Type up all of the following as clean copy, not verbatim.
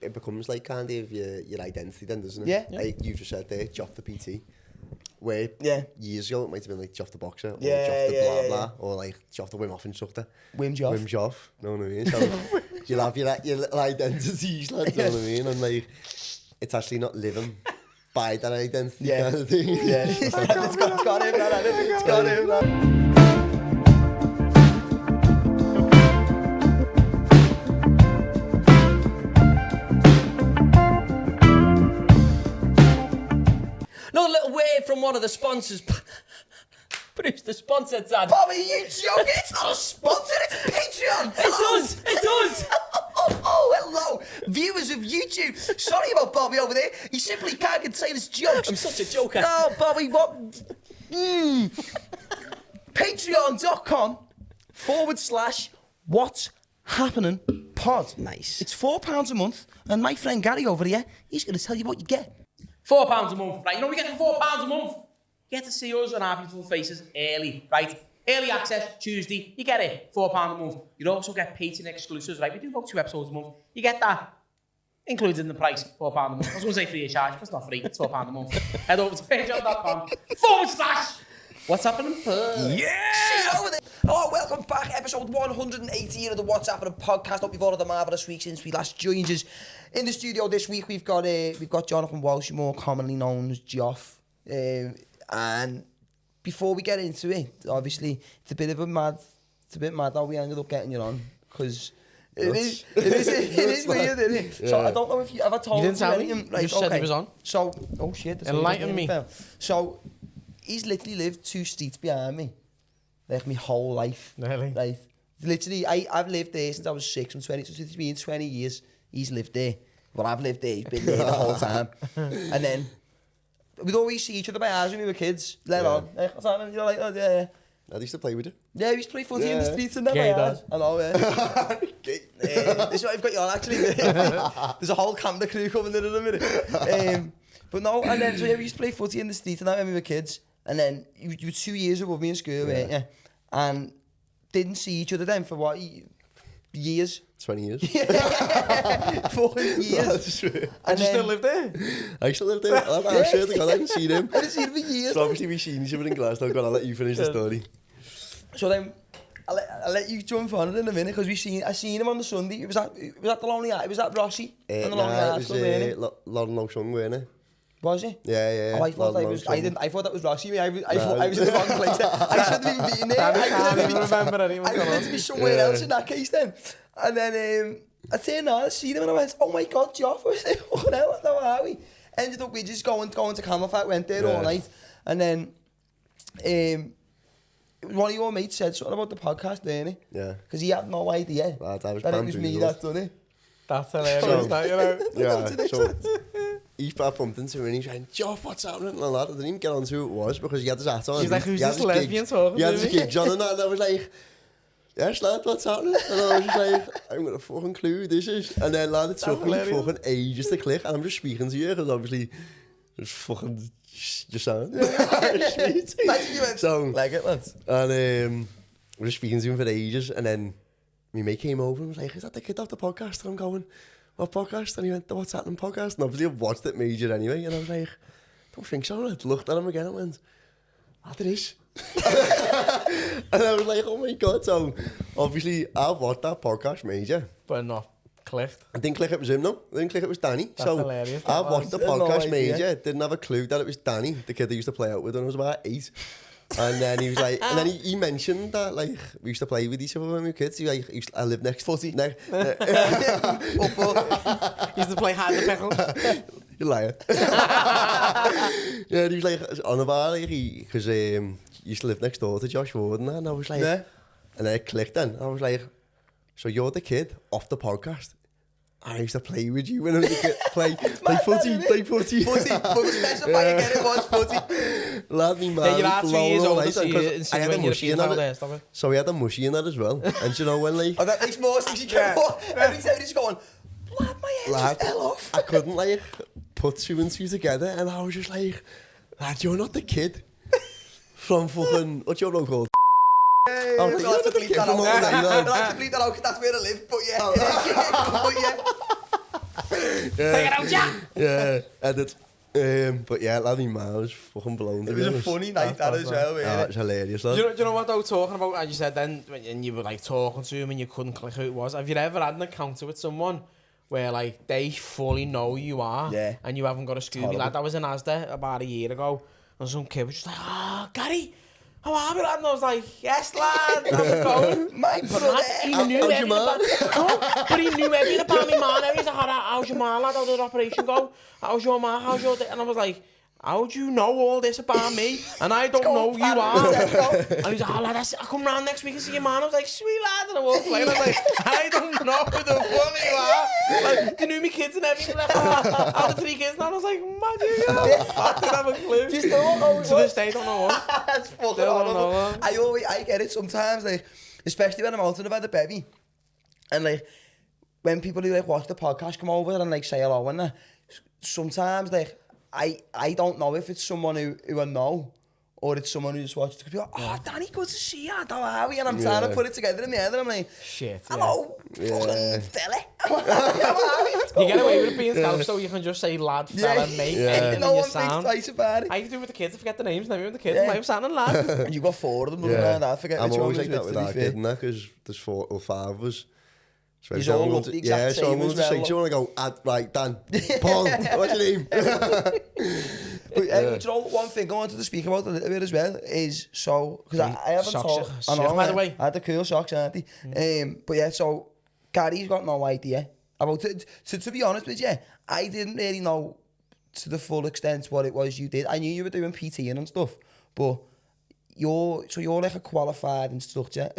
it becomes like kind of your identity then, doesn't it? Yeah. Like you just said there, Jof the PT. Where years ago it might have been like Jof the boxer, or Jof the blah blah, or like Jof the Wim Hof instructor. Wim Jof. Wim Jof, know what I mean? So you'll have your little identities, lads, know what I mean? And like, it's actually not living by that identity kind of thing. Yeah. It's got him, that. It's got him, that. Another little word from one of the sponsors. Produce the sponsor, Dad. Bobby, you joking? It's not a sponsor, it's Patreon. It does. Oh, hello, viewers of YouTube. Sorry about Bobby over there. He simply can't contain his jokes. I'm such a joker. Oh, Bobby, what? Patreon.com/what's happening pod. Nice. It's £4 a month, and my friend Gary over here, he's going to tell you what you get. £4 a month, right? You know what we get for £4 a month? You get to see us and our beautiful faces early, right? Early access, Tuesday, you get it, £4 a month. You also get Patreon exclusives, right? We do about 2 episodes a month. You get that included in the price, £4 a month. I was going to say free of charge, but it's not free, it's £4 a month. Head over to patreon.com/what's happening? Yeah! See you over there. Hello, welcome back. Episode 118 of the What's Happening podcast. Hope you've all had a marvellous week since we last joined us. In the studio this week, we've got Jof Walsh, more commonly known as Jof. And before we get into it, obviously, it's a bit mad how we ended up getting you on, because it is weird, isn't it? Yeah. So I don't know if you ever told me. You didn't tell me. Right, you said he was on. So, oh shit. Enlighten me. So, he's literally lived 2 streets behind me, like my whole life. Really? Right. Literally, I've lived there since I was 6. I'm 20, so it's been 20 years. He's lived there. Well, I've lived there. He's been there the whole time. And then we'd always see each other by ours when we were kids. Let on. What's happening? You're like, oh, yeah. I used to play with you. Yeah, we used to play footy in the streets and that. Gay by ours. dad. I know, yeah. This is what I've got you on, actually. There's a whole camera crew coming in a minute. But no, and then, so yeah, we used to play footy in the streets and that when we were kids. And then you were 2 years above me in school, weren't you? And didn't see each other then for what? Years? 20 years. Fucking years. That's true. And you still live there? I still live there. I swear to God, I haven't seen him. I didn't see him for years. So obviously we've seen each other in Glasgow. I'll let you finish the story. So then, I'll let you jump on it in a minute, because I seen him on the Sunday. It was at the Lonely Eye. It was at Rossi on the Lonely Eye. It was Lauren Low Chung, weren't it? Was it? Yeah. Oh, I thought that was Rossi. I was in the wrong place there. I shouldn't have even been there. I was meant to be somewhere else in that case then. And then I turned on, I seen him and I went, oh my God, Jof. I was like, fucking hell, how are we? Ended up, we just going to Camelfat, went there all night. And then one of your mates said something about the podcast, didn't he? Yeah. Because he had no idea that it was me that done it. That's hilarious, that, you know? Yeah, so he bumped into me and he said, Jof, what's happening? And all that. I didn't even get on to who it was because he had his hat on. He's like, who's this lesbian talking He to had me? his gigs on and that, and I was like, yes, lad, what's happening? And I was just like, I'm going to fucking clue who this is. And then, lad, it took me fucking ages to click, and I'm just speaking to you because obviously it's fucking your sound. So, like it, lads. And we're just speaking to him for ages, and then my mate came over and was like, is that the kid off the podcast? And I'm going, what podcast? And he went, the What's Happening podcast. And obviously I've watched it major anyway, and I was like, don't think so. And I looked at him again and went, it is. And I was like, oh my God. So obviously I've watched that podcast major, But not clicked. I didn't click it was him, no. I didn't click it was Danny. That's so hilarious. I've watched the podcast major, idea. didn't have a clue that it was Danny, the kid that used to play out with when I was about 8. And then he was like, and then he mentioned that like we used to play with each other when we were kids. He was like, I live next footy. Used to play hide the pickle. You liar. Yeah, he was like on about it because he used to live next door to Josh Ward and I was like, and then it clicked then. I was like, so you're the kid off the podcast. I used to play with you when I was a kid. Play footy. Footy, but specify again it was footy. Lad, me man. Yeah, you're out 2 years older, so I had a mushy in that. So we had a mushy in that as well. And you know when like... Oh, that makes more sense. You can't every time he's going, lad, my head just fell off. I couldn't like put 2 and 2 together and I was just like, lad, you're not the kid from fucking... What's your road called? I'd like to bleep that out because that's where I live, but yeah. Take it out, Jack! Yeah, and it, but yeah, laat me man, was fucking blown. It was a funny night that as well, Yeah, it's hilarious, Do lad. you know what I was talking about? And you said then, and you were like talking to him and you couldn't click who it was. Have you ever had an encounter with someone where like they fully know who you are, Yeah. and you haven't got a Scooby lad? I was in Asda about a year ago, and some kid was just like, "Ah, Gary, how are you, lad?" And I was like, "Yes, lad, how's it going?" My brother. He knew how's your everything man? about, but he knew everything about me, man. He's like, "How's your man, lad? How did the operation go? How's your man? How's your day?" And I was like, "How do you know all this about me? And I don't know who you are." And he's like, "Oh, lad, I come round next week and see your man." I was like, "Sweet lad." And I walked away and I was like, "I don't know who the fuck you are." Like, you knew me kids and everything. Like, I had 3 kids and I was like, "Man, you know." I didn't have a clue. Do you still don't know who it To was? this day, don't know what. That's fucking Still don't know, horrible. man. I get it sometimes, like, especially when I'm out and about the bevy. And like, when people who like watch the podcast come over and like say hello and that, sometimes like, I don't know if it's someone who I know or it's someone who just watches it. People go, "Oh, Danny, good to see you. How are we?" And I'm trying to put it together in my head and I'm like, Shit, yeah. "Hello, fucking fella. How are we?" You get away with it being Scouse, so you can just say lad, fella, mate, anything No in your one thinks sound. twice about it. I used to do it with the kids, I forget the names, and everyone with the kids, Yeah. I'm like, "Sounding lad." And you got 4 of them running around. I forget I'm which one always was like that which, with to our be kid fair. and that, because there's 4 or 5 of us. So Yous someone all will look ju- the exact yeah, same someone will as just say, well. "Do you want to go, right, Dan, Paul, what's your name?" But you know, one thing I wanted to speak about a little bit as well is so because I haven't Socks told. are I know, sick, by the way. I had the cool socks, aren't they? But yeah, so Gary's got no idea about it. To be honest with you, I didn't really know to the full extent what it was you did. I knew you were doing PT and stuff, but you're like a qualified instructor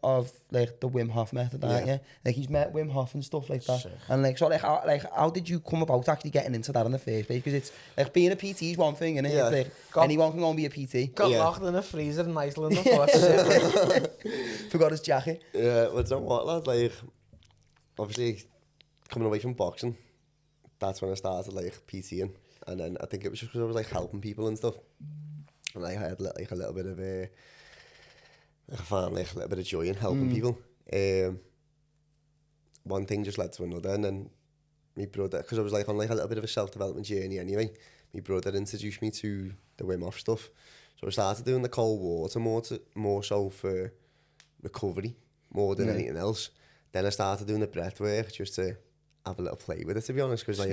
of like the Wim Hof method, aren't you? Like he's met Wim Hof and stuff like that. Sick. And like so, how did you come about actually getting into that in the first place? Because it's like being a PT is one thing, and Yeah. it's like anyone can go and be a PT. Got Yeah. locked in a freezer in Iceland, I thought. Forgot his jacket. Yeah, well, it's not what, lad, like, obviously, coming away from boxing, that's when I started, like, PTing, and then I think it was just because I was, like, helping people and stuff, and I had, like, a little bit of I found, like, a little bit of joy in helping people. One thing just led to another, and then my brother, because I was, like, on, like, a little bit of a self-development journey anyway, my brother introduced me to the Wim Hof stuff, so I started doing the cold water more so for recovery more than anything else. Then I started doing the breath work just to have a little play with it, to be honest, because like,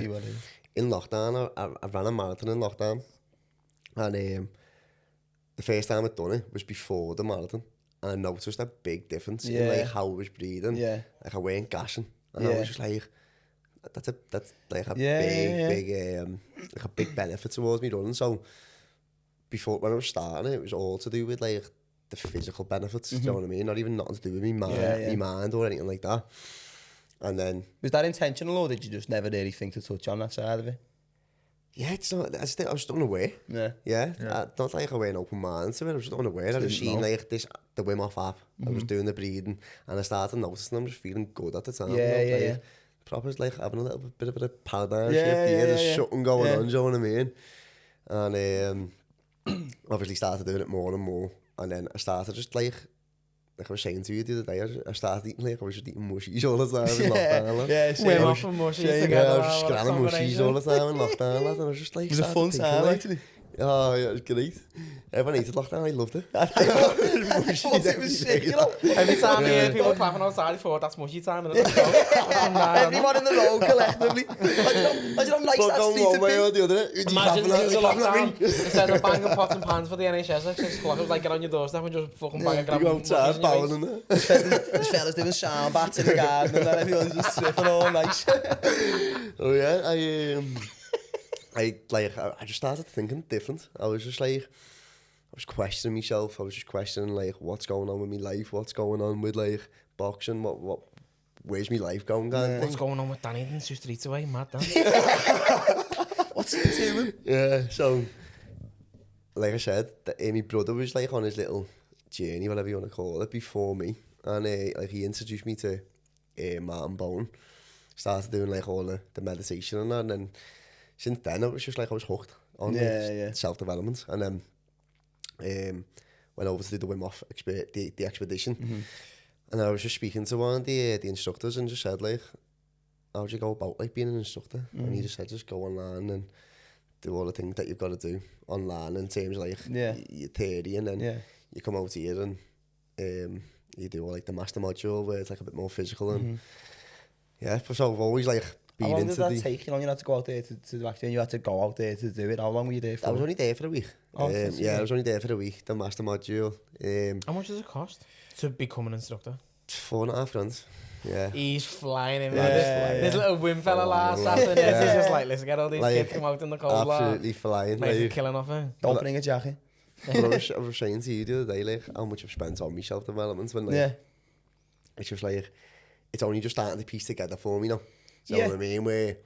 in lockdown, I ran a marathon in lockdown, and the first time I'd done it was before the marathon, and I noticed a big difference in like how I was breathing. Like I weren't gassing, and I was just like, that's like a big like a big benefit towards me running. So before, when I was starting it was all to do with like the physical benefits, do you know what I mean? Not even nothing to do with me mind or anything like that. And then Was that intentional, or did you just never really think to touch on that side of it? yeah, it's not. I was just unaware. Yeah. Not like I went open mind to it. I was just unaware. I just seen like this, the Wim Hof app. I was doing the breathing, and I started noticing I'm just feeling good at the time. Like, proper like having a little bit of a paradigm shift here. There's something going on. Do you know what I mean? And obviously started doing it more and more, and then I started just like I was saying to you the other day, I started eating like I was just eating mushies all the time in lockdown. Like. Wim Hof and mushies together. I was just scanning mushies all the time in lockdown, lad, and I was just like, It was a fun time, like, actually. Oh, yeah, it was great. Everyone hated lockdown, I loved it. I thought it was sick, you know. Every time you hear people clapping outside, you thought that's mushy time. And Everyone in the road collectively. Imagine how nice But that going street one to way or be. the other, who'd you Imagine clapping it was a at? Clapping at lockdown. me? Instead of banging pots and pans for the NHS at 6 o'clock, it was like get on your doorstep and just fucking bang a You grab. go outside, bowling in there. There's fellas doing sound bats in the garden and then everyone's just tripping all nice. Oh yeah, I just started thinking different. I was just like, I was questioning myself. I was just questioning like what's going on with my life, what's going on with like boxing, where's my life going, kind of What's thing. going on with Danny and 2 streets away? Mad, Dan. What's he doing? Yeah, so like I said, my brother was like on his little journey, whatever you want to call it, before me, and like he introduced me to Martin Bone. Started doing like all the meditation and that, and then since then it was just like I was hooked on self-development, and then went over to do the Wim Hof the expedition, and I was just speaking to one of the instructors and just said like, how do you go about like being an instructor? And he just said, just go online and do all the things that you've got to do online in terms of like your theory, and then you come out here and you do like the master module where it's like a bit more physical and so I've always like been how long into did that take? How long you had to go out there to actually, you had to go out there to do it? How long were you there for? I was only there for a week. I was only there for a week, the master module. How much does it cost to become an instructor? £4,500. Yeah. He's flying in, Yeah, man. This little wim fella last afternoon. He's just like, let's get all these kids come out in the cold. Absolutely flying. Like, killing off him. Don't bring a jacket. I was saying to you the other day, like, how much I've spent on my self-development when, like, it's just like, it's only just starting to piece together for me now. Do you know what I mean? Where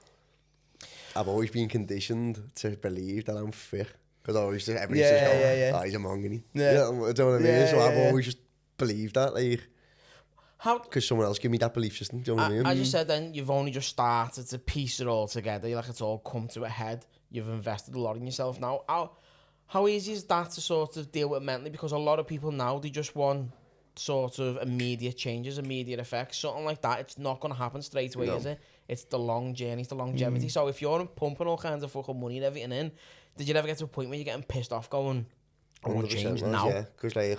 I've always been conditioned to believe that I'm fit. Because I always just, everybody's just going, oh, he's a mongony. Yeah. You know what I mean? So I've always just believed that, like, because someone else gave me that belief system. Do you know what I mean? As you said then, you've only just started to piece it all together. Like, it's all come to a head. You've invested a lot in yourself now. How easy is that to sort of deal with mentally? Because a lot of people now, they just want sort of immediate changes, immediate effects, something like that. It's not going to happen straight away, is it? It's the long journey, it's the longevity. So if you're pumping all kinds of fucking money and everything in, did you ever get to a point where you're getting pissed off going, I want to change now? Yeah, because like,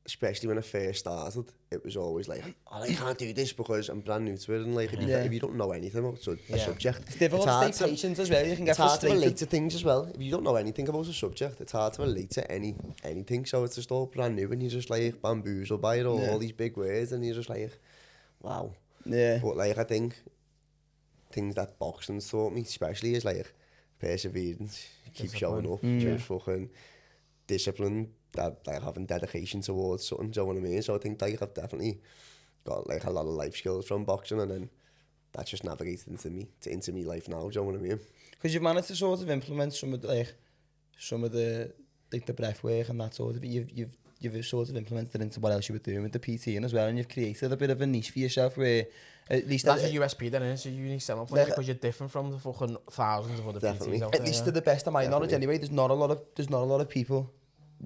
especially when I first started, it was always like, oh, I can't do this because I'm brand new to it, and like, if you don't know anything about a subject, it's difficult to stay patient as well. You can get frustrated. It's hard to relate to things as well. If you don't know anything about a subject, it's hard to relate to anything. So it's just all brand new, and you're just like bamboozled by it all these big words, and you're just like, wow. Yeah. But like, I think things that boxing taught me, especially, is like perseverance. You keep showing up, just fucking discipline. That like having dedication towards something, do you know what I mean? So I think like I've definitely got like a lot of life skills from boxing, and then that's just navigated into me life now, do you know what I mean? Because you've managed to sort of implement some of the like the breath work and that sort of you've sort of implemented into what else you were doing with the PT and as well, and you've created a bit of a niche for yourself where at least that's a USP then, it's a unique selling point because you're different from the fucking thousands of other PTs out there. At least to the best of my knowledge anyway, there's not a lot of people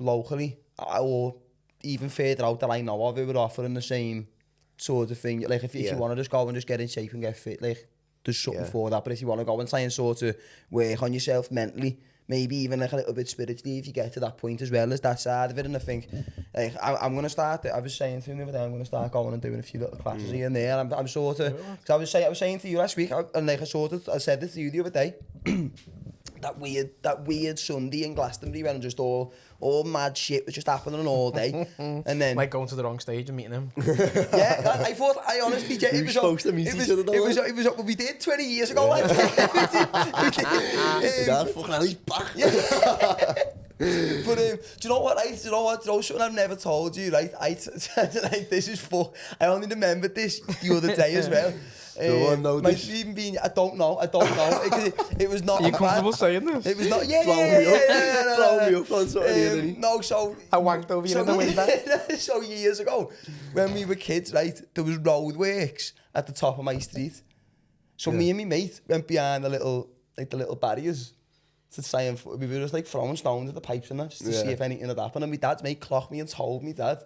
locally or even further out that I know of who are offering the same sort of thing. Like if you want to just go and just get in shape and get fit, like there's something for that. But if you want to go and try and sort of work on yourself mentally, maybe even like a little bit spiritually, if you get to that point as well as that side of it. And I think like I'm going to start, I was saying to him the other day, I'm going to start going and doing a few little classes here and there. And I'm sort of, cause I was saying to you last week, and like I said this to you the other day, that weird Sunday in Glastonbury when just all mad shit was just happening all day, and then like going to the wrong stage and meeting him. Yeah, I honestly, it was supposed to meet each other. It was what we did 20 years ago. Like, That fucking he's back. But do you know what? Do you know something I've never told you? Right, this is full. I only remembered this the other day as well. Even being, I don't know. It was not. Are you comfortable saying this? It was not. Blow me up on something. No, so I wanked over you in the window. So years ago, when we were kids, right, there was roadworks at the top of my street. So me and my mate went behind the little barriers to try and we were just like throwing stones at the pipes and that just to see if anything had happened. And my dad's mate clocked me and told me dad.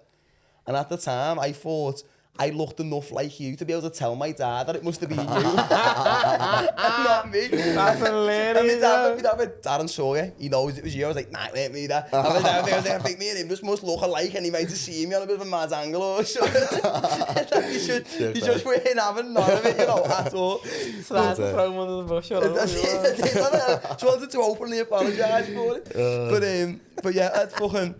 And at the time, I thought I looked enough like you to be able to tell my dad that it must have been you. Not me. That's hilarious. And my dad went, Darren saw you. He knows it was you. I was like, nah, it ain't me, Dad. I think me and him just must look alike, and he might have seen me on a bit of a mad angle or something. He just weren't having none of it, you know, at all. So I had to throw him under the bush. Just wanted to openly apologise for it. But yeah, that's fucking...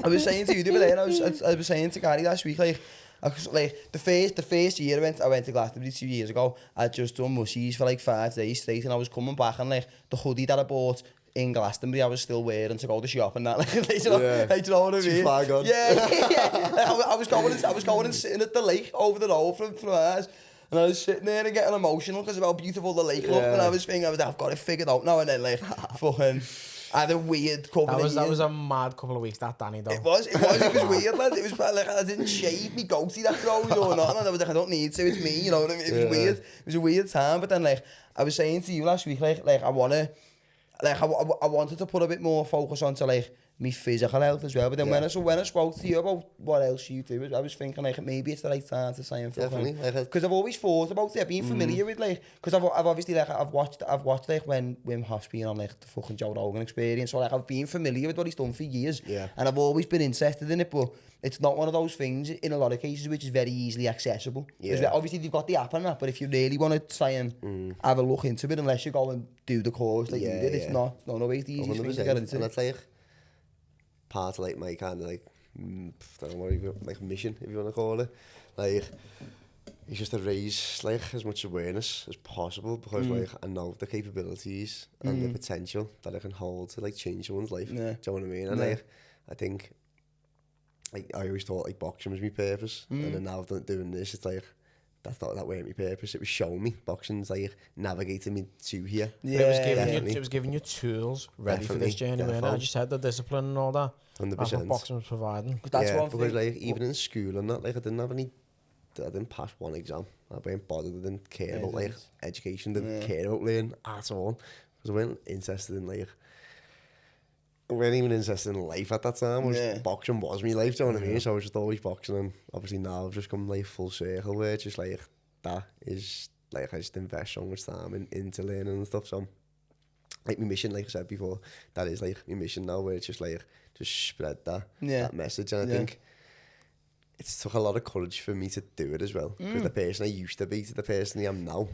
I was saying to you the other day, and I was saying to Gary last week, like the first year I went to Glastonbury 2 years ago, I'd just done mushies for like 5 days straight, and I was coming back and like the hoodie that I bought in Glastonbury I was still wearing to go to shop and that, like you know what I mean? Too far gone. Yeah. I was going and sitting at the lake over the road from ours. And I was sitting there and getting emotional because of how beautiful the lake looked, and I was thinking, I've got it figured out now, and then like fucking I had a weird couple of years. That was a mad couple of weeks, that Danny, though. It was weird, lad. It was like I didn't shave me goatee that road or nothing, and I was like, I don't need to, it's me, you know what I mean? It was weird. It was a weird time, but then like I was saying to you last week, like I wanted to put a bit more focus onto like my physical health as well. But then when I spoke to you about what else you do, I was thinking like maybe it's the right time to sign for. Definitely. Because I've always thought about it, being familiar with like, because I've obviously like I've watched like when Wim Hof's been on like the fucking Joe Rogan Experience, so like I've been familiar with what he's done for years, and I've always been interested in it, but it's not one of those things in a lot of cases which is very easily accessible. Obviously they've got the app and that, but if you really want to try and have a look into it, unless you go and do the course like you did, it's not always the easiest thing to get into. And that's like part of like my kind of like I don't know what you like mission, if you want to call it, like it's just to raise like as much awareness as possible, because like I know the capabilities and the potential that I can hold to like change someone's life. Do you know what I mean? And like I think like I always thought like boxing was my purpose, and then now doing this, it's like that weren't my purpose. It was showing me boxing's like navigating me to here. It was giving you tools ready for this journey. I just had the discipline and all that. 100%. That's what boxing was providing. That's one because thing. like even in school and that, like I didn't pass one exam. I wasn't bothered. I didn't care about like education. Didn't care about learning at all, because I wasn't interested in like. I wasn't even interested in life at that time. Boxing was my life, do you know what I mean? So I was just always boxing, and obviously now I've just come like full circle where it's just like that is like I just invest so much time into learning and stuff. So like my mission, like I said before, that is like my mission now, where it's just like just spread that message. And I think it's took a lot of courage for me to do it as well, because the person I used to be to the person I am now,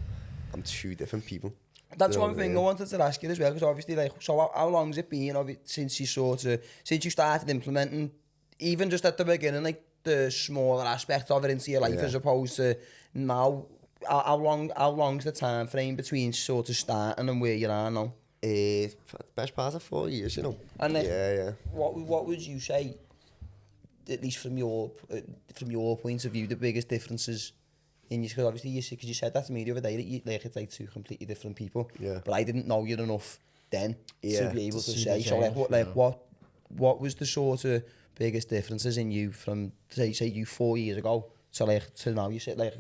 I'm two different people. That's one thing I wanted to ask you as well, because obviously, like, so how long has it been since you started implementing, even just at the beginning, like the smaller aspects of it into your life, as opposed to now? How long's the time frame between sort of starting and where you are now? Best part of 4 years, you know. And like, what would you say, at least from your point of view, the biggest differences? Because obviously you said that to me the other day, that it's like two completely different people. But I didn't know you enough then to be able to say. So what was the sort of biggest differences in you from say you 4 years ago to now? You said like.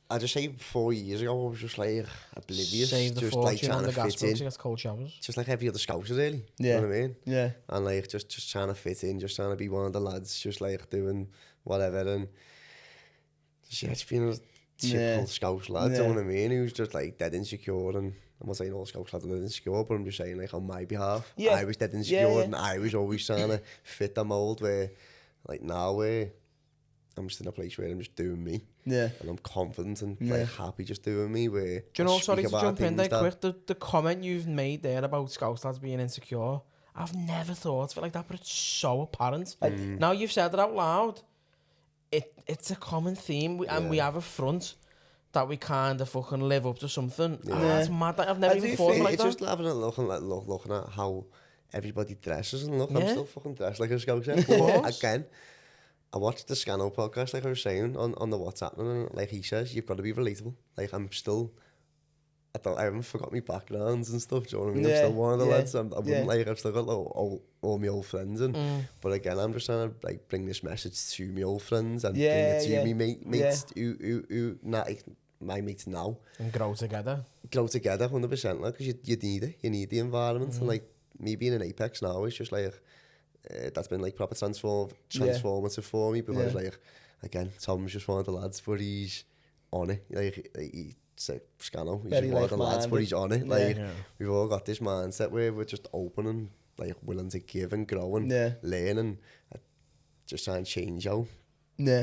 I just say 4 years ago I was just like oblivious, Save the just fortune like trying on to the gas fit in, bills, cold showers. just like every other scouser really. You know what I mean? Yeah. And like just trying to fit in, just trying to be one of the lads, just like doing whatever, and just being a typical Scouse lad, you know what I mean? He was just like dead insecure, and I'm not saying all Scouse lads are dead insecure, but I'm just saying like on my behalf, I was dead insecure, and I was always trying to fit the mould, where like now where I'm just in a place where I'm just doing me, and I'm confident and like happy just doing me. Where do you know? Sorry to jump in there quick. The comment you've made there about Scouse lads being insecure, I've never thought of it like that, but it's so apparent. Now you've said it out loud. It's a common theme, and we have a front that we kind of fucking live up to something. That's mad. I've never even thought like that. It's just having a look and looking at how everybody dresses, and look, I'm still fucking dressed like a Scouser. Again, I watched the Scano podcast, like I was saying, on the WhatsApp, and like he says, you've got to be relatable. Like I haven't forgot my backgrounds and stuff, do you know what I mean? I'm still one of the lads, and I've still got all my old friends, and but again, I'm just trying to like bring this message to my old friends, and bring it to me mates who my mates now. And grow together. 100%, like, because you need it, you need the environment, and like, me being in Apex now is just like, that's been like proper transformative for me, because like, again, Tom's just one of the lads, but he's on it, like, he's Scano, he's just one of the lads, but he's on it, like, we've all got this mindset where we're just open and like willing to give and grow and learn, and just try and change how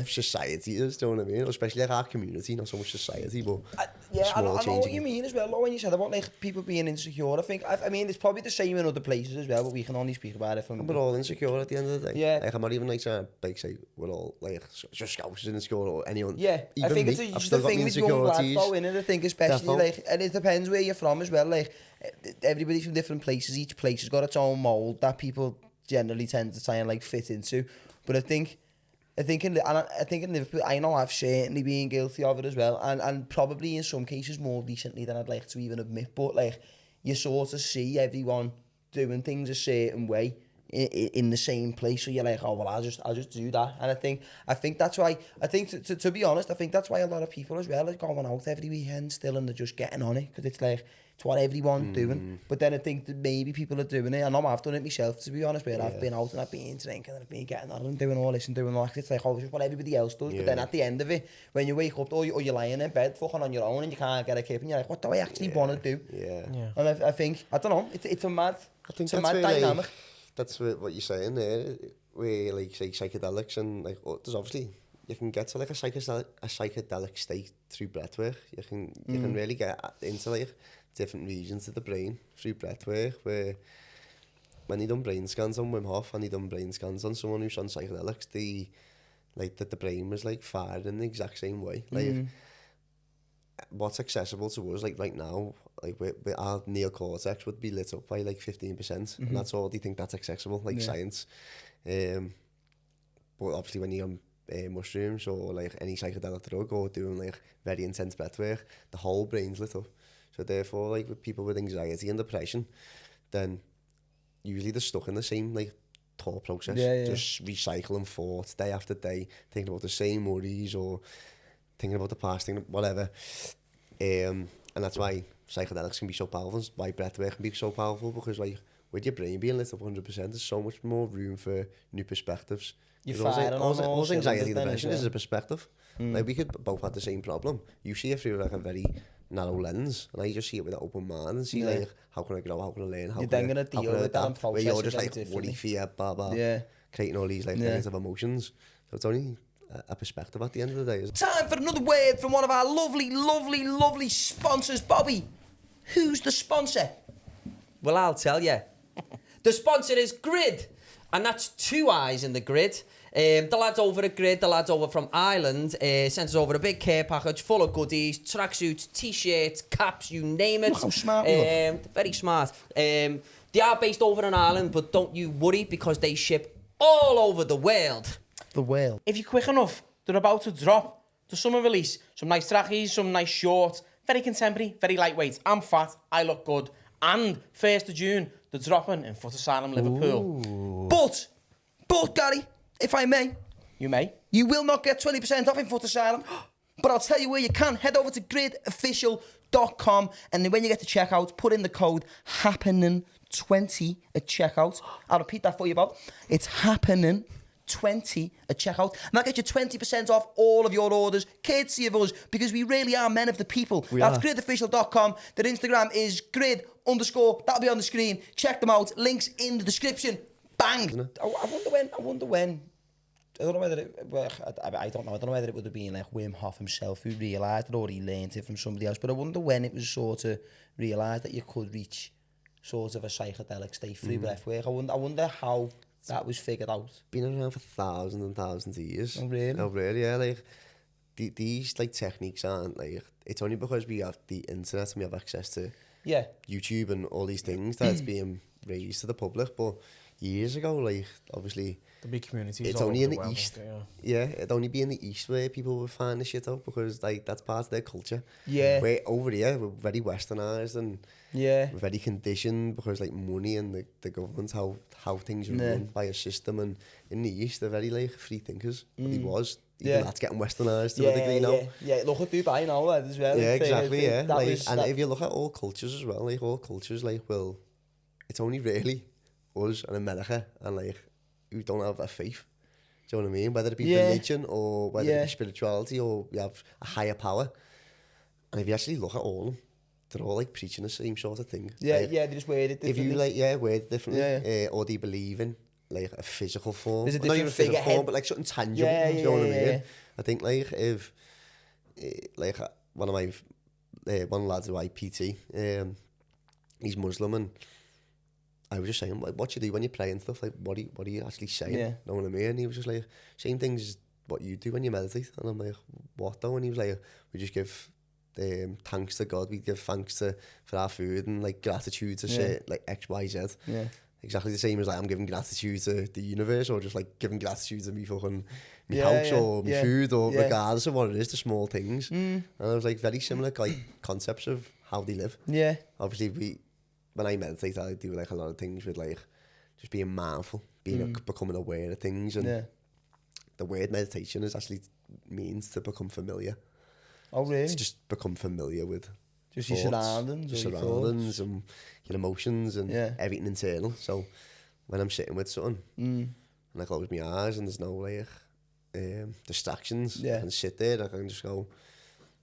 society is, do you know what I mean? Especially like our community, not so much society, but I know what you mean as well. When you said about like people being insecure, I mean it's probably the same in other places as well, but we can only speak about it from. We're all insecure at the end of the day. Like I'm not even like trying to like say we're all like just Scousers insecure or anyone. Even I think me, it's the thing with young lads though, innit? I think especially like, and it depends where you're from as well. Like everybody's from different places. Each place has got its own mould that people generally tend to try and like fit into. But I think in Liverpool, I know I've certainly been guilty of it as well, and probably in some cases more recently than I'd like to even admit. But like, you sort of see everyone doing things a certain way in the same place. So you're like, oh well, I'll just do that. And I think that's why. I think to be honest, I think that's why a lot of people as well are going out every weekend still, and they're just getting on it because it's like it's what everyone's doing. But then I think that maybe people are doing it. I know I've done it myself, to be honest. Where I've been out and I've been drinking and I've been getting on and doing all this and doing all that. It's like, oh, it's just what everybody else does. But then at the end of it, when you wake up or you're lying in bed fucking on your own and you can't get a kip and you're like, what do I actually want to do? Yeah. And I think, I don't know, it's a mad, it's a mad dynamic. That's what you're saying there, where like say psychedelics and like there's obviously you can get to like a psychedelic state through breathwork. You can really get into like different regions of the brain through breathwork. Where when you done brain scans on Wim Hof and you done brain scans on someone who's on psychedelics, the brain was like fired in the exact same way. Like what's accessible to us like right now, like with our neocortex would be lit up by like 15%, and that's all they think that's accessible, like science. But obviously when you're on mushrooms or like any psychedelic drug or doing like very intense breath work, the whole brain's lit up. So therefore, like with people with anxiety and depression, then usually they're stuck in the same like thought process, just recycling thoughts day after day, thinking about the same worries or thinking about the past, thinking whatever. And that's why psychedelics can be so powerful, why breathwork can be so powerful, because like with your brain being lit up 100%, there's so much more room for new perspectives. All anxiety and depression is a perspective. Like we could both have the same problem. You see it through like a very narrow lens, and I just see it with an open mind and see like how can I grow, how can I learn, how can I adapt. Where you're just like worry, fear, blah blah, creating all these like negative emotions. So it's only a perspective at the end of the day. Time for another word from one of our lovely sponsors. Bobby, who's the sponsor? Well, I'll tell you. The sponsor is Grid, and that's 2 eyes in the Grid. The lads over at Grid, the lads over from Ireland, sent us over a big care package full of goodies, tracksuits, t-shirts, caps, you name it. Look how smart you are. Very smart. They are based over in Ireland, but don't you worry, because they ship all over the world. The world. If you're quick enough, they're about to drop the summer release. Some nice trackies, some nice shorts, very contemporary, very lightweight. I'm fat, I look good. And 1st of June, they're dropping in Foot Asylum, Liverpool. Ooh. But Gary, if I may. You may. You will not get 20% off in Foot Asylum, but I'll tell you where you can. Head over to gridofficial.com, and then when you get to checkout, put in the code Happenin20 at checkout. I'll repeat that for you, Bob. It's Happenin20 at checkout, and that'll get you 20% off all of your orders, courtesy of us, because we really are men of the people. That's gridofficial.com. Their Instagram is grid_, that'll be on the screen. Check them out, links in the description. Bang. I wonder when I don't know whether it, well, I don't know whether it would have been like Wim Hof himself who realised it, or he learnt it from somebody else, but I wonder when it was sort of realised that you could reach sort of a psychedelic state through breathwork. I wonder how that was figured out. Been around for thousands and thousands of years. Oh really? Oh really? Yeah, like these like techniques aren't like, it's only because we have the internet and we have access to YouTube and all these things that it's being raised to the public. But years ago, like obviously the big communities, it's only in the East. It'd only be in the East where people would find the shit out, because like that's part of their culture. Where over here we're very westernized and we're very conditioned, because like money and the government, how things are run by a system. And in the East they're very like free thinkers. But he was. Even that's getting westernized to a degree now. Look at Dubai now as well. Yeah, exactly. Like, if you look at all cultures as well, like all cultures, like, well, it's only really us and America and like who don't have a faith. Do you know what I mean? Whether it be religion or whether it be spirituality, or we have a higher power. And if you actually look at all of them, they're all like preaching the same sort of thing. Like, they just word it differently. If you word it differently, or do you believe in like a physical form? There's a not even a physical figurehead form, but like something tangible. Do you know what I mean? I think like if like one of the lads who I PT, he's Muslim, and I was just saying, what you do when you pray and stuff, like what are you actually saying? You know what I mean? And he was just like, same things as what you do when you meditate. And I'm like, what though? And he was like, we just give thanks to God, we give thanks for our food, and like gratitude to shit, like X, Y, Z. Exactly the same as like I'm giving gratitude to the universe, or just like giving gratitude to me fucking my house or my food, or regardless of what it is, the small things. And it was like very similar like concepts of how they live. Obviously when I meditate, I do like a lot of things with like just being mindful, being becoming aware of things, and the word meditation is actually means to become familiar. Oh, really? It's just become familiar with Just your surroundings, your surroundings and your emotions and everything internal. So when I'm sitting with something and I close my eyes and there's no like distractions, I can sit there, I can just go,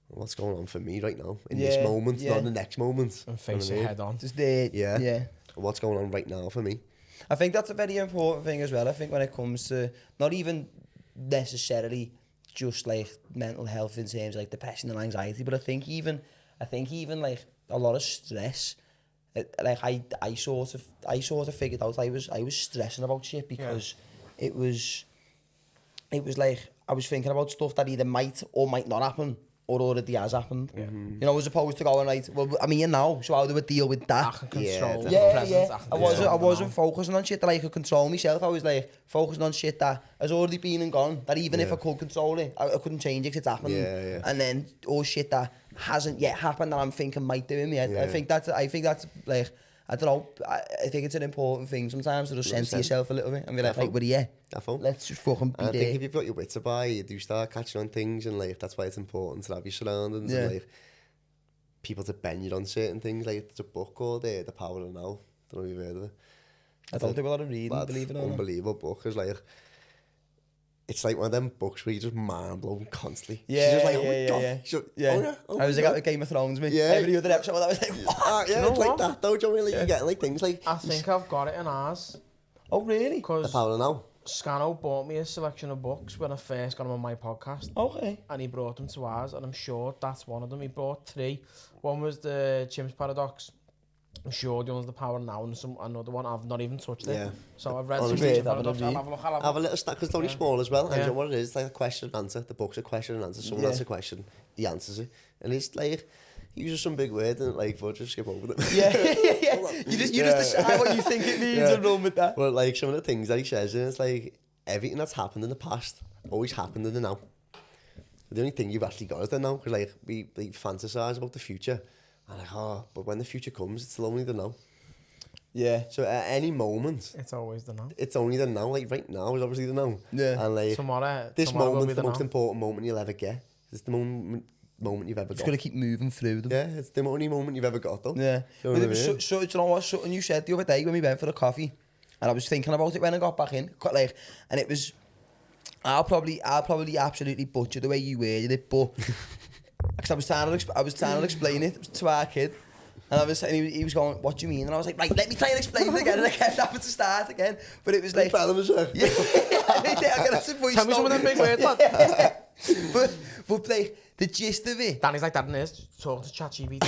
what's going on for me right now in this moment, not in the next moment. And face it head on. Just there. Yeah. What's going on right now for me? I think that's a very important thing as well. I think when it comes to not even necessarily just like mental health in terms of like depression and anxiety, but I think even like a lot of stress. Like I sort of figured out I was stressing about shit because it was like I was thinking about stuff that either might or might not happen or already has happened. You know, as opposed to going like, well, I'm here now, so how do I deal with that? I can control the Yeah. presence. I wasn't focusing on shit that I could control myself. I was like focusing on shit that has already been and gone. That even if I could control it, I couldn't change it 'cause it's happened. And then all shit that hasn't yet happened that I'm thinking might do in me. I think that's like, I don't know. I think it's an important thing sometimes to just censor yourself a little bit and be like, right, we're here. Let's just fucking be I there. think if you've got your wits about you do start catching on things, and like that's why it's important to have your surroundings and like people to bend you on certain things. Like there's a book called The Power of Now. Don't know if you've heard of it. I don't do a lot of reading, believe it or not. Unbelievable book. It's like one of them books where you just mind blown constantly. Yeah, She's just like, I was like at Game of Thrones, me. Every other episode, I was like, what? Yeah, it's like that though. Do you know what I mean? Like, you get like things like. I think I've got it in ours. Oh, really? The Because Power of Now. Scano bought me a selection of books when I first got him on my podcast. Okay. And he brought them to ours, and I'm sure that's one of them. He brought 3. One was the Chimps Paradox. I'm sure the one's The Power Now, and another one I've not even touched it. Yeah. So I've read Honestly, some Paradox. I'll have a look. I have a little stack because it's only small as well. And you know what it is? It's like a question and answer. The book's a question and answer. Someone asks a question, he answers it. And it's like, he uses some big word and like, but just skip over them. You just decide what you think it means and run with that. But like some of the things that he says, and it's like, everything that's happened in the past always happened in the now. The only thing you've actually got is the now, because like we fantasize about the future. And like, but when the future comes, it's only the now. Yeah. So at any moment, It's always the now. it's only the now. Like right now is obviously the now. Yeah. And like Tomorrow this will be moment's the the most now. important moment you'll ever get. It's the moment you've ever Just got. got to keep moving through them. Yeah, it's the only moment you've ever got though. Yeah. You know But what it I was mean? so, do you know what? Something you said the other day when we went for the coffee, and I was thinking about it when I got back in, like, and it was, I'll probably absolutely butcher the way you worded it, but because I was trying to explain it to our kid. And he was going, what do you mean? And I was like, right, let me try and explain it again. And I kept having to start again. But it was like... Tell me some of them big words, lad. but like, the gist of it... Danny's like that in his talk to ChatGPT.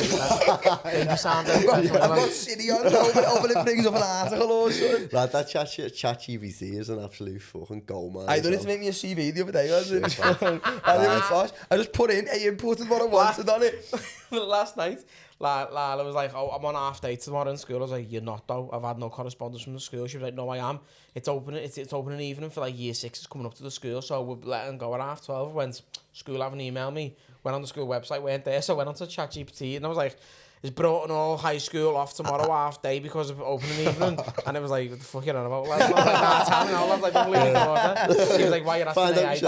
I've got Siri on, open it brings up an article or something. Lad, that ChatGPT is an absolute fucking goldmine. I done it to make me a CV the other day. I just put in, I inputted what I wanted on it. Last night, Lala was like, I'm on half day tomorrow in school. I was like, you're not though. I've had no correspondence from the school. She was like, no, I am. It's opening evening for like year 6 is coming up to the school, so we're letting go at 12:30. Went school haven't emailed me. Went on the school website, weren't there, so I went on to ChatGPT and I was like, it's brought an all high school off tomorrow half day because of opening evening. And it was like, what the fuck are you on about? Lads? I was like, nah, tell me now, lads, like, don't believe it. She was like, why are you asking AI?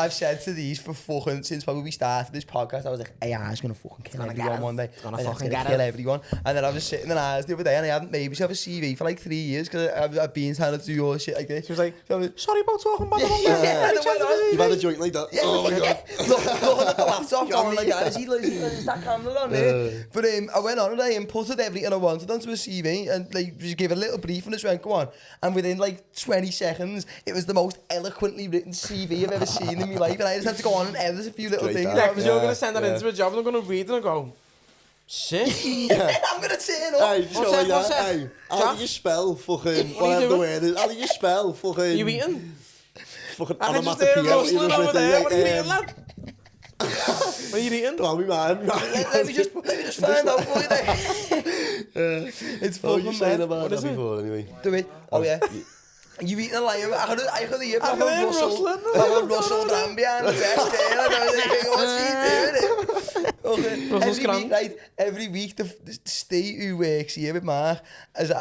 I've said to these for fucking, since probably we started this podcast, I was like, AI is going to fucking kill everyone one day. It's going to fucking kill everyone. And then I was sitting in ours the other day and I hadn't made myself a CV for like 3 years because I've been trying to do your shit like this. She was like, sorry about talking about the wrong You've had a joint like that? Oh my God. Look at the laptop going like that. Is that camera on there? But I went on and I inputted everything I wanted onto a CV and like just gave a little brief and just went, go on. And within like 20 seconds, it was the most eloquently written CV I've ever seen in my life. And I just had to go on and edit a few little Straight things. down. Yeah, because you're going to send that into a job and I'm going to read it and go, shit. I'm going to turn up. Hey, just go like What's that. that? Hey, how do you spell fucking, What are you whatever the doing? word is, how do you spell fucking... You eating? Fucking I can just hear him onomatopoeia. rustling over there. What are you eating, lad? What are you eating? Don't me, man. Let me just find out for you then. It's What were fucking you saying mad. about What that is it? before, anyway? Do it. Oh yeah. You've eaten a lion. I could hear from Russell down behind the desk there. And I was thinking, what's he doing? Every week, the state who works here with Mark,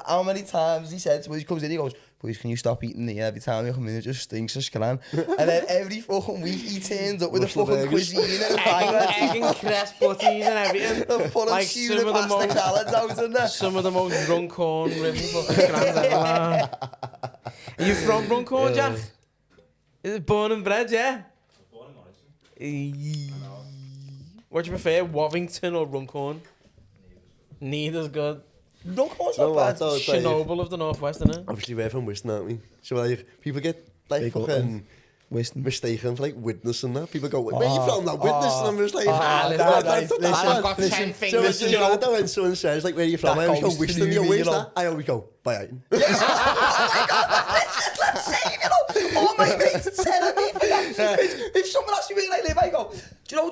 how many times he said to us, he comes in, he goes, boys, can you stop eating there? Every time you come in, it just stinks of scran. And then every fucking week, he turns up with a fucking cuisine and egg and cress butties and everything. They're pulling Like tuna pasta salads out in there. Some of the most Runcorn ribbon fucking scrans ever. Are you from Runcorn, Jack? Is it born and bred, yeah? Born in Morrison. What do you prefer, Wovington or Runcorn? Neither's good. Runcorn's not bad. Chernobyl of the Northwest, isn't it? Obviously, we're from Whiston, aren't we? So, like, people get, like, fucking mistaken for, like, witness and that. People go, where you from, that witness? And I'm just like, I've got 10 fingers. So, you know that when someone says, like, where you from? I always go, Whiston, you where's that? I always go, Brighton. Oh my God, let's say, you know, all my mates tell me. If someone asks me where I live, I go, do you know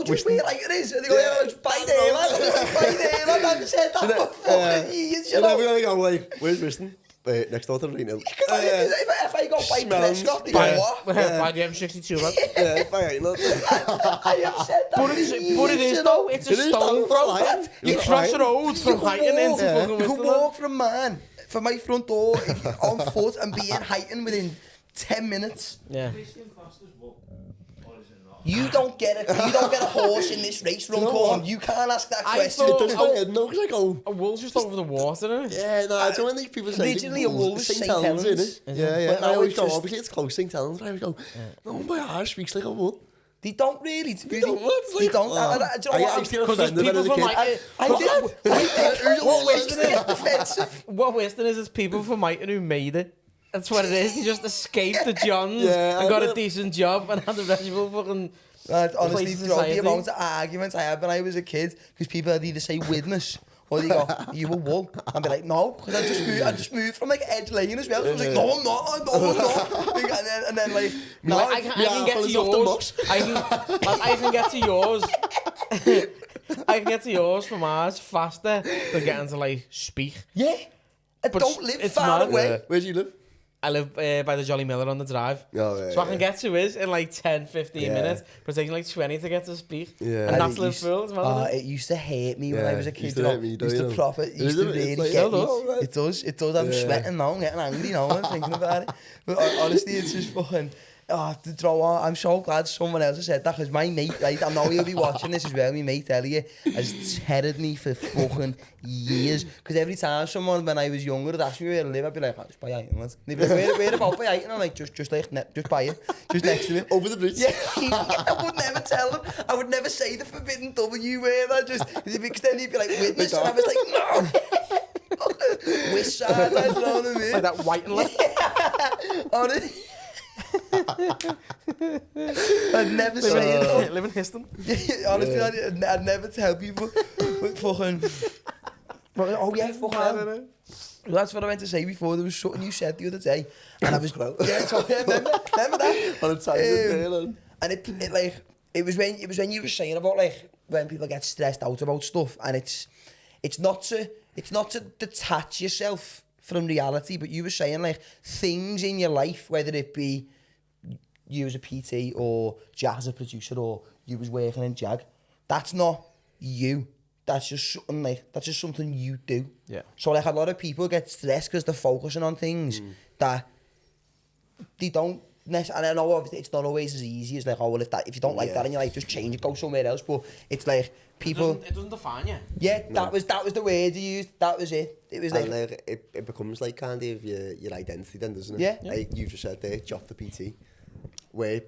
just where like it is? And they go, yeah, it's by there, man. By there, man. I've said that for fucking years, you know. And then we go, like, where's Whiston? Next door to the Reno. Because if I go by Prescott, they go, what? By the M62, man. Yeah, Brighton. I have said that. But it is though, it's a stone throw. You cross the road from Highton into fucking You can Whiston. walk from my front door on foot and be in Highton within 10 minutes. Yeah. You don't get a horse in this race, Runcorn. You can't ask that question. It does my head, no, because I go... A wool's just over the water, isn't it? Yeah, no, I don't want these people say... Originally, a wool was St. Helens. Isn't it? Yeah. But And I now always it's go, just- obviously it's close, St. Helens. I always go, no, my heart speaks like a wool. They don't really. They don't what? It's They like, don't. oh. Do you know what? Because there's people from like... What Whiston is defensive. What Whiston is people from Highton who made it. That's what it is. They just escaped the Johns and got a decent job and had the rest of fucking... Honestly, place in throughout the society. amount of arguments I had when I was a kid, because people would either say witness or they go, "Are you a wool?" I'd be like, "No," because I just moved from like Edge Lane as well. So I was like, "No, I'm not." Like, and then like, no, I can get to yours. I can get to yours. I can get to yours from ours faster than getting to like speak. yeah. I But don't live it's far mad. away. Yeah. Where do you live? I live by the Jolly Miller on the drive. Oh, yeah, So I can get to his in like 10, 15 Yeah. minutes, but it's taking like 20 to get to speak. Yeah. And And that's it Liverpool as well. isn't it? It used to hate me when Yeah, I was a it kid. used You to know, hate me, it used don't to it? proper, it used to really like, get me. oh, It does. I'm Yeah. sweating now, I'm getting angry now, I'm thinking about it. But honestly, it's just fucking... Oh, do you know what? I'm so glad someone else has said that, because my mate, right, I know he'll be watching this as well, my mate Elliot, has tethered me for fucking years. Because every time someone, when I was younger, would ask me where I live, I'd be like, just by Highton, lads. They'd be like, where about by Highton? I'm like, just by it, just next to it. Over the bridge. Yeah, I would never tell them. I would never say the forbidden W word. Because then he'd be like, witness, and I was like, no. Wish side, you know what I mean? Like that white and left. Honestly. I'd never say it though. Live in Histon. Honestly, I'd never tell people. But fucking... Oh yeah, fucking hell. That's what I meant to say before. There was something you said the other day. And I was... Yeah, so, remember that? On a time And it was when you were saying about like when people get stressed out about stuff, and it's not to detach yourself from reality, but you were saying like things in your life, whether it be you as a PT or Jack as a producer or you was working in Jag, that's not you. That's just something you do. Yeah. So like a lot of people get stressed because they're focusing on things that they don't necessarily. And I know obviously it's not always as easy as like, oh well, if you don't like that in your life, just change it, go somewhere else. But it's like people. It doesn't define you. Yeah, that was the word you used. That was it. It was like, and it becomes like kind of your identity then, doesn't it? Yeah. Like you just said there, Jof the PT. Where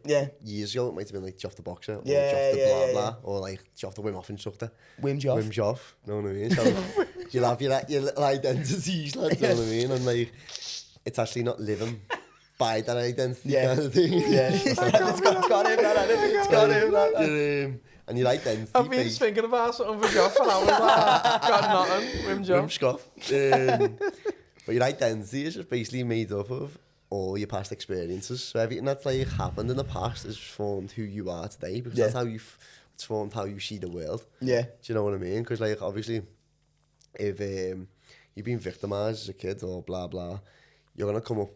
years ago it might have been like Jof the boxer, or Jof the blah blah, or like Jof the Wim Hof instructor. Wim Jof. Wim Jof, know what I mean? So you'll have your little identities, lads, know what I mean? And like, it's actually not living by that identity kind of thing. Yeah. It's got him that, it's got him that. And your identity. I've been thinking about something for Joff and I was like, got nothing. Wim Joff. Scoff. But your identity is just basically made up of all your past experiences. So everything that's like happened in the past has formed who you are today, because that's how it's formed how you see the world. Yeah. Do you know what I mean? Because like obviously, if you've been victimized as a kid or blah blah, you're gonna come up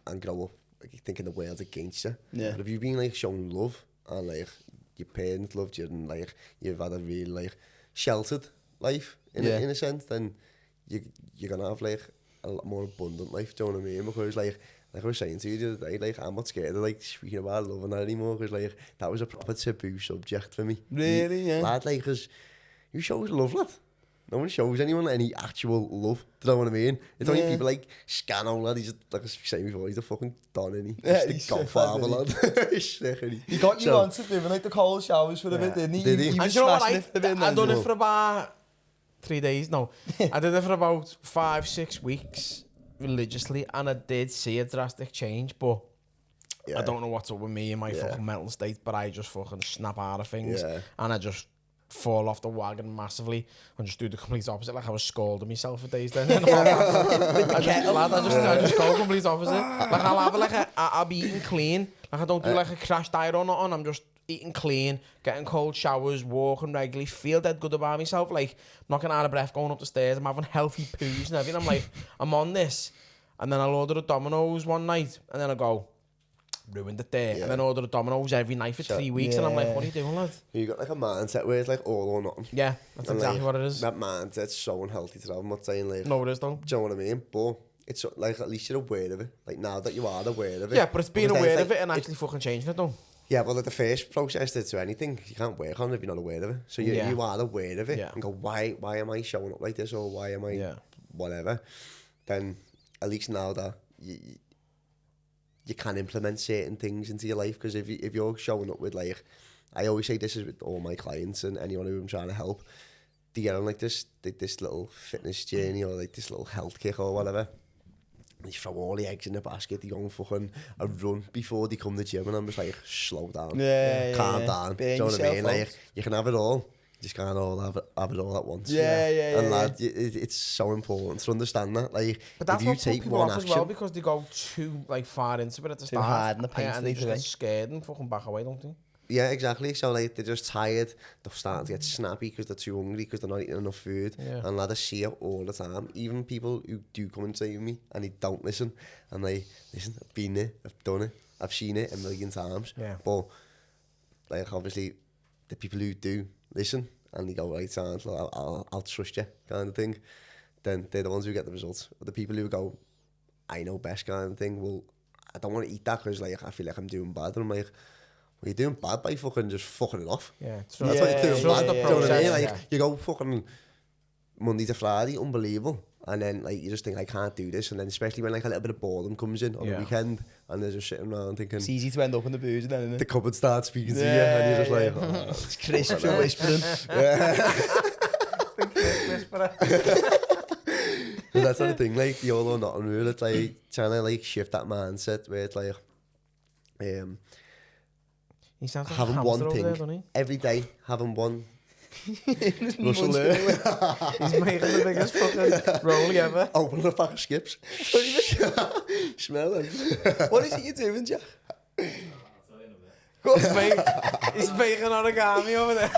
and grow up like, thinking the world's against you. Yeah. But if you've been like shown love and like your parents loved you and like you've had a really like sheltered life in a sense, then you're gonna have like a lot more abundant life. Do you know what I mean? Because like I was saying to you the other day, like I'm not scared of like speaking about love and that anymore. Because like that was a proper taboo subject for me. Really? Yeah. Lad, like, cause you shows love, lad. No one shows anyone any actual love. Do you know what I mean? It's only people like Scano, lad. He's just, like I was saying before, he's a fucking don, isn't he? Yeah, He's the godfather, lad. He's sick, isn't he? He got you once to doing like the cold showers for a bit, didn't he? Did he? He And was you know what? smashing it for a bit. I done it for about 3 days. No, I did it for about 5-6 weeks religiously, and I did see a drastic change. But I don't know what's up with me and my fucking mental state. But I just fucking snap out of things, and I just fall off the wagon massively and just do the complete opposite. Like I was scolding myself for days then. I just go complete opposite. Like I'll have like I'll be eating clean. Like I don't do like a crash diet or nothing. I'm just eating clean, getting cold showers, walking regularly, feel dead good about myself. Like not getting out of breath going up the stairs. I'm having healthy poos and everything. I'm like, I'm on this. And then I'll order a Domino's one night and then I go, ruined it there. And then order a Domino's every night for 3 weeks. And I'm like, what are you doing, lad? You got like a mindset where it's like all or nothing. Yeah, that's And, exactly like, what it is. That mindset's so unhealthy to have. I'm not saying like, No, it is though. do you know what I mean? But it's like at least you're aware of it. Like now that you are aware of it. Yeah, but it's being Because then aware it's of like- it and actually fucking changing it though. Yeah, well, like the first process to anything, you can't work on it if you're not aware of it. So you are aware of it and go, why am I showing up like this, or why am I whatever? Then at least now that you can implement certain things into your life, because if you're showing up with like, I always say this is with all my clients and anyone who I'm trying to help, they get on like this little fitness journey or like this little health kick or whatever. You throw all the eggs in the basket, they go and fucking a run before they come to the gym, and I'm just like, slow down, calm down. Do you know what I mean? Like, you can have it all, you just can't all have it all at once. And lad, it's so important to understand that. Like, but that's if you what take people one off action, as well, because they go too like far into it at the start. hard in the paint, and they just get scared and fucking back away, don't they? yeah, exactly. So like they're just tired, they're starting to get snappy because they're too hungry, because they're not eating enough food. And lad, I see it all the time. Even people who do come and say to me and they don't listen, and they listen, I've been there, I've done it, I've seen it a million times. But like obviously the people who do listen and they go, right, sounds like I'll trust you kind of thing, then they're the ones who get the results. But the people who go, I know best kind of thing, well, I don't want to eat that because like I feel like I'm doing bad. And I'm like, well, you're doing bad by fucking just fucking it off. That's what you're doing bad. the Do you know what I mean? process, Like you go fucking Monday to Friday, unbelievable. And then like you just think I can't do this, and then especially when like a little bit of boredom comes in on the weekend, and they're just sitting around thinking, It's easy to end up in the booze then, isn't it? the cupboard starts speaking to you, and you're just like, oh, It's crisps and whispering. But that's the thing, like the all or nothing rule. It's like trying to like shift that mindset where it's like, He sounds like having a one hamster over thing there, doesn't he? every day, having one. Russell there. He's making the biggest fucking rollie ever. Open a pack of skips. Smell them. What is it you're doing, Jack? He's making origami over there.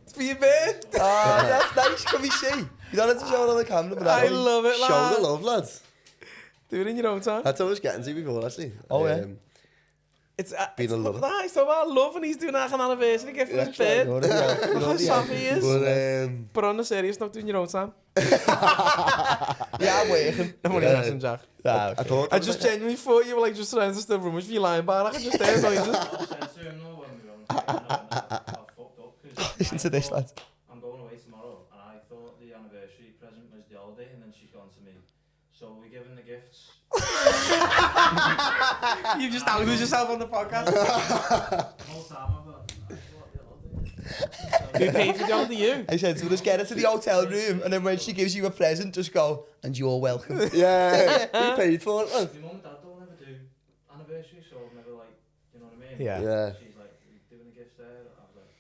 It's for your bed. That's nice. Can we see? You don't have to show it on the camera, but I love it, lad. Show the love, lads. Do it in your own time. That's what I was getting to before, actually. Oh, yeah. It's Being a lover. nice. So about love, and he's doing like an anniversary gift for his bed. Look how sappy he is. But on the serious note, doing your own time. Yeah, I'm waiting. I'm only messing, Jack. Nah, I thought I just genuinely thought you were like just trying to steal rooms for your lying bar. I could just stay noises. listen to this, lad. I'm going away tomorrow, and I thought the anniversary present was the holiday, and then she's gone to me. So we're giving the gifts. You just outed yourself on the podcast. Whole time I've got, what the holiday? Who paid for the holiday? You? I said to her, just get her to the hotel room, and then when she gives you a present, just go, and you're welcome. Yeah, he paid for it, lad. My mum and dad don't ever do anniversaries, so I've never like, you know what I mean? Yeah. Yeah. She's like, "Are you doing the gifts there?" I was like,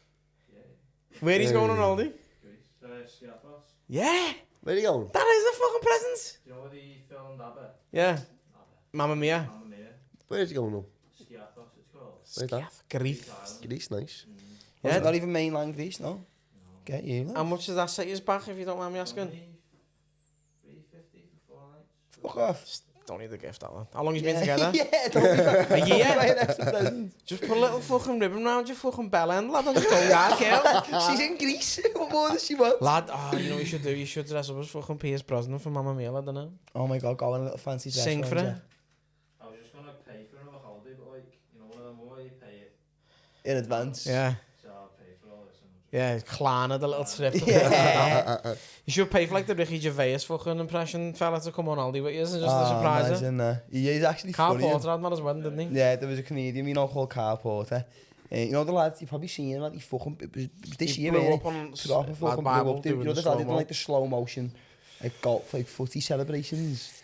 "Yeah." Where he's going on holiday? Greece. Skiathos. Yeah. Where are you going? That is a fucking present. Do you know where they filmed Abba? Yeah. Mamma Mia. Mamma Mia. Where's he going on? Skiathos, it's called. Where's that? Grief. Greece, nice. Yeah. Not even mainland Greece, no? Get you. How much does that set you back, if you don't mind me asking? Fuck off. Don't need the gift, Alan. How long you been together? Yeah, don't be A year? buy an extra present. Just put a little fucking ribbon round your fucking bell end, lad, and just go, yeah, girl. She's in Greece. What more does she want? Lad, you know what you should do? You should dress up as fucking Piers Brosnan for Mamma Mia, lad, innit? Oh my god, go on a little fancy dress. Sing for it. I was just gonna pay for another holiday, but like, you know, one of them where you pay it, In advance. Yeah. so I'll pay for all this. And Yeah, Klarna, the little trip. Yeah. You should pay for like the Ricky Gervais fucking impression fella to come on holiday with you and just Oh, a surprise her. imagine that. He's actually Carl funny. Porter had man as well, didn't he? Yeah, there was a comedian, you know, called Carl Porter. You know the lad, you've probably seen him, like, he fucking, it was this He year, blew really. up on Proper fucking blew Bible up, dude. You know doing the the lad did slow-mo. like the slow motion, like golf, like footy celebrations.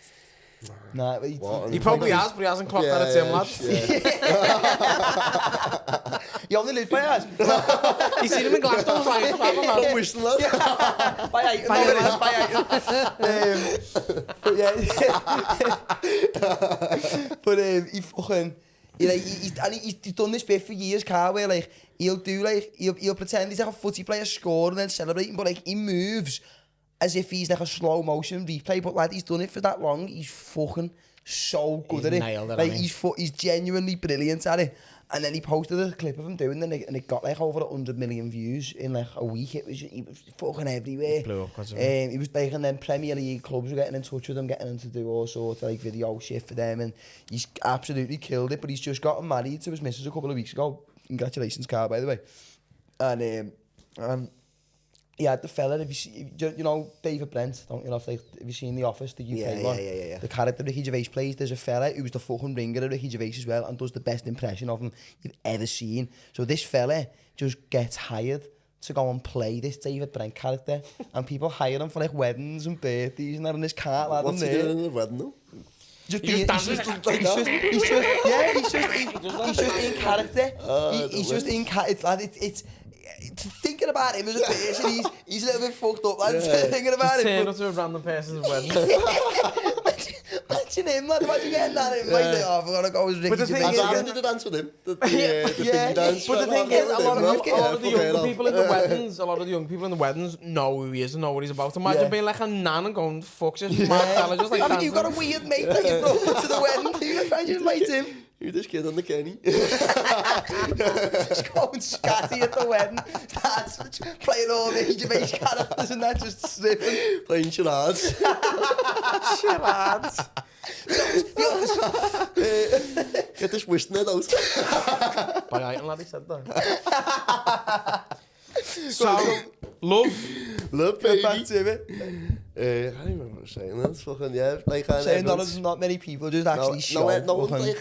Nah, but He probably has, but he hasn't clocked that at him, lad. You only live by us. You seen him in Glasgow, was like, "What's happening, Don't man?" wish the lad. By 8, By no, it eight. is, by 8. But yeah. But he fucking, he's done this bit for years, Carl, where like, he'll pretend he's like a footy player scoring and then celebrating, but like, he moves as if he's like a slow motion replay, but lad, he's done it for that long, he's fucking so good He's at it. nailed it, Like, hasn't he? he's genuinely brilliant at it. And then he posted a clip of him doing it, and it got like over 100 million views in like a week. He was fucking everywhere. Blew up because of it. He was like, and then Premier League clubs were getting in touch with him, getting him to do all sorts of like video shit for them, and he's absolutely killed it. But he's just gotten married to his missus a couple of weeks ago. Congratulations, Carl, by the way. And he had the fella, you know David Brent, don't you know? Like, have you seen The Office, the UK one? Yeah. The character Ricky Gervais plays, there's a fella who was the fucking ringer of Ricky Gervais as well and does the best impression of him you've ever seen. So this fella just gets hired to go and play this David Brent character, and people hire him for like weddings and birthdays and that, and this can't lad him What's he there. doing in the wedding though? Just He just dances like he's just in character. He's just in character. It's thinking about him as a person, he's a little bit fucked up, lad. Thinking about Just turn him. up to a random person's wedding. Imagine him, lad. Imagine getting that in. Like, oh, we're gonna go as Ricky But the thing Gervais is, I again. did the dance with him. The Yeah. thing dance. But the thing is, a lot of the Yeah, young people in the weddings, a lot of the young people in the weddings know who he is and know what he's about. Imagine Yeah. being like a nan and going, fuck this mad fella, just like I mean, you've got a dancing. weird mate that you brought to the wedding. You find you invite him. Who's this kid on the Kenny? Just going scatty at the wedding. Starts playing all the Gervais characters and that, just slipping. Playing charades. Charades. Get this whistling it out. By Iron Lad, he said that. So, love. Love, Get back baby. to it. I don't remember what I was saying. That's fucking, yeah. Like, Saying not many people just actually show. no one, fucking-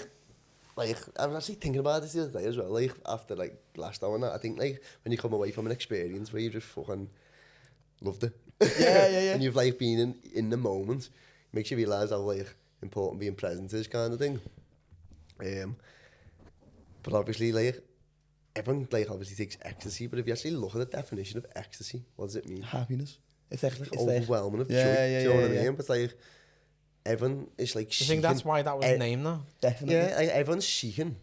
like, I was actually thinking about this the other day as well, like, after, like, last hour and that, I think, like, when you come away from an experience where you just fucking loved it. Yeah. And you've, like, been in the moment, makes you realise how, like, important being present is, kind of thing. But obviously, like, everyone, like, obviously takes ecstasy, but if you actually look at the definition of ecstasy, what does it mean? Happiness. It's actually Overwhelming of joy. Yeah, Do you know what I yeah. mean? But, like, everyone is, like, I think that's why that was named, though. Definitely. Yeah, like, everyone's seeking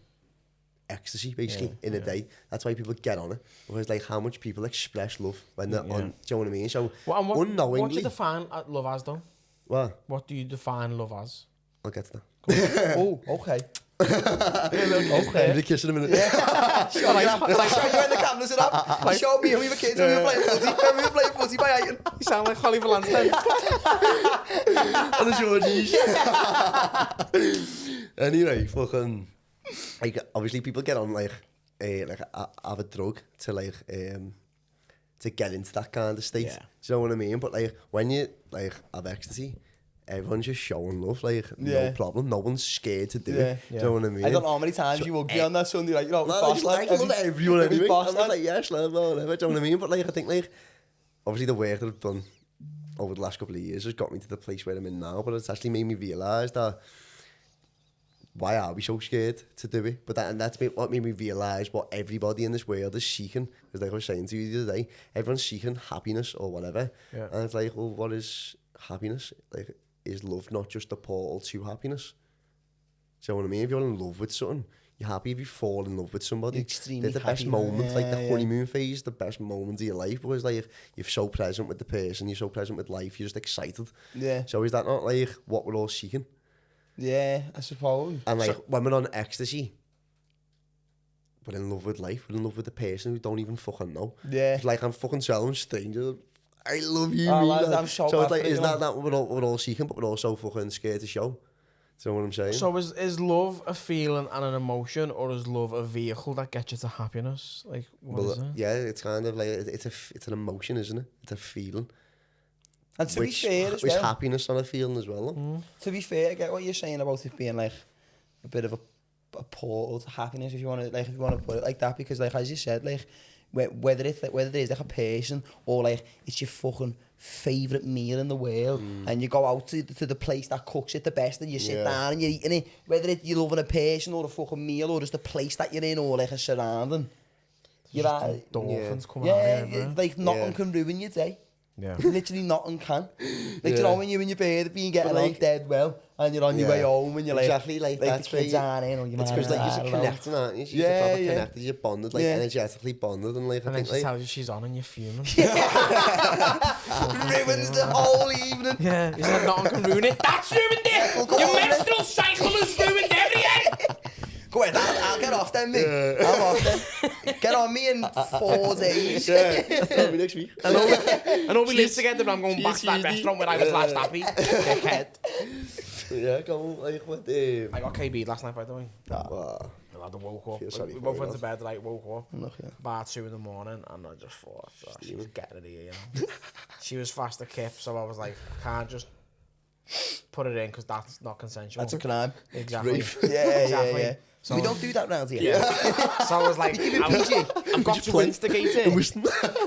ecstasy, basically, in a day. That's why people get on it. Because, like, how much people express love when they're on, do you know what I mean? So, What do unknowingly... you define love as, though? What? What do you define love as? I'll get to that. Oh, okay. Okay. Give me a kiss in a minute. Show you when the cameras are up. You showed me when we were kids when we were playing footy. When we were playing footy by Aiton. You sound like Holly Valentine. On the Georgies. Anyway, fucking... Like, obviously, people get on, like have a drug to, like, to get into that kind of state. Yeah. Do you know what I mean? But, like, when you, like, have ecstasy, everyone's just showing love, like, Yeah. no problem. No one's scared to do Yeah. it. Do you know what I mean? I don't know how many times you will be on that Sunday, like, you know, No, boss like, lad. I love everyone every anyway. boss I'm lad. like, yes, lad, whatever. Do you know what I mean? But, like, I think, like, obviously the work that I've done over the last couple of years has got me to the place where I'm in now, but it's actually made me realise that why are we so scared to do it? But that's what made me realise what everybody in this world is seeking. Because like I was saying to you the other day, everyone's seeking happiness or whatever. Yeah. And it's like, well, what is happiness? Like, is love not just the portal to happiness? Do you know what I mean? If you're in love with something, you're happy if you fall in love with somebody. Extremely They're the best happy, moments, like the yeah. honeymoon phase, the best moments of your life, because like you're so present with the person, you're so present with life, you're just excited. Yeah. So is that not like what we're all seeking? Yeah, I suppose. And like when we're on ecstasy, we're in love with life, we're in love with the person we don't even fucking know. Yeah. It's like I'm fucking telling strangers, I love you. Oh, me, lads, man. I'm so So it's glad like, for you, is man. that we're all seeking, but we're also fucking scared to show? Do you know what I'm saying? So is love a feeling and an emotion, or is love a vehicle that gets you to happiness? Like, what is it? Yeah, it's kind of like it's an emotion, isn't it? It's a feeling. And to be fair as Which well, happiness on a feeling as well. to be fair, I get what you're saying about it being like a bit of a portal to happiness, if you want to put it like that, because like as you said, like whether it is like a person or like it's your fucking favourite meal in the world, and you go out to the place that cooks it the best, and you sit down and you're eating it, whether you're loving a person or a fucking meal or just a place that you're in or like a surrounding, you're Dolphins coming out of yeah, everywhere. like nothing can ruin your day. Yeah. Literally nothing can. Like, you know, when you and your baby being getting But, on like, dead well, and you're on your way home, and you're like, exactly, like that's the kids where aren't in, or your it's man because like aren't, you're I don't know. connecting, aren't you? So Yeah, you're proper yeah. connected, you're bonded, like Yeah. energetically bonded, and like And I then think she like tells you she's on and you're fuming. Ruins the whole evening. Yeah, he's like, nothing can ruin it. That's ruined it! Go Your on, menstrual cycle has ruined everything! Go ahead, I'll get off then, mate. I'm off then. Get on me in 4 days. yeah, maybe next week. I know we live together, but I'm going back to that restaurant where I was last happy. Dickhead. Yeah, go like what I got KB last night, by the way. wow. I woke up. Feel sorry We for both you, went to lad. bed, like, woke up Look, yeah. about 2 in the morning, and I just thought, she's getting it here, you know. She was fast a kip, so I was like, I can't just put it in because that's not consensual. That's a crime. Exactly. Yeah, Exactly. yeah. So We don't do that round here. Yeah. So I was like, I've got to instigate it.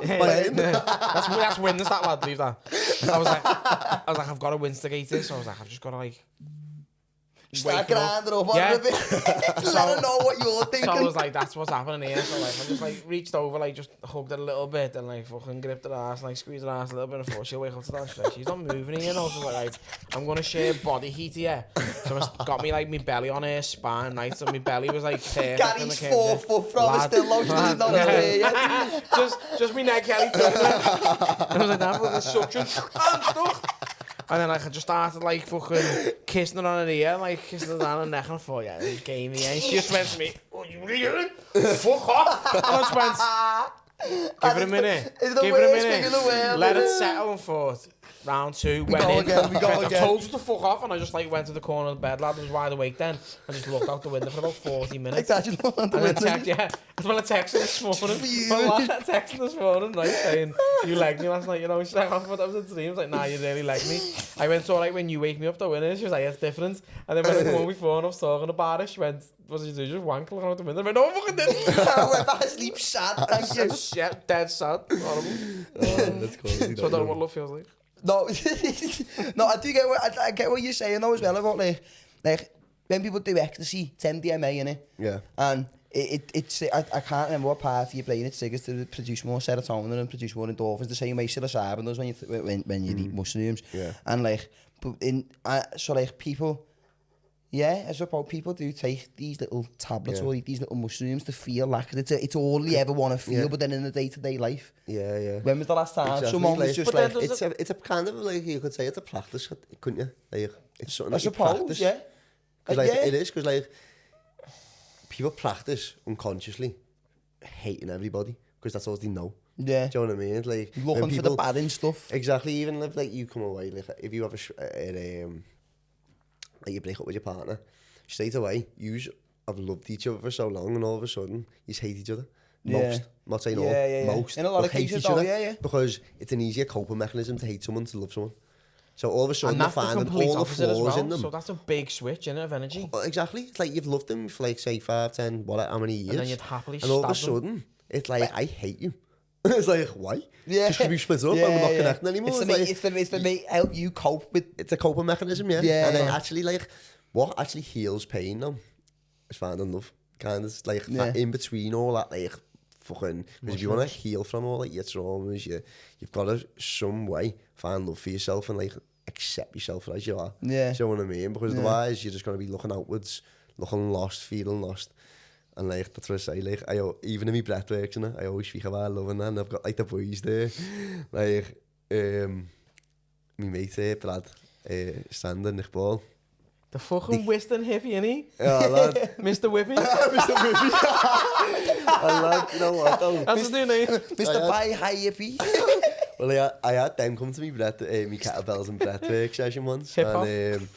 That's wins that lad, leave that. I was like, I've got to instigate it. So I was like, I've just got to like Start wake her up. grinding up on Yeah. it a bit. Let her know what you're thinking. So I was like, that's what's happening here. So like, I just like reached over, like just hugged her a little bit, and like fucking gripped her ass, like squeezed her ass a little bit, and thought she'll wake up to that. She's like, she's not moving here, you know. So like, I'm gonna share body heat here. So I got me like my belly on her spine, right? So my belly was like perfect. in the Gary's curves. 4 foot from her, still low, still not there yet. just me neck, Kelly. And I was like, that fucking suction. And stuff. And then like, I just started like fucking kissing her on her ear, like kissing her down her neck, and I thought, yeah, this game here. And she just went to me, oh, you really? Fuck off. And I just went, give it a minute. It's the Give it a worst thing in the minute. world, Let it isn't it? settle and thought. Round 2, went go in. again, we go I again. told you to fuck off, and I just like went to the corner of the bed, lad. I was wide awake then. I just looked out the window for about 40 minutes. Like that, you don't want to And then win. that's when I texted this morning. Fuming. My lad texted this morning, right, saying, you legged me last night, you know. She's like, I thought that was a dream. I was like, nah, you really legged me. I went, so like, when you wake me up though, innit? She was like, it's different. And then when I come home before and I was talking about it, she went, what did you do? Just wank looking out the window. I went, no, I fucking didn't. I went back to sleep sad, thank you. Just, yeah, dead sad. Horrible. That's cool. So I don't know what love feels like. No, no, I do get I get what you're saying though as well about like when people do ecstasy, it's MDMA in it, Yeah. and it's I can't remember what part of your brain it triggers to produce more serotonin and produce more endorphins. The same way psilocybin does when you eat mushrooms. Yeah. And like, but so like people. Yeah, I suppose people do take these little tablets or eat these little mushrooms to feel like it's all you ever want to feel, but then in the day-to-day life. Yeah. When was the last time Exactly, someone was like- just But like... then It's a kind of like, you could say it's a practice, couldn't you? Like it's something I that you suppose, practice. yeah. Cause like Yeah. it is, because like people practice unconsciously hating everybody because that's all they know. Yeah. Do you know what I mean? Like when Looking for people, the bad in stuff. Exactly. Even if like you come away, like if you have like you break up with your partner, straight away you have loved each other for so long, and all of a sudden you hate each other. Yeah. Most, I'm not saying all, Yeah. most. In a lot but of hate cases each though, other yeah. because it's an easier coping mechanism to hate someone to love someone. So all of a sudden And they're that's the finding complete all the opposite as flaws well. in them. So that's a big switch, innit, of energy. Well, exactly. It's like you've loved them for like say 5, 10, how many years. And then you'd happily and all of a stab them. sudden, it's like, I hate you. It's like, why? Yeah. Just 'cause we split up and we're not connecting anymore. It's to make help you cope with... It's a coping mechanism, yeah. Yeah. And then actually, like, what actually heals pain now is finding love. Kind of like that in between all that, like, fucking... Because if you want to heal from all like your traumas, you've got to some way find love for yourself and like accept yourself as you are. Yeah. Do you know what I mean? Because otherwise you're just going to be looking outwards, looking lost, feeling lost. And like, that's what I say, like, even in my breathworks, and I always speak about loving that, and I've got like the boys there. Like, my mate, Brad, Sander, Nick Ball. The fucking Western hippie, innit? Yeah, lad. Mr. Whippy. Mr. Whippy. And lad, you know what, though? That's his new name. Mr. Bye, hi, hippie. Well, I had them come to me kettlebells and breathwork session once. Hip-hop. And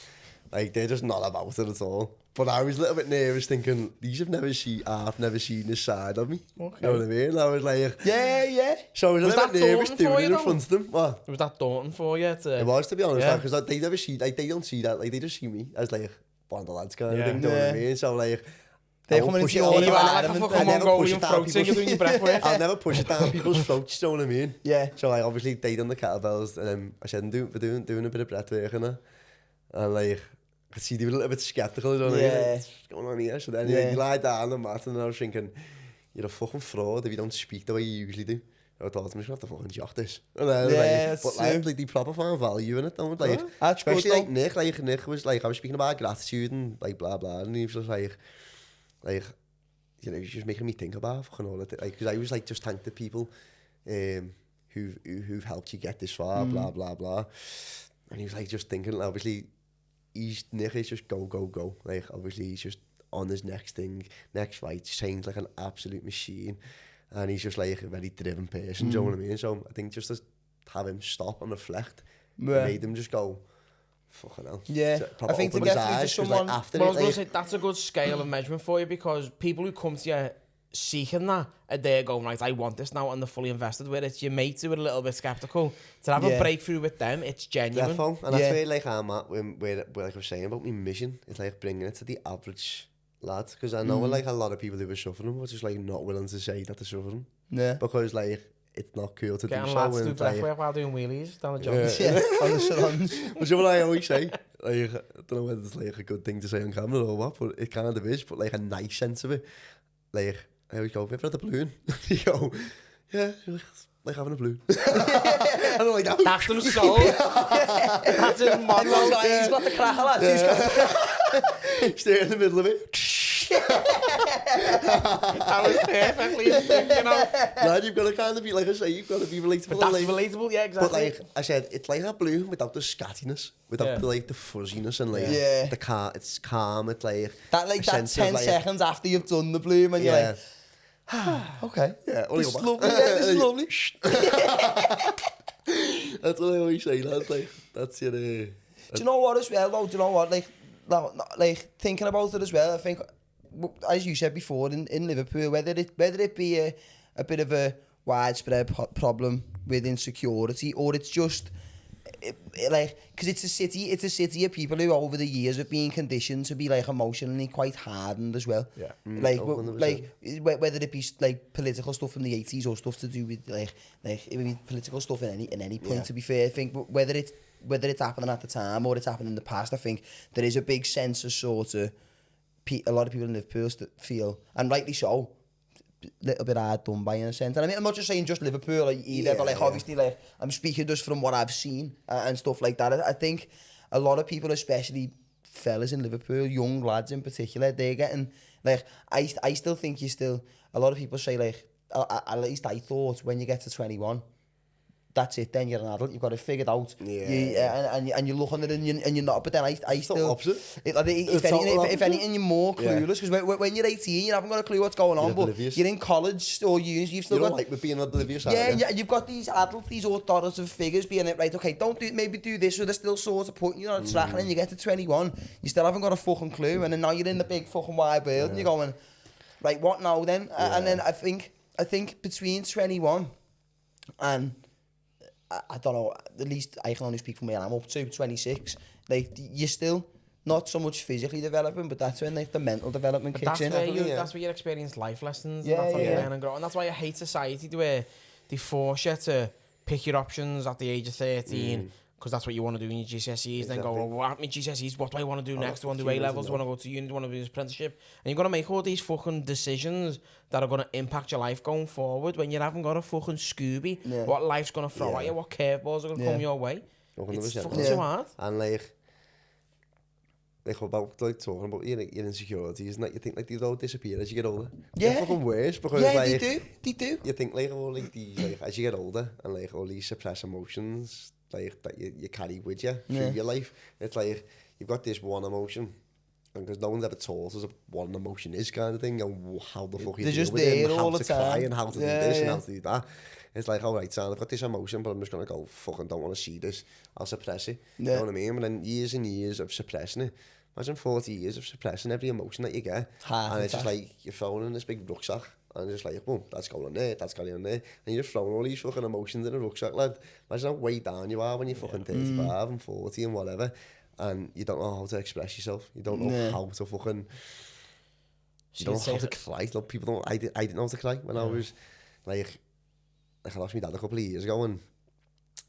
like, they're just not about it at all. But I was a little bit nervous thinking, I've never seen this side of me. Okay. You know what I mean? I was like... Yeah. So I was a little bit nervous doing it in front of them. What? Was that daunting for you? It was, to be honest, Yeah. because they never see, like, they don't see that, like, they just see me as, like, one of the lads kind of thing, you know Yeah. what I mean? So, like, They're I won't coming push into it your on. You are like a environment. fucking I never push Mongolian it down throat singer people's- doing your breath work. I'll never push it down people's throats, you know what I mean? Yeah. So, like, obviously, they done the kettlebells, and then I said, we're doing a bit of breath work, and like, I could see they were a little bit skeptical, you know what I mean? Yeah. What's going on here? So then Yeah. you lie down on the mat, and I was thinking, you're a fucking fraud if you don't speak the way you usually do. I thought, I'm just going to have to fucking jot this. And then, Yeah, but like, the proper found value in it, don't like, That's good, especially though. like Nick was like, I was speaking about gratitude and like blah blah, and he was just like, you know, he's just making me think about fucking all of it, like, because I was like, just thank the people, who've helped you get this far, blah blah blah, and he was like, just thinking, obviously, Nick is just go, like, obviously he's just on his next thing, next fight, trains like an absolute machine. And he's just like a very driven person, do you know what I mean? So I think just to have him stop and reflect, it made him just go, fucking hell. Yeah, So, I proper think to open his get through to eyes, 'cause, someone... like, after But I it, was going like, to say, that's a good scale of measurement for you, because people who come to you seeking that are there going, right, I want this now, and they're fully invested with it. Your mates who are a little bit sceptical. To have a breakthrough with them, it's genuine. defo. And that's where, like, I'm at, where like I was saying about my mission, it's like bringing it to the average lad. Because I know, like, a lot of people who are suffering were just, like, not willing to say that they're suffering. Yeah. Because, like, it's not cool to Getting do lads so. to do And, breath like, work while doing wheelies down the jog. Yeah, on the salons. which is what I always say. Like, I don't know whether it's like a good thing to say on camera or what, but it kind of is. But like a nice sense of it. Like, I always go, have you ever had a balloon? You go, yeah, like having a balloon. I don't like that. That's them soul. That's his Everyone's motto. like, he's got the cracker, lads. He's got... Stay in the middle of it. That was perfectly, you know. Lad, you've got to kind of be, like I say, you've got to be relatable. That's like, relatable, yeah, exactly. but like I said, it's like a balloon without the scattiness, without the, like, the fuzziness and like the car. It's calm. It's like That, like, a that sense 10 of, like, seconds after you've done the bloom, and you're like, okay. Yeah, This is lovely, yeah, this is lovely. That's what I always say, lads. Like, that's your. Do you know what as well, though? Do you know what? Like thinking about it as well, I think, as you said before, in Liverpool, whether it be a bit of a widespread problem with insecurity, or it's just like, because it's a city of people who over the years have been conditioned to be like emotionally quite hardened as well. Yeah. Like, 100%. whether it be like political stuff from the 80s or stuff to do with like I mean, political stuff in any point. To be fair, I think whether it's happening at the time or it's happening in the past, I think there is a big sense of sort of a lot of people in Liverpool feel, and rightly so, little bit hard done by in a sense. And I mean, I'm not just saying just Liverpool either, but like obviously, like, I'm speaking just from what I've seen and stuff like that. I think a lot of people, especially fellas in Liverpool, young lads in particular, they're getting like, I still think a lot of people say, like, at least I thought, when you get to 21, that's it, then you're an adult, you've got it figured out. And you look on it and you're not, but then I still... opposite. If anything, you're more clueless, because when you're 18, you haven't got a clue what's going on, but you're in college or uni, you've still got... like being oblivious. Yeah, you've got these adults, these authoritative figures being it, right, okay, maybe do this, so they're still sort of putting you on a track, and then you get to 21, you still haven't got a fucking clue, and then now you're in the big fucking wide world, and you're going, right, what now then? And then I think between 21 and... I don't know, at least I can only speak for me, and I'm up to 26. Like, you're still not so much physically developing, but that's when, like, the mental development kicks in. That's where you experience life lessons, and that's how you learn and grow. And that's why I hate society, where they force you to pick your options at the age of 13, because that's what you want to do in your GCSEs, then go, well, what happened in GCSEs, what do I want to do next? Do I want to do A-levels, do I want to go to uni, do I want to do this apprenticeship? And you've got to make all these fucking decisions that are going to impact your life going forward, when you haven't got a fucking Scooby, what life's going to throw at you, what curveballs are going to come your way. 100%. It's fucking too hard. And like, like about like talking about your insecurities and that you think like they don't disappear as you get older. Yeah. They're fucking worse because Yeah, like they do. you think like all like these like as you get older and like all these suppressed emotions like that you carry with you through your life. It's like you've got this one emotion. And because no one's ever taught us what an emotion is kind of thing and how the fuck you They're deal just with it and there how all to the cry time. and how to do this and how to do that. It's like, all right, son, I've got this emotion, but I'm just going to go, fucking don't want to see this. I'll suppress it. You know what I mean? And then years and years of suppressing it. Imagine 40 years of suppressing every emotion that you get. And it's just like, you're throwing in this big rucksack. And just like, boom, that's going on there, that's going on there. And you're just throwing all these fucking emotions in a rucksack, lad. Imagine how way down you are when you're fucking 35 and 40 and whatever. And you don't know how to express yourself. You don't know how to fucking... You don't know how to cry. Like, people don't... I didn't know how to cry when I was... Like I lost my dad a couple of years ago and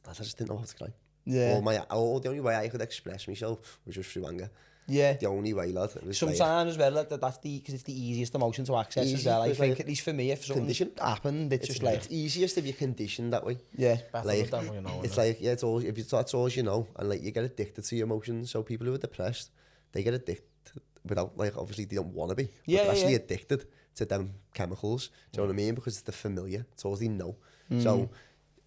I just didn't know how to cry. Yeah. The only way I could express myself was just through anger. Yeah. The only way, lad. It was sometimes as well, like, that's because it's the easiest emotion to access as well. I think, at least for me, if something happened, it's just like... It's easiest if you're conditioned that way. Yeah. Like, it's like, yeah, it's all, if that's all you know, and like you get addicted to your emotions. So people who are depressed, they get addicted without, like, obviously they don't want to be. But they're actually addicted to them chemicals. Do you know what I mean? Because it's the familiar. It's all they know. So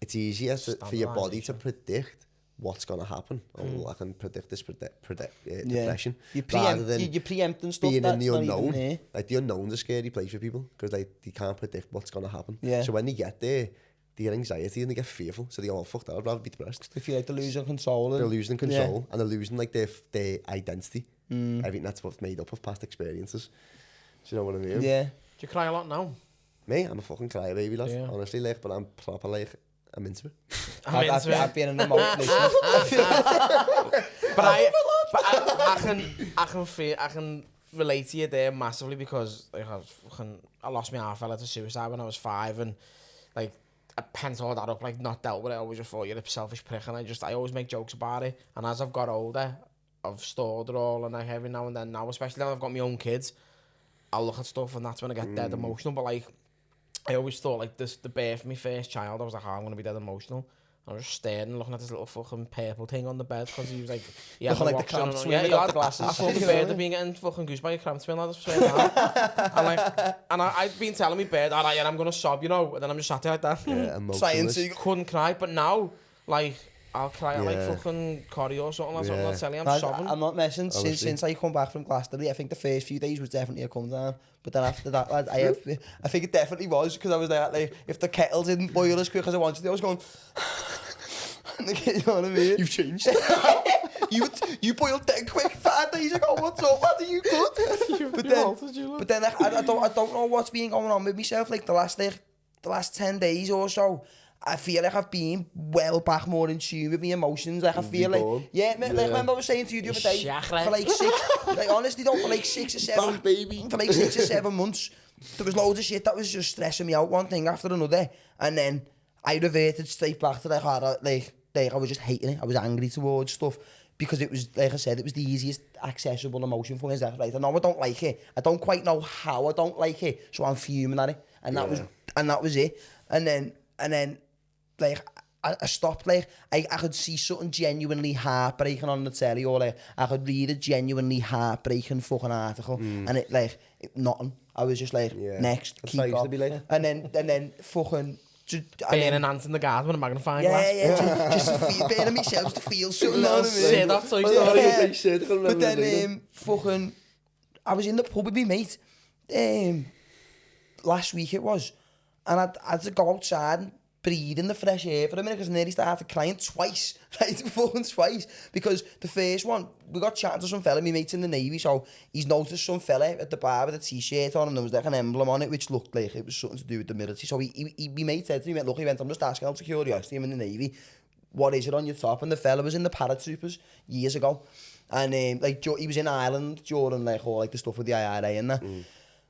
it's easier for your body to predict what's going to happen. Oh, I can predict this depression. You're preempting stuff being that's in the not unknown. even there. Like the unknown's a scary place for people because they can't predict what's going to happen. Yeah. So when they get there, they get anxiety and they get fearful. So they go, oh, fuck that, I'd rather be depressed. They feel like they're losing control. They're losing control and they're losing like their identity. Everything that's what's made up of past experiences. Do you know what I mean? Yeah. Do you cry a lot now? Me, I'm a fucking crybaby, lad. Yeah. Honestly, like, but I'm proper like, I'm into it. I've been an emotion listener. But I can relate to you there massively because like, I lost my half fella to suicide when I was 5 and like I pent all that up, like not dealt with it. I always just thought you're a selfish prick and I always make jokes about it. And as I've got older, I've stored it all and like every now and then now, especially now I've got my own kids, I'll look at stuff and that's when I get dead emotional. But like I always thought like the birth of my first child, I was like, oh, I'm going to be dead emotional. I was just staring and looking at this little fucking purple thing on the bed because he was like... He had like the cramp swing without the glasses. I thought the bird had been getting fucking goose by a cramp swing, lads, and I'd been telling me bird, all right, yeah, I'm going to sob, you know, and then I'm just sat there like that. Yeah, emotionless. Couldn't cry, but now, like, I'll cry at like fucking Corrie or something like something. I'll tell you, I'm sobbing. I'm not messing. Since I come back from Glastonbury, I think the first few days was definitely a come down. But then after that, lad, I think it definitely was because I was like, if the kettle didn't boil as quick as I wanted to, I was going... You know what I mean? You've changed. you boiled dead quick 5 days ago. What's up, lad? Are you good? But then I don't know what's been going on with myself. Like the last 10 days or so, I feel like I've been well back more in tune with my emotions. Like I feel like, like remember I was saying to you the other day, for like 6, like honestly, for like 6 or 7, for like 6 or 7 months, there was loads of shit that was just stressing me out, one thing after another, and then I reverted straight back to like I was just hating it. I was angry towards stuff because it was, like I said, it was the easiest accessible emotion for me. Like, I know I don't like it. I don't quite know how I don't like it, so I'm fuming at it, and that was it. And then, like I stopped. Like I could see something genuinely heartbreaking on the telly, or like I could read a genuinely heartbreaking fucking article, and nothing. I was just like, next, That's keep up. be like. And then fucking. Burning ants in the garden with a magnifying glass. Yeah, just to feel, burning myself to feel something. Say that Toy Story. But then, fucking, I was in the pub with my mate, last week it was, and I had to go outside and breathe in the fresh air for a minute because I nearly started crying twice, right, fucking twice, because the first one, we got chatting to some fella, my mate's in the Navy, so he's noticed some fella at the bar with a t-shirt on and there was like an emblem on it which looked like it was something to do with the military, so my mate said to me, look, I'm just asking out of curiosity, I'm in the Navy, what is it on your top? And the fella was in the paratroopers years ago, and like he was in Ireland during like all like the stuff with the IRA and that.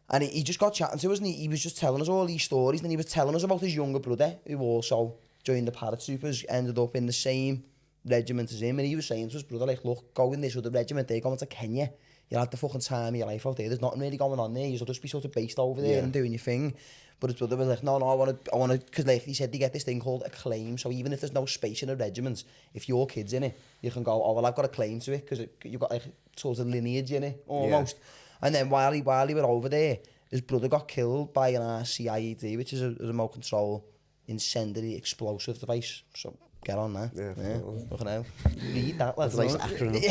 And he just got chatting to us and he was just telling us all these stories, and he was telling us about his younger brother who also joined the paratroopers, ended up in the same regiment as him, and he was saying to his brother, like, look, go in this other regiment, they're going to Kenya, you'll have the fucking time of your life out there, there's nothing really going on there, you'll just be sort of based over there and doing your thing. But his brother was like, no, I want to, because like he said they get this thing called a claim. So even if there's no space in the regiment, if your kid's in it, you can go, oh well, I've got a claim to it because you've got like sort of lineage in it almost. Yeah. And then while he were over there, his brother got killed by an RCIED, which is a remote control incendiary explosive device. So get on that. Yeah. Fucking hell. Read that. That's a nice acronym.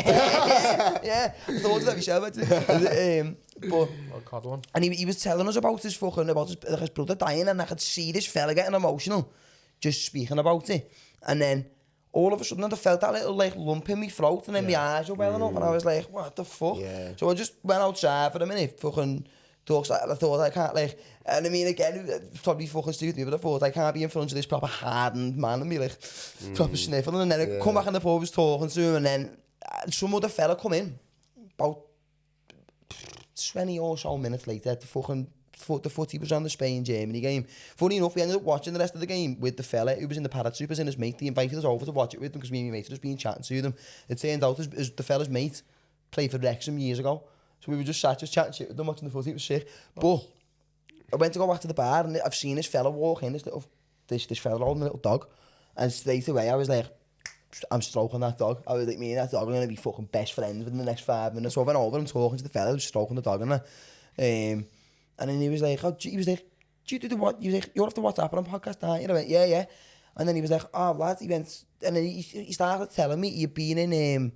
yeah. I thought of that myself actually. But and he was telling us about his brother dying, and I could see this fella getting emotional just speaking about it. And then all of a sudden I felt that little like lump in my throat, and then my eyes were welling up, and I was like, what the fuck? Yeah. So I just went outside for a minute, fucking talks like, I thought I can't like, and I mean again, it's probably fucking stupid, but I thought I can't be in front of this proper hardened man and be like proper sniffling, and then I come back in the pub, was talking to him, and then some other fella come in about 20 or so minutes later. The footy was on the Spain-Germany game. Funny enough, we ended up watching the rest of the game with the fella who was in the paratroopers and his mate. He invited us over to watch it with them because me and my mate had just been chatting to them. It turned out the fella's mate played for Wrexham years ago. So we were just chatting shit with them, watching the footy. It was sick. But I went to go back to the bar, and I've seen this fella walk in, this fella holding a little dog. And straight away I was like, I'm stroking that dog. I was like, me and that dog are going to be fucking best friends within the next 5 minutes. So I went over and talking to the fella who was stroking the dog and that. And then he was like, do you do the what? He was like, you're off the WhatsApp on podcast, aren't you? And I went, yeah. And then he was like, oh, lad, he went, and then he started telling me you've been in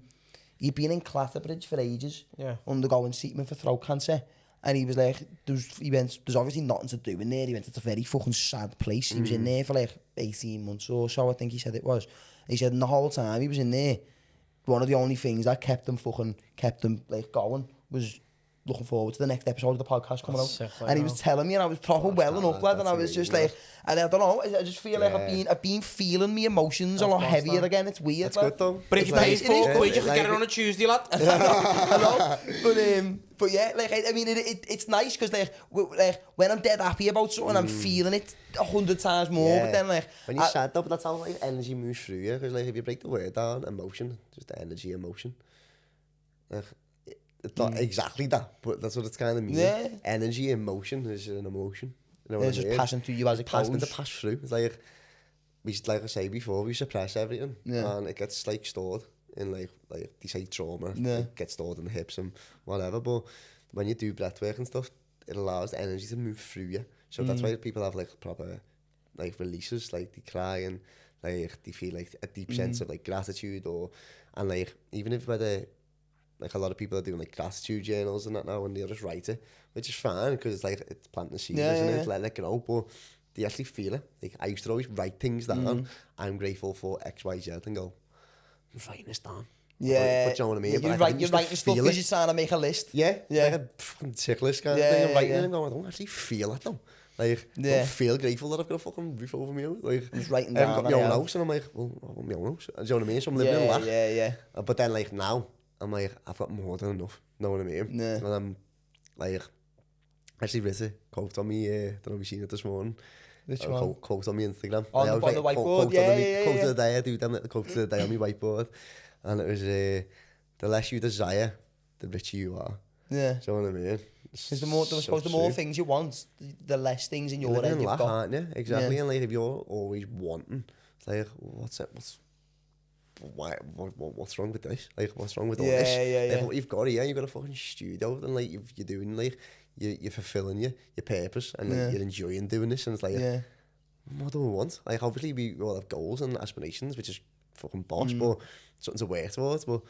Clatterbridge for ages, undergoing treatment for throat cancer. And he was like, there's obviously nothing to do in there. He went, it's a very fucking sad place. He was in there for like 18 months or so, I think he said it was. He said, and the whole time he was in there, one of the only things that kept him like going was looking forward to the next episode of the podcast coming out. And he was telling me, and I was proper welling up, lad, and I was just like, and I don't know, I just feel like I've been feeling my emotions a lot heavier again. It's weird. That's good though. But if you paid for it, you can get it on a Tuesday, lad. I know. But yeah, like I mean, it's nice because like when I'm dead happy about something, I'm feeling it 100 times more. Yeah. But then like when you're sad though, but that's how like energy moves through you. Because like if you break the word down, emotion, just the energy, emotion. Like it's not exactly that, but that's what it's kind of means. Yeah. Energy, emotion is an emotion. You know what I mean? Just passing through you as it goes. It's pass through. It's like like I say before, we suppress everything, and it gets like stored in like they say trauma, it gets stored in the hips and whatever. But when you do breath work and stuff, it allows the energy to move through you. So that's why people have like proper like releases, like they cry and like they feel like a deep sense of like gratitude, and like even if like a lot of people are doing like gratitude journals and that now, and they'll just write it, which is fine because it's like it's planting the seeds, isn't it? Letting it grow, but they actually feel it. Like I used to always write things down. I'm grateful for X, Y, Z, and go, I'm writing this down. Yeah, but you know what I mean? You're writing stuff because you're trying to make a list. Yeah. Like a fucking tick list kind of thing. I'm writing it and going, I don't actually feel it though. Like, I don't feel grateful that I've got a fucking roof over me. Like, I'm just writing down. I've got my own house, and I'm like, well, I want my own house. Do you know what I mean? So I'm living in that. Yeah. But then like now, I'm like, I've got more than enough. Know what I mean? Yeah. And I'm like, actually written a quote on me. Don't know if you've seen it this morning. Which one? Quote on my Instagram. On the whiteboard. Quote of the day. I do them at the quote of the day on my whiteboard, and it was the less you desire, the richer you are. Yeah. Do you know what I mean? Because the more things you want, the less things in your head you've got. Aren't you? Exactly. Yeah. And like if you're always wanting, it's like what's wrong with this? Like what's wrong with all this? Yeah. Like, what you've got here, you've got a fucking studio, and like you're doing like you're fulfilling your purpose, and like, you're enjoying doing this, and it's like what do I want? Like obviously we all have goals and aspirations, which is fucking boss, but something to work towards. But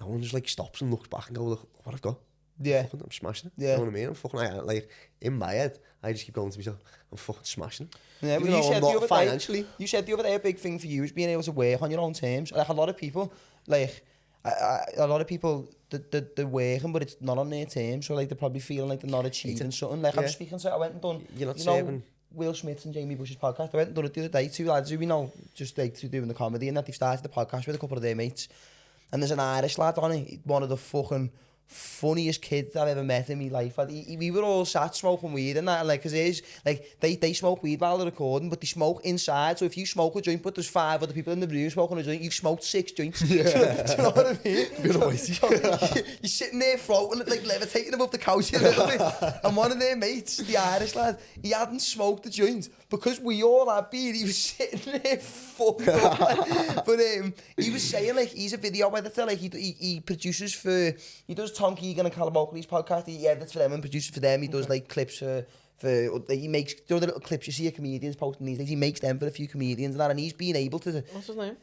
no one just like stops and looks back and goes, look what I've got. Yeah. I'm smashing it. You know what I mean? I'm fucking like in my head, I just keep going to myself, I'm fucking smashing it. Yeah, but you said the other financially. You said the other day a big thing for you is being able to work on your own terms. Like a lot of people, like a lot of people, they're working, but it's not on their terms. So like they're probably feeling like they're not achieving something. Like I'm speaking to, I went and done. You're not saving. Will Smith's and Jamie Bush's podcast. I went and done it the other day. Two lads who we know just like through doing the comedy, and that they've started the podcast with a couple of their mates. And there's an Irish lad on it, one of the fucking funniest kid I've ever met in my life. We were all sat smoking weed and that, and like, cause it is, like, they smoke weed while they're recording, but they smoke inside, so if you smoke a joint, but there's 5 other people in the room smoking a joint, you've smoked 6 joints. Do you know what I mean? You're sitting there floating, like, levitating above the couch a little bit, and one of their mates, the Irish lad, he hadn't smoked a joint, because we all had beer, he was sitting there fucked up, like. But he was saying, like, he's a video editor, like, he produces for, he does Tom Keegan and Callum Oakley's podcast, he edits for them and produces for them, he does, like, clips for he makes, the little clips you see of comedians posting these days, he makes them for a few comedians and that, and he's been able to... What's his name?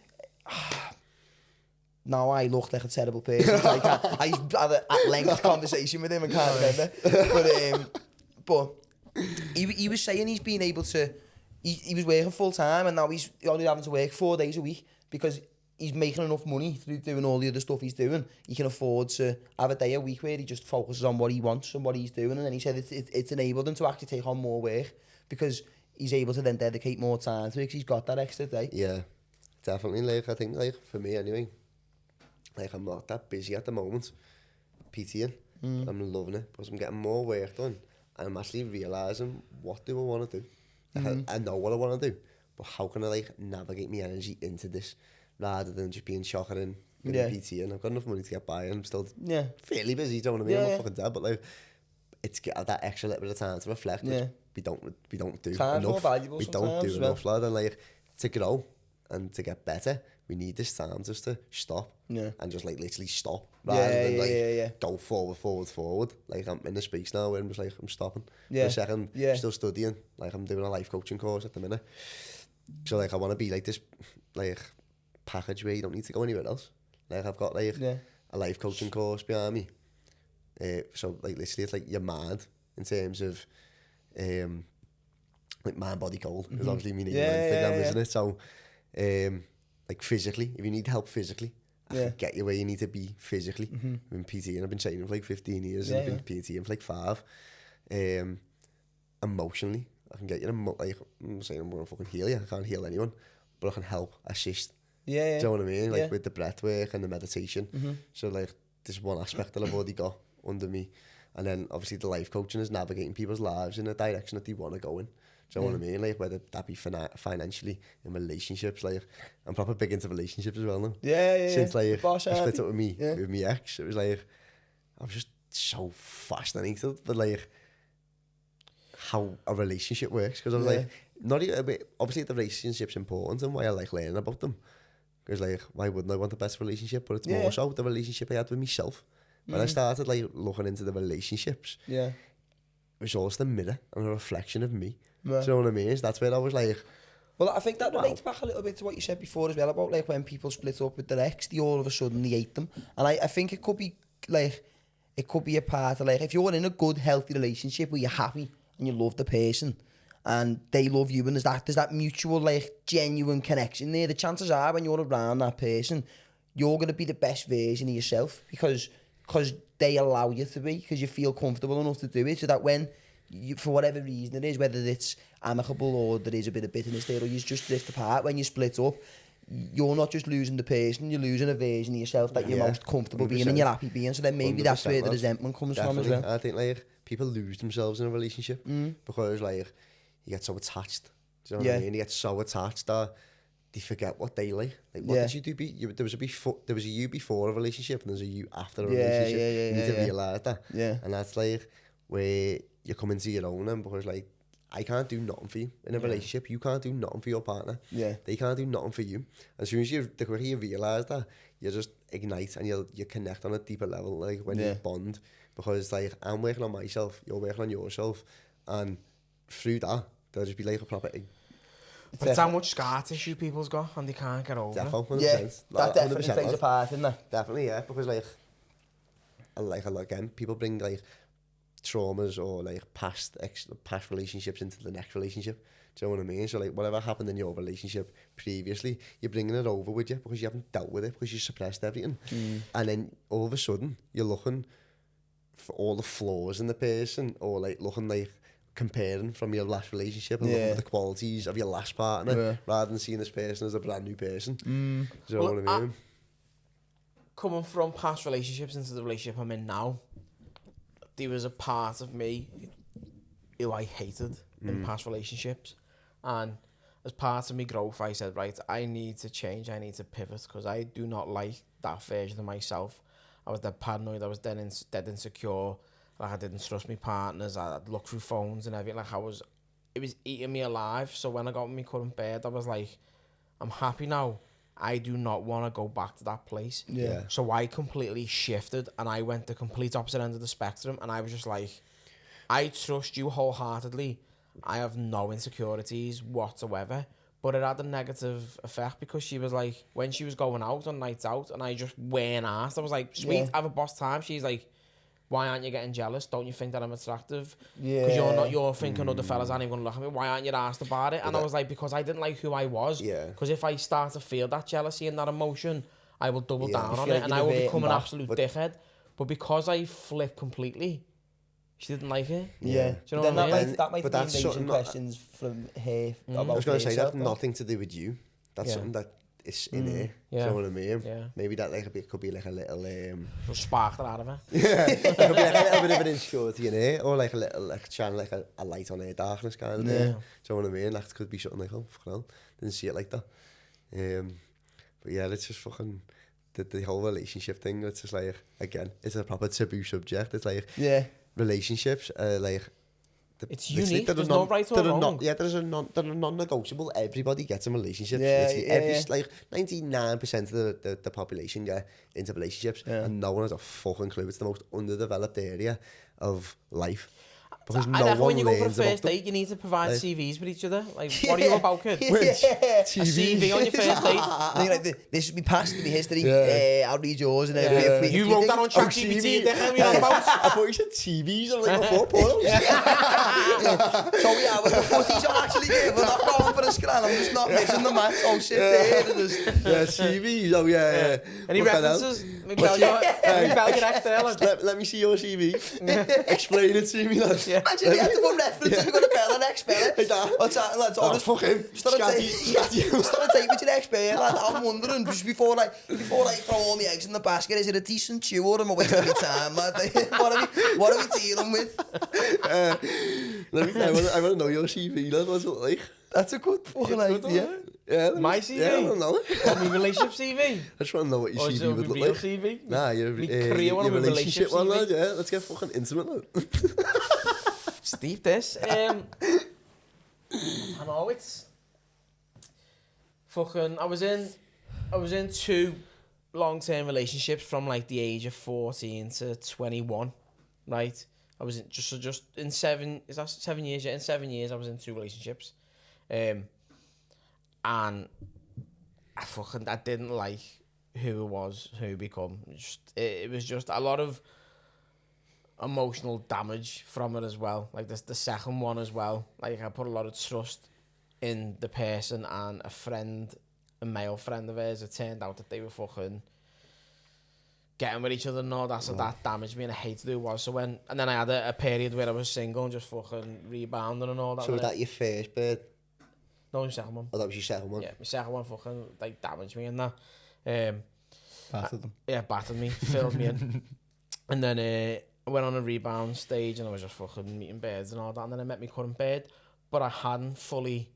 Now I look like a terrible person. Like, I had an at-length conversation with him and can't remember. But he was saying he's been able to... He was working full-time and now he's only having to work 4 days a week because he's making enough money through doing all the other stuff he's doing. He can afford to have a day a week where he just focuses on what he wants and what he's doing. And then he said it's enabled him to actually take on more work because he's able to then dedicate more time to it because he's got that extra day. Yeah, definitely. Like, I think, like, for me anyway, like, I'm not that busy at the moment, PTing. I'm loving it because I'm getting more work done and I'm actually realising what do I want to do. Like, I know what I want to do, but how can I, like, navigate my energy into this rather than just being shocking in PTing. I've got enough money to get by and I'm still fairly busy, you know what I mean? I'm not fucking dead, but, like, it's get that extra little bit of time to reflect, which we don't do Time's enough. Valuable we don't do enough, lad, and, like, to grow and to get better, we need this time just to stop and just, like, literally stop rather than, like, go forward. Like, I'm in the space now where I'm just like, I'm stopping. For a second, still studying. Like, I'm doing a life coaching course at the minute. So, like, I want to be, like, this, like, package where you don't need to go anywhere else. Like, I've got, like, a life coaching course behind me. So, like, literally, it's, like, your mind in terms of, like, mind, body, goal. Because obviously we need Instagram, isn't it? So, like, physically, if you need help physically, I can get you where you need to be physically. I've been PT and I've been training for like 15 years and I've been PT for like 5. Emotionally, I can get you like, I'm not saying I'm going to fucking heal you, I can't heal anyone, but I can help, assist. Do you know what I mean? Like with the breath work and the meditation. So, like, there's one aspect that I've already got under me. And then obviously the life coaching is navigating people's lives in a direction that they want to go in. Do you know what I mean? Like, whether that be financially, in relationships, like, I'm proper big into relationships as well now. Since, like, I split up with me ex, it was like, I was just so fascinated with, like, how a relationship works. Because I was like, not even, obviously the relationship's important and why I like learning about them. Because, like, why wouldn't I want the best relationship? But it's more so the relationship I had with myself. When I started, like, looking into the relationships, it was also the mirror and a reflection of me. Do you know what I mean? So that's where I was like... Well, I think that relates back a little bit to what you said before as well about, like, when people split up with their ex, they all of a sudden they hate them. And I think it could be, like, it could be a part of, like, if you're in a good, healthy relationship where you're happy and you love the person and they love you and there's that mutual, like, genuine connection there, the chances are when you're around that person, you're going to be the best version of yourself because they allow you to be, because you feel comfortable enough to do it, so that when you, for whatever reason it is, whether it's amicable or there is a bit of bitterness there or you just drift apart, when you split up, you're not just losing the person, you're losing a version of yourself that you're most comfortable 100%. Being and you're happy being, so then maybe that's where the resentment comes from as well. I think, like, people lose themselves in a relationship because, like, you get so attached. Do you know what I mean? You get so attached that they forget what they like. Like, what did you do? There was a you before a relationship and there's a you after a relationship. You need to realise that. And that's, like, where you come into your own then, because, like, I can't do nothing for you in a relationship. You can't do nothing for your partner. They can't do nothing for you. As soon as you realise that, you just ignite and you connect on a deeper level, like, when you bond. Because, like, I'm working on myself, you're working on yourself, and through that, there'll just be, like, a proper... But it's how much scar tissue people's got and they can't get over Definitely, it. That definitely plays a part in that. Definitely, because, like, again, people bring, like, traumas or, like, past relationships into the next relationship. Do you know what I mean? So, like, whatever happened in your relationship previously, you're bringing it over with you because you haven't dealt with it, because you suppressed everything. And then all of a sudden, you're looking for all the flaws in the person, or, like, looking, like, comparing from your last relationship and looking at the qualities of your last partner rather than seeing this person as a brand new person. Do you know what I mean? coming from past relationships into the relationship I'm in now, there was a part of me who I hated in past relationships. And as part of my growth, I said, right, I need to change, I need to pivot, because I do not like that version of myself. I was dead paranoid, I was dead insecure, like I didn't trust my partners, I'd look through phones and everything, like it was eating me alive. So when I got in my current bed, I was like, I'm happy now. I do not want to go back to that place. Yeah. So I completely shifted and I went the complete opposite end of the spectrum, and I was just like, I trust you wholeheartedly. I have no insecurities whatsoever. But it had a negative effect because she was like, when she was going out on nights out and I just weren't asked, I was like, sweet, have a boss time. She's like, why aren't you getting jealous? Don't you think that I'm attractive? Because you're thinking other fellas aren't even going to look at me. Why aren't you asked about it? And I was like, because I didn't like who I was. Yeah. Because if I start to feel that jealousy and that emotion, I will double down on feel it like and you're I will reverting become an back. absolute dickhead. But because I flipped completely, she didn't like it. Yeah. Do you know Then what I mean? that might But be that's invasion something questions from her about I was going to say herself, that's though. nothing to do with you. That's Yeah. something that is in there. Yeah. You know what I mean? Yeah. Maybe that like could be like a little Just sparked it out of her. it could be like a little bit of an insecurity in here, or like a little like shining like a light on her darkness kind of thing. Do you know what I mean? That could be something like, oh fucking hell, didn't see it like that. But yeah, it's just fucking the whole relationship thing. It's just like, again, it's a proper taboo subject. It's like relationships like. It's unique, there's no right or wrong. They're a non-negotiable. Everybody gets in relationships. Yeah, Like 99% of the population get into relationships, and no one has a fucking clue. It's the most underdeveloped area of life. Because I no reckon one when you go for a learns about first them. date, you need to provide Like- CVs with each other. Like, what are you about, kid? Which? A CV on your first date. And you're like, this would be past to be history. Yeah. I'll read yours and Yeah. You wrote that on ChatGPT, you know about? I thought you said TVs. I'm like, before pornos. So yeah, we're footies on actually. We're not going for a scran. I'm just not missing the match. Oh shit, there it is. Yeah, TVs. Oh yeah. Any What the hell? references? Maybe Bell your ex there, like. Let me see your CV. Explain it to me, lads. Imagine you have to put references. You've got a bell and expert. Like that. What's that, lads? Oh, fuck him. Start a Scatty. tape with your expert, lad. I'm wondering, just before I throw all my eggs in the basket, is it a decent chew or am I wasting my time, lad? What are we dealing with? Let me. I want to know your CV, lad. What's it like? That's a good fucking idea. Yeah. My CV? Yeah, I don't know. My relationship CV? I just want to know what your Or is CV it would look real like. CV? Nah, your Me career one or my relationship relationship one, CV? lad. Yeah, let's get fucking intimate, lad. It's deep, this. I know, it's... Fucking... I was in 2 long-term relationships from like the age of 14 to 21, right? I was in just in 7 years? Yeah, in 7 years I was in 2 relationships. And I didn't like who it was, who become. It was just a lot of emotional damage from it as well. Like the second one as well. Like I put a lot of trust in the person, and a male friend of hers, it turned out that they were fucking getting with each other and all that, so that damaged me and I hated who it was. And then I had a period where I was single and just fucking rebounding and all that. So was that your first bird? No, my second one. Oh, that was your second one? Yeah, my second one fucking like damaged me and that. Battered them. Yeah, battered me, filled me in. And then I went on a rebound stage and I was just fucking meeting birds and all that. And then I met my current bird, but I hadn't fully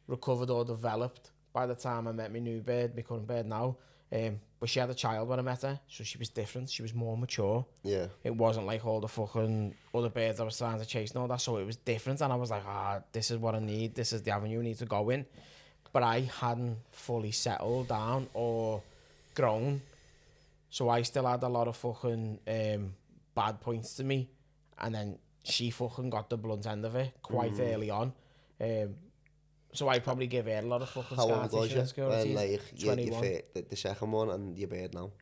recovered or developed by the time I met my new bird, my current bird now. But she had a child when I met her, so she was different. She was more mature. Yeah. It wasn't like all the fucking other birds I was trying to chase and all that, so it was different. And I was like, this is what I need. This is the avenue I need to go in. But I hadn't fully settled down or grown. So I still had a lot of fucking bad points to me. And then she fucking got the blunt end of it quite early on. So I probably give her a lot of fucking How old was you when, 21. the second one and your bird now?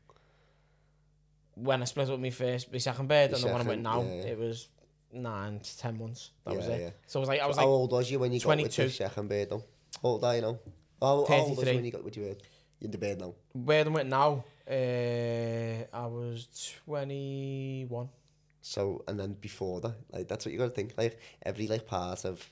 When I split up my second bird, and the one I went second, now, yeah. it was 9 to 10 months. That was Yeah, it. yeah. So I was How like, old was you when you got with 22. the second bird now? How old are you now? How old was you 33. when you got with your bird? In the bird now? where I went now, I was 21. So, and then before that, like, that's what you gotta think, like, every, like, part of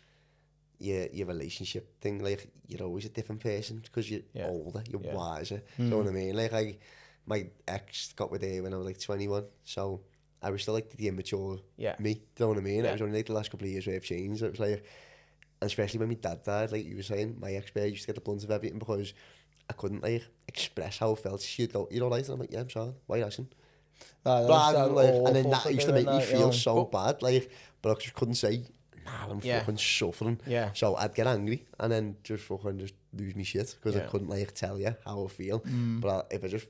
your relationship thing, like, you're always a different person, because you're older, you're wiser, you know what I mean? Like, my ex got with her when I was like 21, so I was still like the immature me, do you know what I mean? Yeah. It was only like the last couple of years where I've changed. It was like, and especially when my dad died, like you were saying, my ex-bear used to get the blunt of everything because I couldn't like express how I felt. She'd go, "You alright?" And I'm like, "Yeah, I'm sorry. Why are you asking?" And then that used to make me feel so bad, like, but I just couldn't say, "Nah, I'm fucking suffering." Yeah. So I'd get angry and then just lose me shit because I couldn't like tell you how I feel. But if I just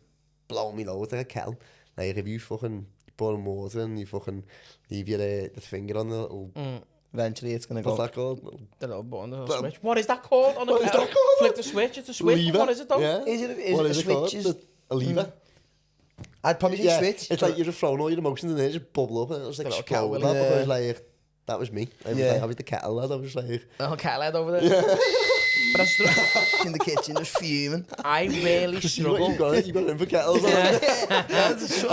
blow me load like a kettle, like if you fucking boil water and you fucking leave your the finger on the little. Eventually, it's gonna go. What's that called? The little button, the little switch. What is that called? On the What is that called? Flick the switch. It's a switch. Lever. What is it though? Yeah. Is What it is a it called? switch? A lever. I'd probably say switch. It's like you're just throwing all your emotions in there, just bubble up, and it was like The little kettle explode. wheel. Because like that was me. I was the kettle lad. I was like, Little cat lad over there. But in the kitchen, just fuming. I really struggle. you got it in for kettles. I'm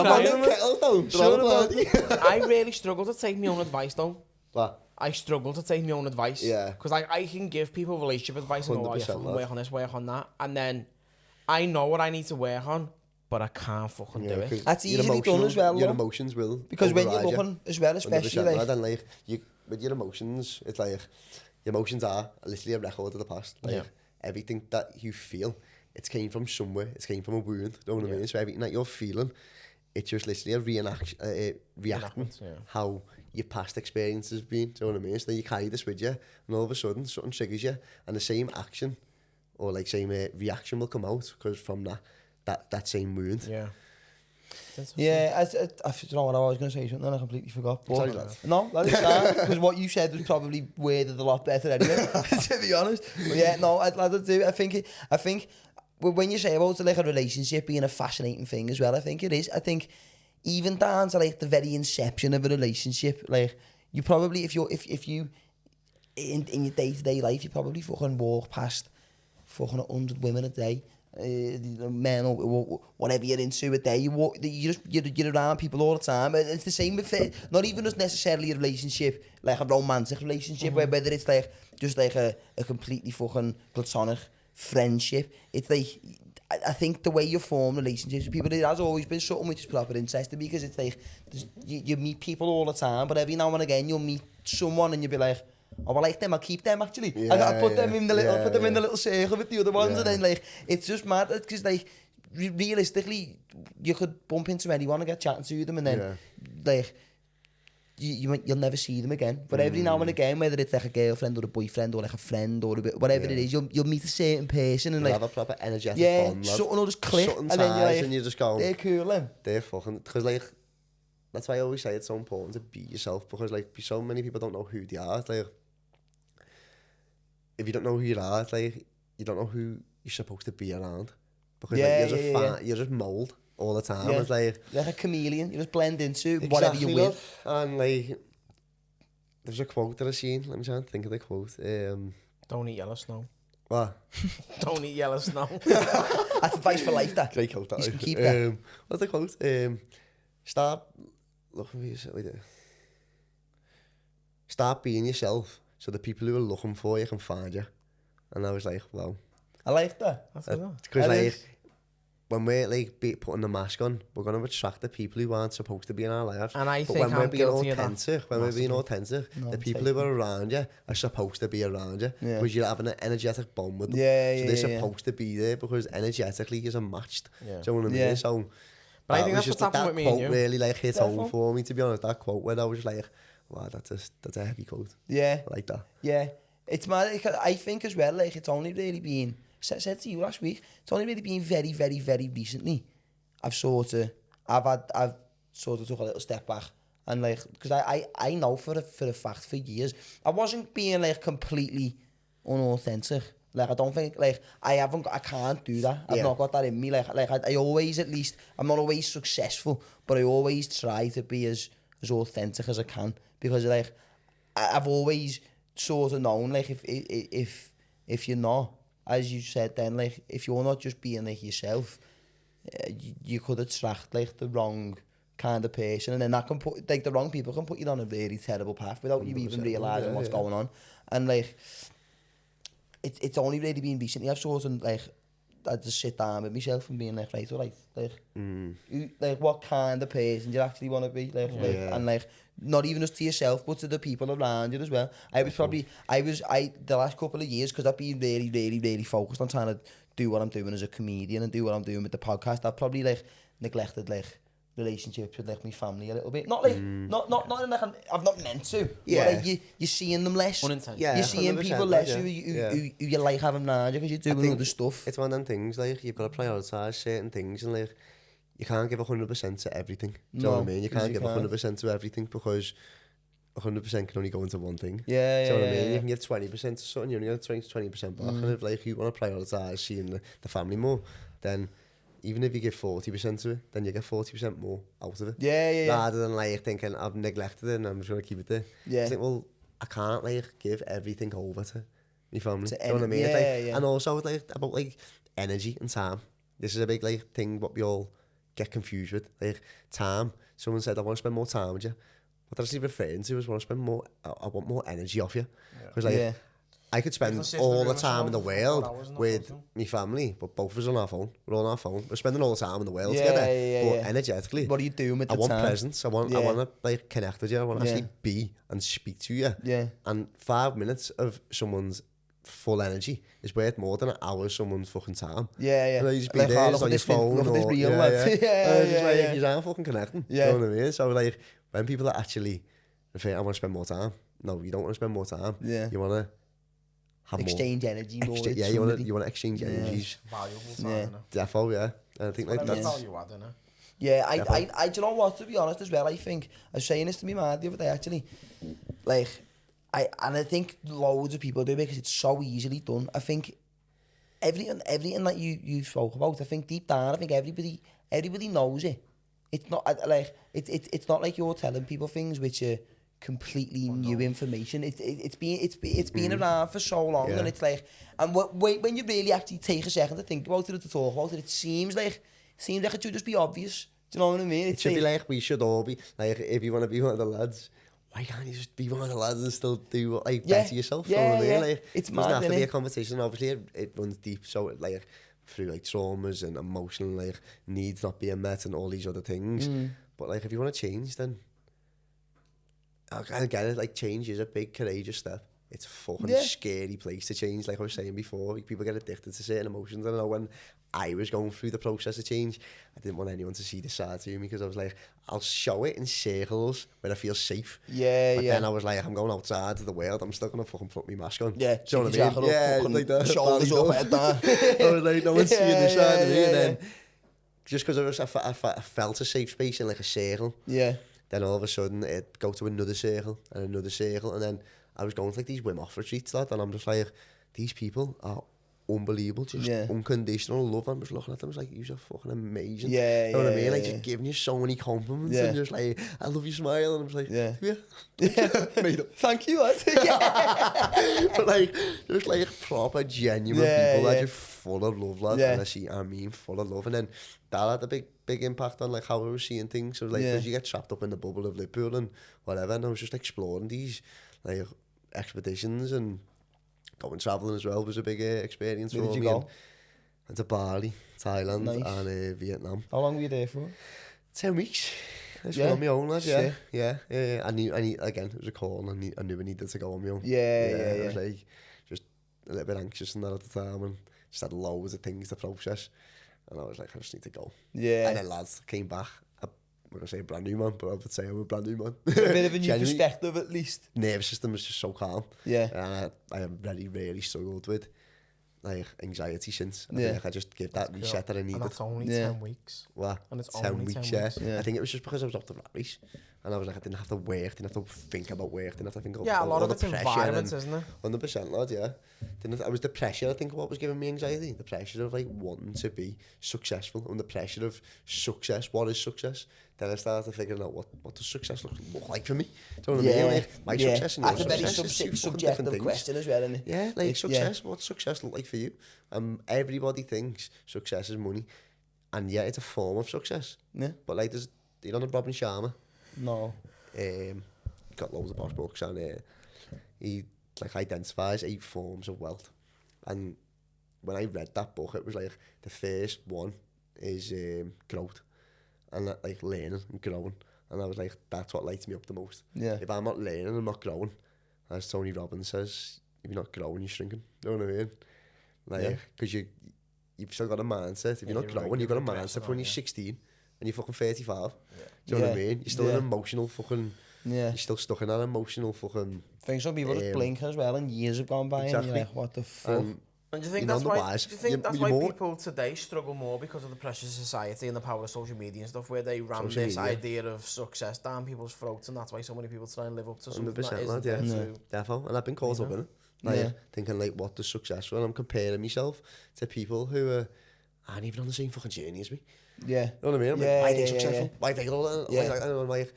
on the kettles though. I really struggle to take my own advice though. What? I struggle to take my own advice. Yeah. Because I can give people relationship advice and go, oh, you 100%, fucking lad. work on this, work on that. And then I know what I need to work on, but I can't fucking do it. That's easily done as well. Your though. emotions will. Because when you're override you. looking as well, especially 100%, like, and like you with your emotions, it's like your emotions are literally a record of the past. Like everything that you feel, it came from somewhere. It came from a wound. Do you know what I mean? So everything that you're feeling, it's just literally a reacting how your past experiences have been. Do you know what I mean? So then you carry this with you, and all of a sudden something triggers you, and the same action or like same reaction will come out because from that same wound. Yeah. yeah, I don't know what I was going to say, something and I completely forgot. But Sorry, lad. no, that is sad, because what you said was probably worded a lot better anyway, to be honest. But yeah, no, I'd rather do. I think when you say about like a relationship being a fascinating thing as well, I think it is. I think even down to like the very inception of a relationship, like you probably if you in your day-to-day life, you probably fucking walk past fucking 100 women a day. Men or whatever you're into a day, you're around people all the time. And it's the same with not even just necessarily a relationship, like a romantic relationship, whether it's like just like a completely fucking platonic friendship. It's like I think the way you form relationships with people, it has always been something which is proper interesting, because it's like you meet people all the time, but every now and again you'll meet someone and you'll be like, oh, I like them, I'll keep them actually. I put them in the little circle with the other ones, and then like it's just mad because like realistically you could bump into anyone and get chatting to them, and then like you'll never see them again. But every now and again, whether it's like a girlfriend or a boyfriend or like a friend or whatever it is, you'll meet a certain person and like have a proper energetic bond, lad. something will just click, Something and then you're like, and you just go, they're cool then. they're fucking, because like that's why I always say it's so important to be yourself, because like so many people don't know who they are. It's like if you don't know who you are, it's like you don't know who you're supposed to be around, because you're just mold all the time. It's like a chameleon, you just blend into whatever you're with. And like there's a quote that I seen, let me try and think of the quote. Don't eat yellow snow. What? Don't eat yellow snow. That's advice for life, that. Great quote, that. You can keep that. What's the quote? Start looking for yourself. Start being yourself, so the people who are looking for you can find you. And I was like, wow. I like that. Because like when we're like putting the mask on, we're gonna attract the people who aren't supposed to be in our lives. And I but think when I'm we're being guilty of that. authentic, the people who are around you are supposed to be around you, because you're having an energetic bond with them. So they're supposed to be there because energetically you're matched. Do you know what I mean? So but I think that's what's happened with me and you. That quote really like hit home for me, to be honest. That quote where I was like, wow, that's a heavy quote. Yeah. I like that. Yeah. It's mad. I think as well, like, it's only really been, said to you last week, it's only really been very, very, very recently I've sort of took a little step back, and like, because I know for a fact for years I wasn't being like completely unauthentic. Like, I don't think, like, I can't do that. I've not got that in me. Like I always, at least, I'm not always successful, but I always try to be as authentic as I can, because like I've always sort of known, like, if you're not, as you said then, like, if you're not just being like yourself, you could attract like the wrong kind of person, and then that can put, like, the wrong people can put you on a really terrible path without you even realising what's going on. And like it's only really been recently I've sort of like I just sit down with myself and being like, right, all right, like what kind of person do you actually want to be, and like not even just to yourself but to the people around you as well. The last couple of years, because I've been really, really, really focused on trying to do what I'm doing as a comedian and do what I'm doing with the podcast, I've probably like neglected like relationships with like my family a little bit. Not like not like I've not meant to. Yeah. But, like you're seeing them less. Yeah, You're seeing 100%, people less yeah. who you like having around you because you're doing other stuff. It's one of them things, like, you've got to prioritise certain things, and like, you can't give 100% to everything. Do you know what I mean? You can't give 100% to everything, because 100% can only go into one thing. Do you know what I mean? You can give 20% to something, you only get 20% back. And if like you want to prioritise seeing the family more, then even if you give 40% to it, then you get 40% more out of it. Rather than like thinking, I've neglected it and I'm just going to keep it there. I think, well, I can't like give everything over to my family. Do you know what I mean? And also like about like energy and time. This is a big like thing what we all get confused with. Like time. Someone said, I want to spend more time with you. What they're actually referring to is I want more energy off you. Because like I could spend all the time in the world with my family, but both of us on our phone. We're all on our phone. We're spending all the time in the world together. But energetically, what are you doing with the time? I time? want presence. I want to like connect with you. I want to actually be and speak to you. And 5 minutes of someone's full energy is worth more than an hour of someone's fucking time. And you just be there on your phone. Look at this reel, like, you aren't fucking connecting. You know what I mean? So like, when people are actually, I want to spend more time. No, you don't want to spend more time. You want to have exchange energy more. You want to exchange energies. Valuable time. Defo, And I think like that's value add, innit? I do you know what, to be honest as well, I think, I was saying this to me man the other day actually, like, I think loads of people do it because it's so easily done. I think everything that you spoke about, I think deep down, I think everybody knows it. It's not like it's not like you're telling people things which are completely new information. It's been around for so long, and it's like, and when you really actually take a second to think about it, to talk about it, it seems like it should just be obvious. Do you know what I mean? It should be like we should all be like, if you want to be one of the lads, why can't you just be one of the lads and still do like better yourself? You know what I mean? Like, it's doesn't have to be innit? a conversation. Obviously, it runs deep, so it, like through like traumas and emotional like needs not being met and all these other things. But like, if you want to change, then I kind of get it. Like, change is a big courageous step. It's a fucking scary place to change. Like I was saying before, like, people get addicted to certain emotions. I don't know, when I was going through the process of change, I didn't want anyone to see this side to me, because I was like, I'll show it in circles where I feel safe. But then I was like, I'm going outside to the world, I'm still going to fucking put my mask on. Yeah, do you know what I mean? Yeah, like that. Shoulders up, head down. I was like, no one's seeing this side of me. And then, just because I felt a safe space in like a circle, then all of a sudden it'd go to another circle, and then I was going to like these Wim Hof retreats, lad, and I'm just like, these people are unbelievable, just unconditional love. I'm just looking at them, I was like, you're fucking amazing. You know what I mean? Like, just giving you so many compliments, and just like, I love your smile, and I'm just like, made up. Thank you, lad. But like, just like proper genuine people that are just full of love, lad. And I mean full of love. And then that had a big impact on like how I was seeing things. So like, because you get trapped up in the bubble of Liverpool and whatever, and I was just exploring these like expeditions, and going travelling as well was a big experience for me. Where did you go? Went to Bali, Thailand, and Vietnam. How long were you there for? 10 weeks. I just went on my own, lad. Yeah. I knew again, it was a call, and I knew I needed to go on my own. I was like, just a little bit anxious and that at the time, and just had loads of things to process, and I was like, I just need to go. And then lads came back. I'm going to say a brand new man, but I would say I'm a brand new man. A bit of a new perspective, at least. Nervous system was just so calm. And I have very rarely struggled with like anxiety since. I feel like I just gave that reset that I needed. And that's only 10 weeks. What? And it's 10 only weeks, 10 weeks. I think it was just because I was up the rat race. And I was like, I didn't have to work, didn't have to think about work, didn't have to think about a lot all of the it's environment, isn't it? 100%, lad, I was the pressure, I think, what was giving me anxiety. The pressure of like wanting to be successful, and the pressure of success. What is success? Then I started figuring out what does success look like for me. Do you know what I mean? Like, my success and your That's a very success is subjective question as well, isn't it? Yeah, like success. What success look like for you? Everybody thinks success is money, and yeah, it's a form of success. But like, you don't know Robin Sharma? No. Got loads of posh books, and he like identifies 8 forms of wealth, and when I read that book, it was like the first one is growth and like learning and growing, and I was like, that's what lights me up the most. Yeah. If I'm not learning, I'm not growing. As Tony Robbins says, if you're not growing, you're shrinking. You know what I mean? Like, because you've still got a mindset. If you're not growing, you've got a mindset for when you're 16 and you're fucking 35. Do you know what I mean? You're still an emotional fucking. You're still stuck in that emotional fucking. I think some people just blink as well, and years have gone by, and you're like, what the fuck? And do you think You're that's why? otherwise, Do you think you're- that's you're why more- people today struggle more because of the pressures of society and the power of social media and stuff, where they ram Social this media. idea of success down people's throats, and that's why so many people try and live up to something that 100%, isn't lad, there yeah. true. Defo, and I've been caught up in it. Like, thinking like, what does successful? And I'm comparing myself to people who aren't even on the same fucking journey as me. Yeah. You know what I mean? I'm Yeah, like, why are they yeah, successful? yeah. Why are they all that? Yeah. Like, I'm like,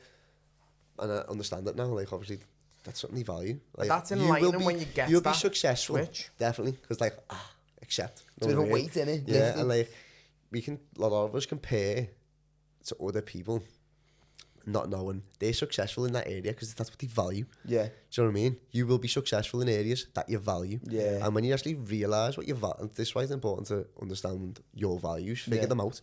and I understand it now. Like, obviously, that's something you value. Like, That's you will enlightening be- when you get you'll that be successful, switch. definitely, because like, accept. It's a bit of a weight, innit? Yeah, Lifted. and like, a lot of us compare to other people, not knowing they're successful in that area because that's what they value. Yeah. Do you know what I mean? You will be successful in areas that you value. Yeah. And when you actually realise what you value, this is why it's important to understand your values, figure Yeah. them out.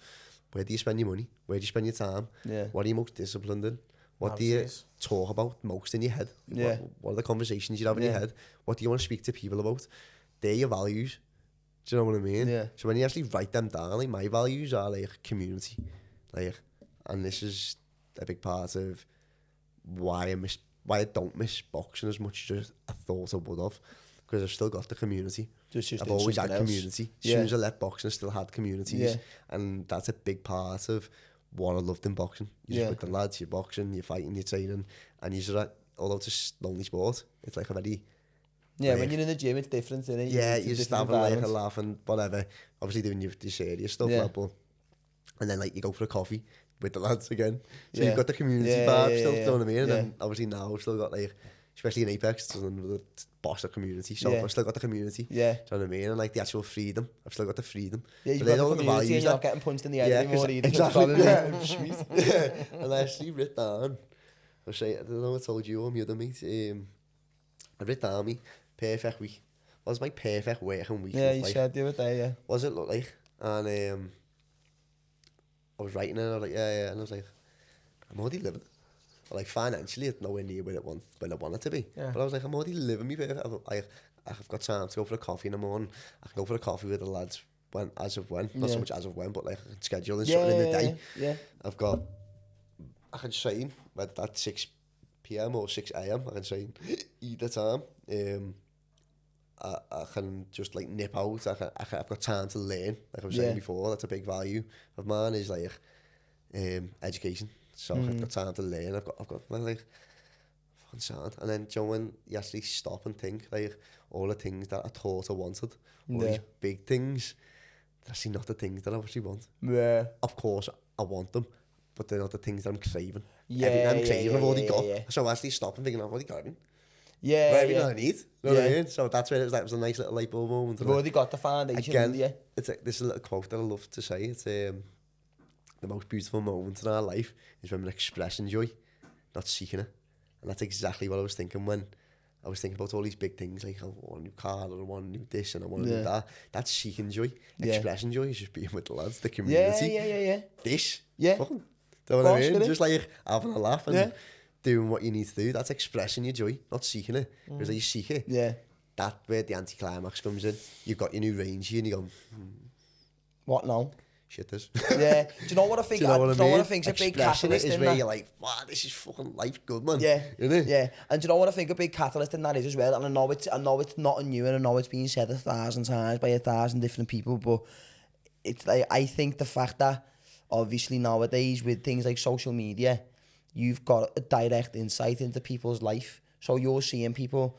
Where do you spend your money? Where do you spend your time? Yeah. What are you most disciplined in? What do you Absolutely. talk about most in your head? Yeah. What are the conversations you have in your Yeah. head? What do you want to speak to people about? They're your values. Do you know what I mean? Yeah. So when you actually write them down, like my values are like community. Like, and this is a big part of why I don't miss boxing as much as I thought I would have, because I've still got the community. Just I've in always had something else. community. As Yeah. soon as I left boxing, I still had communities, Yeah. and that's a big part of what I loved in boxing. You're Yeah. just with the lads, you're boxing, you're fighting, you're training, and you're at, although it's a lonely sport, it's like a very Yeah, when you're in the gym, it's different, isn't it? yeah, It's a you're just different having like a environment. laugh and whatever. Obviously doing your serious stuff, Yeah. like, but and then like you go for a coffee with the lads again. So Yeah. you've got the community Yeah, vibe yeah, still, yeah, you know what I mean? And yeah. then obviously now I've still got like, especially in Apex, it's another boss of community. So Yeah. I've still got the community. Yeah. Do you know what I mean? And like the actual freedom, I've still got the freedom. Yeah, you've But got then the all community and you're not that- getting punched in the head yeah, anymore 'cause- either. exactly. Probably. Yeah, sweet. Yeah. And I actually writ down. I say, I don't know. I told you or my other mate. I writ down me perfect week. What was my perfect working week? Yeah, look you like? said the other day, yeah. What does it look like? And I was writing it, and I was like, yeah, and I was like, I'm already living. Like financially, it's nowhere near where I want it to be. Yeah. But I was like, I'm already living me perfect. I've got time to go for a coffee in the morning. I can go for a coffee with the lads as of when. Not so Yeah. much as of when, but like I can schedule in Yeah, something in the yeah, day. yeah. I can train whether that's 6 p.m. or 6 a.m. I can train either time. I can just like nip out. I've got time to learn. Like I was saying Yeah. before, that's a big value of mine is like education. So I've got time to learn. I've got like fucking sound. And then, you know, when you actually stop and think, like all the things that I thought I wanted, all Yeah. these big things, they're actually not the things that I actually want. Yeah. Of course, I want them, but they're not the things that I'm craving. Yeah, Everything I'm yeah, craving, yeah, I've already yeah, got. yeah. So I actually stop and thinking, I've already got everything. Yeah, Got everything yeah. I need. You know what I Yeah. mean? So that's where it was. That was a nice little light bulb moment. You've already got the foundation, Again, yeah. this is a little quote that I love to say. It's the most beautiful moment in our life is when we're expressing joy, not seeking it. And that's exactly what I was thinking when I was thinking about all these big things, like I want a new car, or I want a new this, and I want to do that. That's seeking joy. Yeah. Expressing joy is just being with the lads, the community. Yeah. This. Yeah. Fucking, do you know what I Course, mean? innit? Just like having a laugh and Yeah. doing what you need to do. That's expressing your joy, not seeking it. Because you seek it, Yeah. that's where the anticlimax comes in. You've got your new range here and you go, What now? shit this. Yeah. Do you know what I think? Do you know what I mean? What I think's a big Expressing catalyst it is in where that? you're like, wow, this is fucking life good, man. Yeah, Isn't it? yeah. And do you know what I think a big catalyst in that is as well? And I know it's not new, and I know it's been said 1,000 times by 1,000 different people, but it's like I think the fact that obviously nowadays with things like social media, you've got a direct insight into people's life. So you're seeing people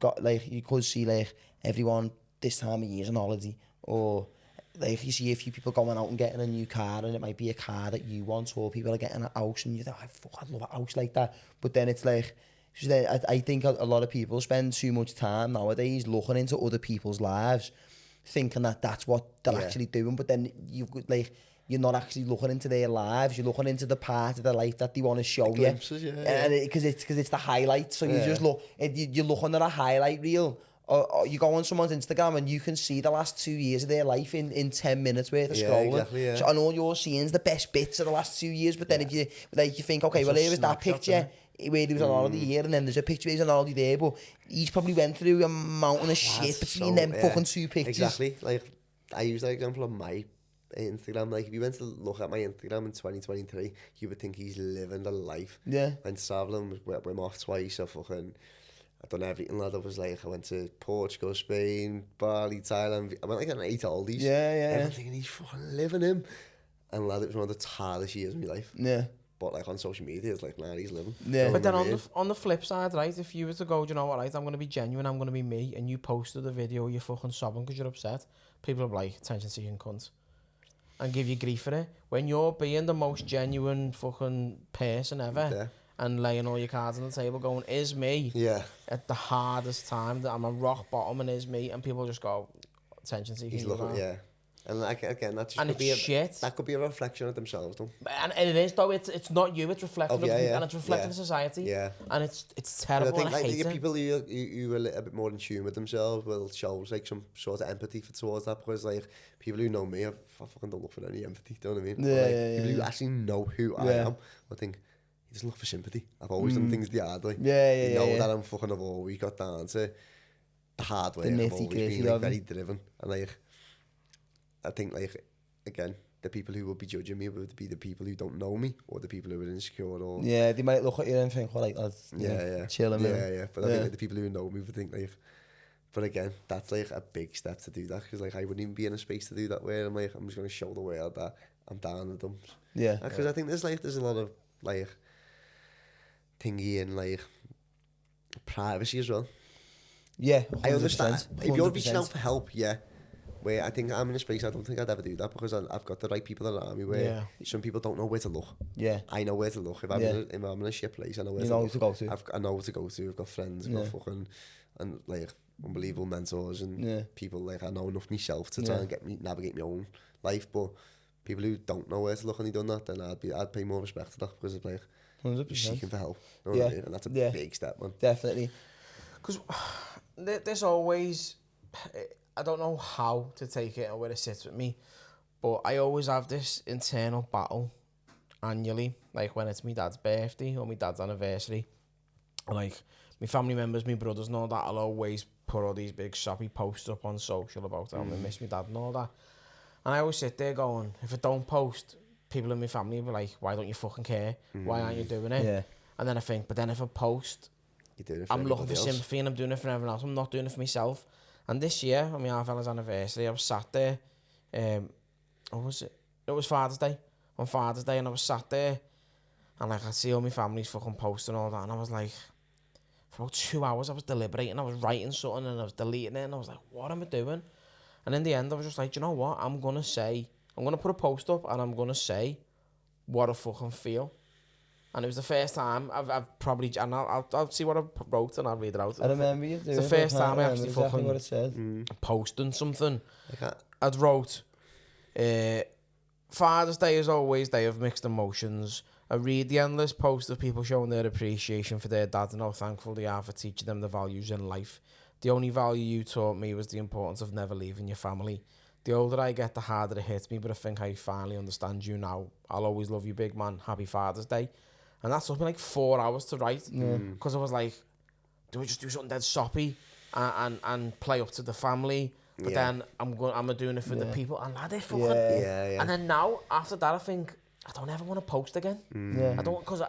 got like you could see like everyone this time of year's on holiday, or like you see a few people going out and getting a new car, and it might be a car that you want, or people are getting a house and you think, I'd love a house like that. But then it's like, I think a lot of people spend too much time nowadays looking into other people's lives, thinking that that's what they're actually doing. But then you're not actually looking into their lives. You're looking into the part of their life that they want to show you. Glimpses, yeah. And because it's the highlights. So you just look, you're looking at a highlight reel or you go on someone's Instagram and you can see the last 2 years of their life in 10 minutes worth of scrolling. Exactly, yeah. So, and all you're seeing is the best bits of the last 2 years. But then if you think, okay, It's well, just here was that snapshots, picture where he was on holiday here, and then there's a picture where he's on holiday there, but he's probably went through a mountain of shit between them fucking two pictures. Exactly. Like, I use that example on my Instagram. Like, if you went to look at my Instagram in 2023, you would think he's living the life. Yeah. Went travelling, went off twice. I done everything, lad. I was like, I went to Portugal, Spain, Bali, Thailand. I went like on 8 holidays. Yeah. I'm thinking he's fucking living him. And lad, it was one of the hardest years of my life. Yeah. But like on social media, it's like, nah, he's living. Yeah. But then on the flip side, right, if you were to go, do you know what, right, I'm going to be genuine, I'm going to be me, and you posted a video you're fucking sobbing because you're upset, people are like, attention-seeking cunt, and give you grief for it. When you're being the most genuine fucking person ever, and laying all your cards on the table going, is me, at the hardest time, that I'm a rock bottom and is me, and people just go, attention-seeking. He's looking, and like, again, that and could be shit. That could be a reflection of themselves, though. And it is, though. It's not you. It's reflective of yeah. and it's reflective of society. Yeah. And it's terrible. I think like hate the it. people who are a little bit more in tune with themselves will show like some sort of empathy towards that, because like people who know me, I fucking don't look for any empathy. Do you know what I mean? People who actually know who I am, I think he doesn't look for sympathy. I've always done things the hard way. You know that I'm fucking have always got down to the hard way. I've always been like very driven, and like I think like, again, the people who would be judging me would be the people who don't know me, or the people who are insecure, or they might look at you and think, well, like, chill a minute. Yeah. But I think like, the people who know me would think like, but again, that's like a big step to do that, because like I wouldn't even be in a space to do that where I'm like, I'm just going to show the world that I'm down with them. Yeah. Because I think there's a lot of like thingy and like privacy as well. Yeah, 100%. I understand. If you're 100%. reaching out for help, where I think I'm in a space, I don't think I'd ever do that, because I've got the right people around me where some people don't know where to look. Yeah. I know where to look. If I'm in a shit place, I know where to look. I know where to go to. I've got friends, I've got fucking, and like unbelievable mentors and people like I know enough myself to try and navigate my own life. But people who don't know where to look and they done that, then I'd pay more respect to that, because it's like 100%. seeking for help. You know what I mean? And that's a big step, man. Definitely. Because there's always, I don't know how to take it or where it sits with me, but I always have this internal battle annually, like when it's my dad's birthday or my dad's anniversary. Like, my family members, my brothers and all that, I'll always put all these big soppy posts up on social about how I miss my dad and all that. And I always sit there going, if I don't post, people in my family will be like, why don't you fucking care? Why aren't you doing it? Yeah. And then I think, but then if I post, I'm looking for sympathy and I'm doing it for everyone else. I'm not doing it for myself. And this year, on my half fella's anniversary, I was sat there. What was it? It was Father's Day. On Father's Day, and I was sat there, and like I see all my family's fucking posting and all that, and I was like, for about 2 hours, I was deliberating. I was writing something and I was deleting it, and I was like, what am I doing? And in the end, I was just like, do you know what? I'm gonna put a post up, and I'm gonna say what I fucking feel. And it was the first time I've probably, and I'll see what I wrote and I'll read it out. I remember you doing it. It's the first time I actually exactly fucking what it said. Posting something. I'd wrote, Father's Day is always a day of mixed emotions. I read the endless posts of people showing their appreciation for their dad and how thankful they are for teaching them the values in life. The only value you taught me was the importance of never leaving your family. The older I get, the harder it hits me, but I think I finally understand you now. I'll always love you, big man. Happy Father's Day. And that took me like 4 hours to write, because I was like, do we just do something dead soppy and play up to the family? But then I'm doing it for the people, and that is fucking. And then now after that, I think I don't ever want to post again. I don't, because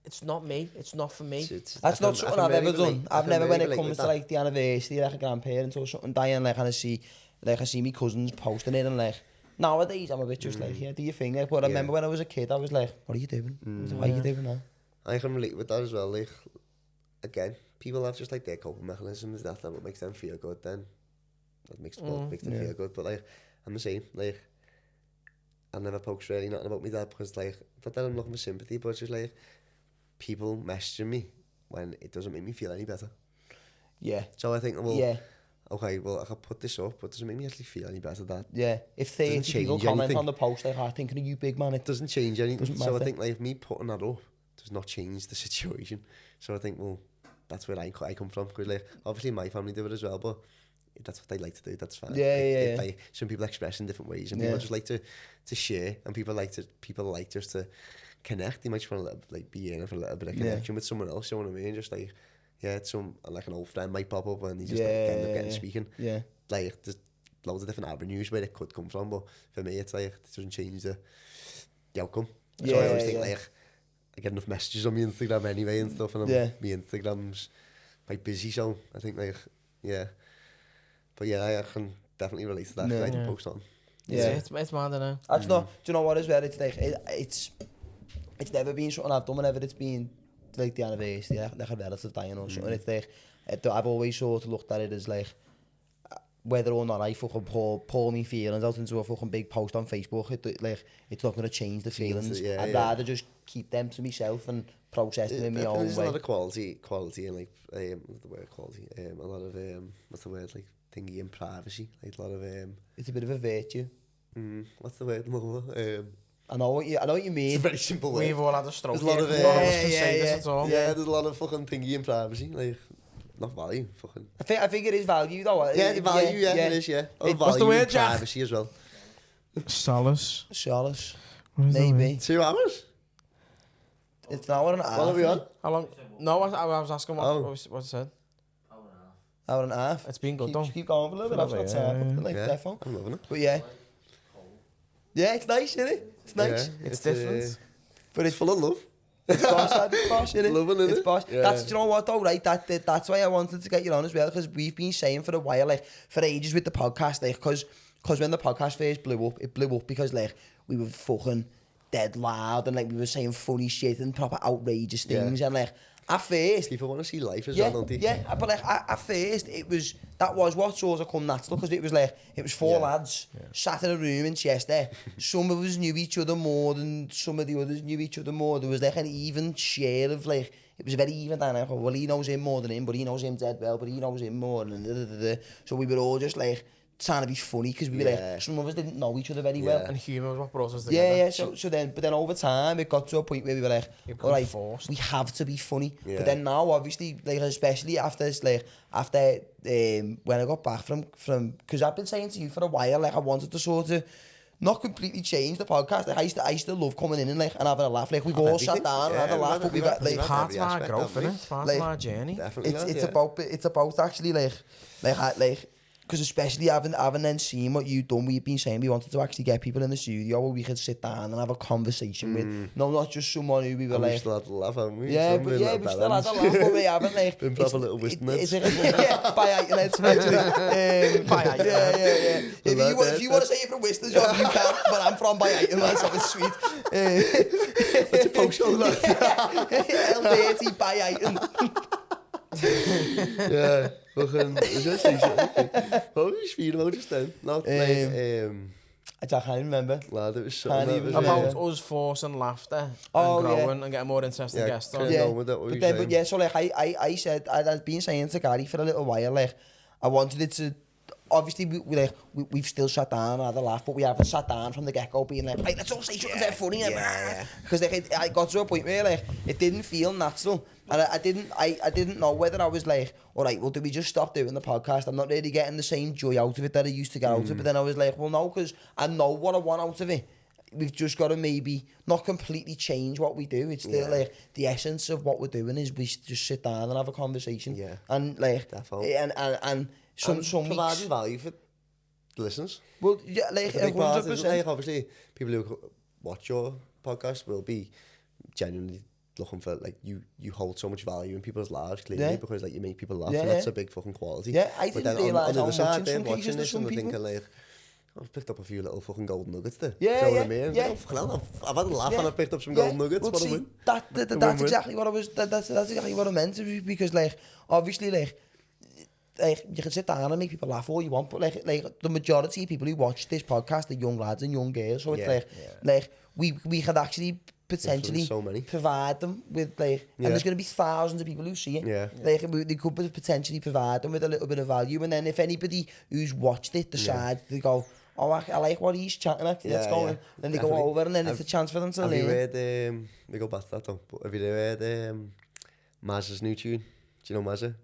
it's not me. It's not for me. That's not something I've ever done. I've never, when it comes to like the anniversary, like a grandparent or something dying, like, and I see my cousins posting it, and like. Nowadays, I'm a bit just like, do your thing. But I remember when I was a kid, I was like, what are you doing? What are you doing now? I can relate with that as well. Like, again, people have just like their coping mechanisms. That's what makes them feel good then. That makes them feel good. But like, I'm the same. Like, I never post really nothing about my dad, because like, not that I'm looking for sympathy, but it's just like, people messaging me when it doesn't make me feel any better. Yeah. So I think, well, okay, well, I can put this up, but does it make me actually feel any better that? Yeah, if 30 people comment on the post, like, thinking of you, big man, it doesn't change anything. So I think, like, me putting that up does not change the situation. So I think, well, that's where I come from. Because like, obviously my family do it as well, but that's what they like to do. That's fine. Yeah. Like, some people express in different ways, and people just like to share, and people like just to connect. They might just want to like be in for a little bit of connection with someone else. You know what I mean? Just like it's like an old friend might pop up and he just like, end up getting speaking. Yeah. Like there's loads of different avenues where it could come from, but for me it's like it doesn't change the outcome. So I always think like I get enough messages on my Instagram anyway and stuff, and my Instagram's quite busy, so I think like but I can definitely relate to that because I do post on. Yeah, it's mad, I know. Do you know what is where it's like it's never been something I've done whenever it's been like the anniversary, like a relative dying or something. It's like I've always sort of looked at it as like whether or not I fucking pour me feelings out into a fucking big post on Facebook, it's not going to change the feelings. I'd rather just keep them to myself and process them in my own way. There's a lot of quality and like the word quality, a lot of what's the word, like thingy and privacy, like a lot of it's a bit of a virtue. What's the word? I know what you mean. It's a very simple word. We've all had a stroke. There's a lot of there's a lot of fucking thingy and privacy, like not value, fucking. I think it is value though. Yeah, the value, it is, yeah. What's the word, Jack? Privacy as well. Solace. Maybe. 2 hours? It's an hour and a half. What are we on? How long? No, I was asking what it said. Hour and a half. It's been good though. Keep going for a little bit. I'm loving it. But yeah, it's nice, isn't it? It's nice. It's different. But it's Full of love. It's bosh, isn't it? Loving it. It's bosh. That's, you know what though, right? That's why I wanted to get you on as well, because we've been saying for a while, like for ages with the podcast, like because when the podcast first blew up, it blew up because like we were fucking dead loud and like we were saying funny shit and proper outrageous things and like at first people want to see life as well, don't they? Yeah, but like at first that was what sort of come natural, because it was four lads sat in a room in Chester. Some of us knew each other more than some of the others knew each other more. There was like an even share of like, it was a very even dynamic. Well, he knows him more than him, but he knows him dead well, but he knows him more and so we were all just like trying to be funny, because we were like, some of us didn't know each other very well. And humour was what brought us together. So then over time it got to a point where we were like, all right, we have to be funny. But then now obviously, like especially after when I got back from because I've been saying to you for a while, like I wanted to sort of not completely change the podcast. Like I used to love coming in and like and having a laugh. Like we've all sat down and had a laugh, but we've like part of our growth, isn't it? Part of our journey. It's about actually like because especially having then seen what you've done, we've been saying we wanted to actually get people in the studio where we could sit down and have a conversation with, not just someone who we were like. We still had to laugh, haven't we? We still had to laugh, but we haven't like. Been proper little wisdom heads. By heads, If you want to say you're from Wistons, you can, but I'm from Bayheiten, so it's sweet. What's your post on that? L30 Bayheiten. Ja, is that zo? Hoe is 4 motors then? Not I can't remember. Lad, it was so about us force and laughter and growing and getting more interesting guests on. So like I said, I'd been saying to Gary for a little while, like I wanted it to. Obviously, we've still sat down and had a laugh, but we haven't sat down from the get-go being like, right, let's all say something that's funny. Because like, I got to a point where like it didn't feel natural, and I didn't know whether I was like, all right, well, do we just stop doing the podcast? I'm not really getting the same joy out of it that I used to get out of it. But then I was like, well, no, because I know what I want out of it. We've just got to maybe not completely change what we do. It's still like the essence of what we're doing is we just sit down and have a conversation. Yeah. And like, and some providing value for the listeners. Well, yeah, like 100%. Like, obviously, people who watch your podcast will be genuinely looking for, like, you hold so much value in people's lives, clearly, because like you make people laugh, and that's a big fucking quality. Yeah, I didn't realise how much in they're some watching cases this and some they're people. thinking like, I've picked up a few little fucking golden nuggets there. Yeah, you know what I mean? Yeah. I've had a laugh and I've picked up some golden nuggets. Well, what see, a win. That's exactly what I was. That's exactly what I meant to be, because like obviously like you can sit down and make people laugh all you want, but like the majority of people who watch this podcast are young lads and young girls, so it's like we could actually potentially provide them with like, and there's going to be thousands of people who see it. Like they could potentially provide them with a little bit of value, and then if anybody who's watched it decides to go, oh, I like what he's chatting at, let's go in. Then they go over, and then it's a chance for them to learn. Have you heard, we go back to that though, but have you heard Maz's new tune, you know Mazza?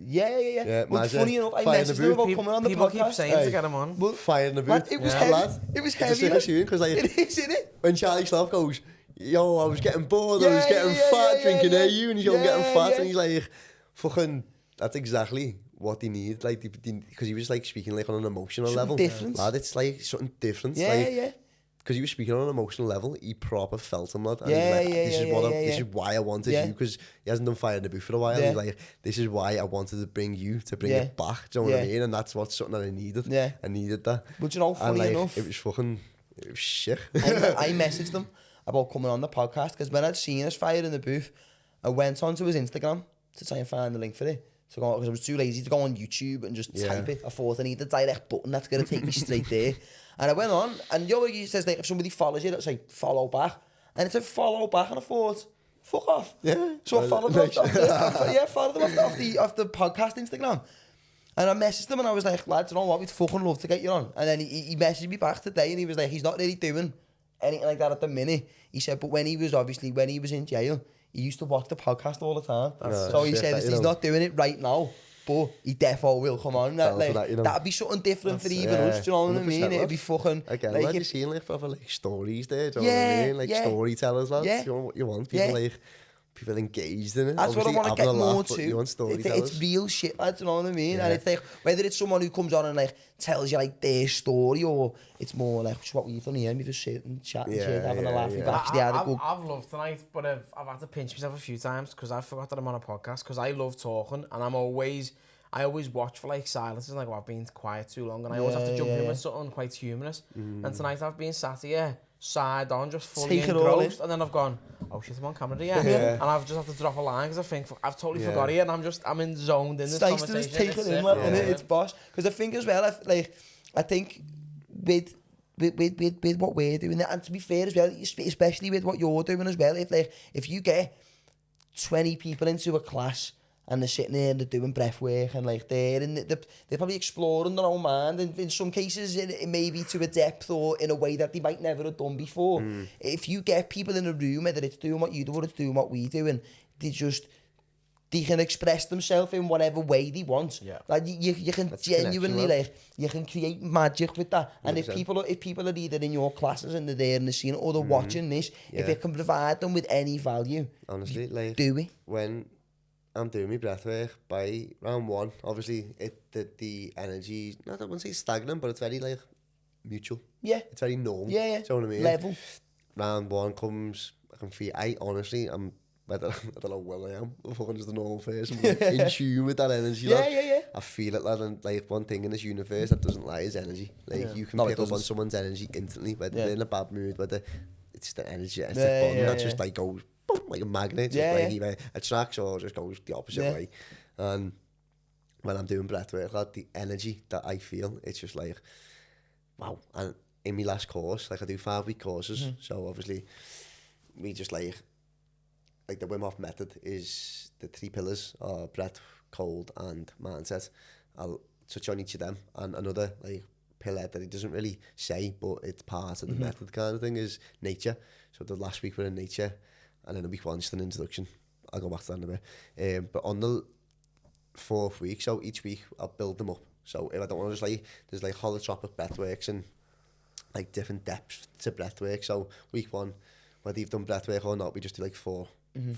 Yeah, well, Mazza, funny enough, I Fire in the messaged him Booth. about coming on the People podcast. keep saying to get him on. Well, Fire in the man, Booth. it was Yeah. heavy. Lad. It was It's a heavy. sick tune, because like, It is, isn't it? when Charlie Slav goes, yo, I was getting bored, I was getting fat, drinking AU, and he's going getting fat, and he's like, fucking, that's exactly what they need, like, because he was like speaking like on an emotional level. Different. Lad, it's like something different. Because he was speaking on an emotional level, he proper felt him, lad. And he was like, this is why I wanted you, because he hasn't done Fire in the Booth for a while. He's like, this is why I wanted to bring you, to bring it back. Do you know what I mean? And that's what's something that I needed. I needed that. But you know, funny and like, enough, it was shit. I messaged him about coming on the podcast, because when I'd seen his Fire in the Booth, I went onto his Instagram to try and find the link for it. So because I was too lazy to go on YouTube and just type it. I thought I need the direct button that's going to take me straight there. And I went on, and you know, he says, like, if somebody follows you, it's like, follow back. And it said, follow back, and I thought, fuck off. Yeah. So I followed them followed them off the podcast Instagram. And I messaged him, and I was like, lads, you know what, we'd fucking love to get you on. And then he messaged me back today, and he was like, he's not really doing anything like that at the minute. He said, but when he was in jail, he used to watch the podcast all the time. So he said, he's not doing it right now, but he defo will come on. That'd be something different for even us, do you know what I mean? It'd be fucking... Again, like, lad, you're seeing like proper like stories there, do you know what I mean? Like storytellers, lads. You know what you want? People like... People engaged in it. That's what I want to get more to. You want storytellers. It's real shit, lads, you know what I mean? And it's like, whether it's someone who comes on and like tells you like their story, or it's more like what we've done here, we just sit and chat and shit, having a laugh. We've actually had a good... I've loved tonight, but I've had to pinch myself a few times because I forgot that I'm on a podcast, because I love talking, and I always watch for like silences, like, I've been quiet too long, and I always have to jump in with something quite humorous. And tonight I've been sat here, side on, just fully engrossed, and then I've gone, oh shit, I'm on camera, and I've just have to drop a line because I think I've totally forgot it, and I'm in zoned in this conversation. It's nice to just take it in, like, it's boss. Because I think as well, I think with what we're doing, and to be fair as well, especially with what you're doing as well, if you get 20 people into a class and they're sitting there and they're doing breath work, and like they're probably exploring their own mind, and in some cases it may be to a depth or in a way that they might never have done before. If you get people in a room, whether it's doing what you do or it's doing what we do, and they can express themselves in whatever way they want. Like you can that's genuinely like you can create magic with that. And 100%. if people are either in your classes and they're there and they're seeing it, or they're watching this, if it can provide them with any value, honestly, like, do it. When I'm doing my breathwork, by round one, obviously the energy, I don't want to say stagnant, but it's very like mutual. It's very normal. Do you know what I mean? Level. Round one comes, I can feel, I don't know well I am, I'm just a normal person, but in tune with that energy. I feel it, lad, and like one thing in this universe that doesn't lie is energy. Like you can pick up on someone's energy instantly, whether they're in a bad mood, whether it's the energy, it's the bond that just like goes boom, like a magnet, just like either attracts or just goes the opposite way. And when I'm doing breathwork, lad, the energy that I feel, it's just like wow. And in my last course, like I do 5-week courses, so obviously we just like the Wim Hof method is the 3 pillars are breath, cold and mindset. I'll touch on each of them, and another like pillar that he doesn't really say but it's part of the method kind of thing is nature. So the last week we're in nature, and then week 1 just an introduction. I'll go back to that in a bit. But on the 4th week, so each week I'll build them up. So if I don't want to just like, there's like holotropic breathworks and like different depths to breathwork. So week 1, whether you've done breathwork or not, we just do like 4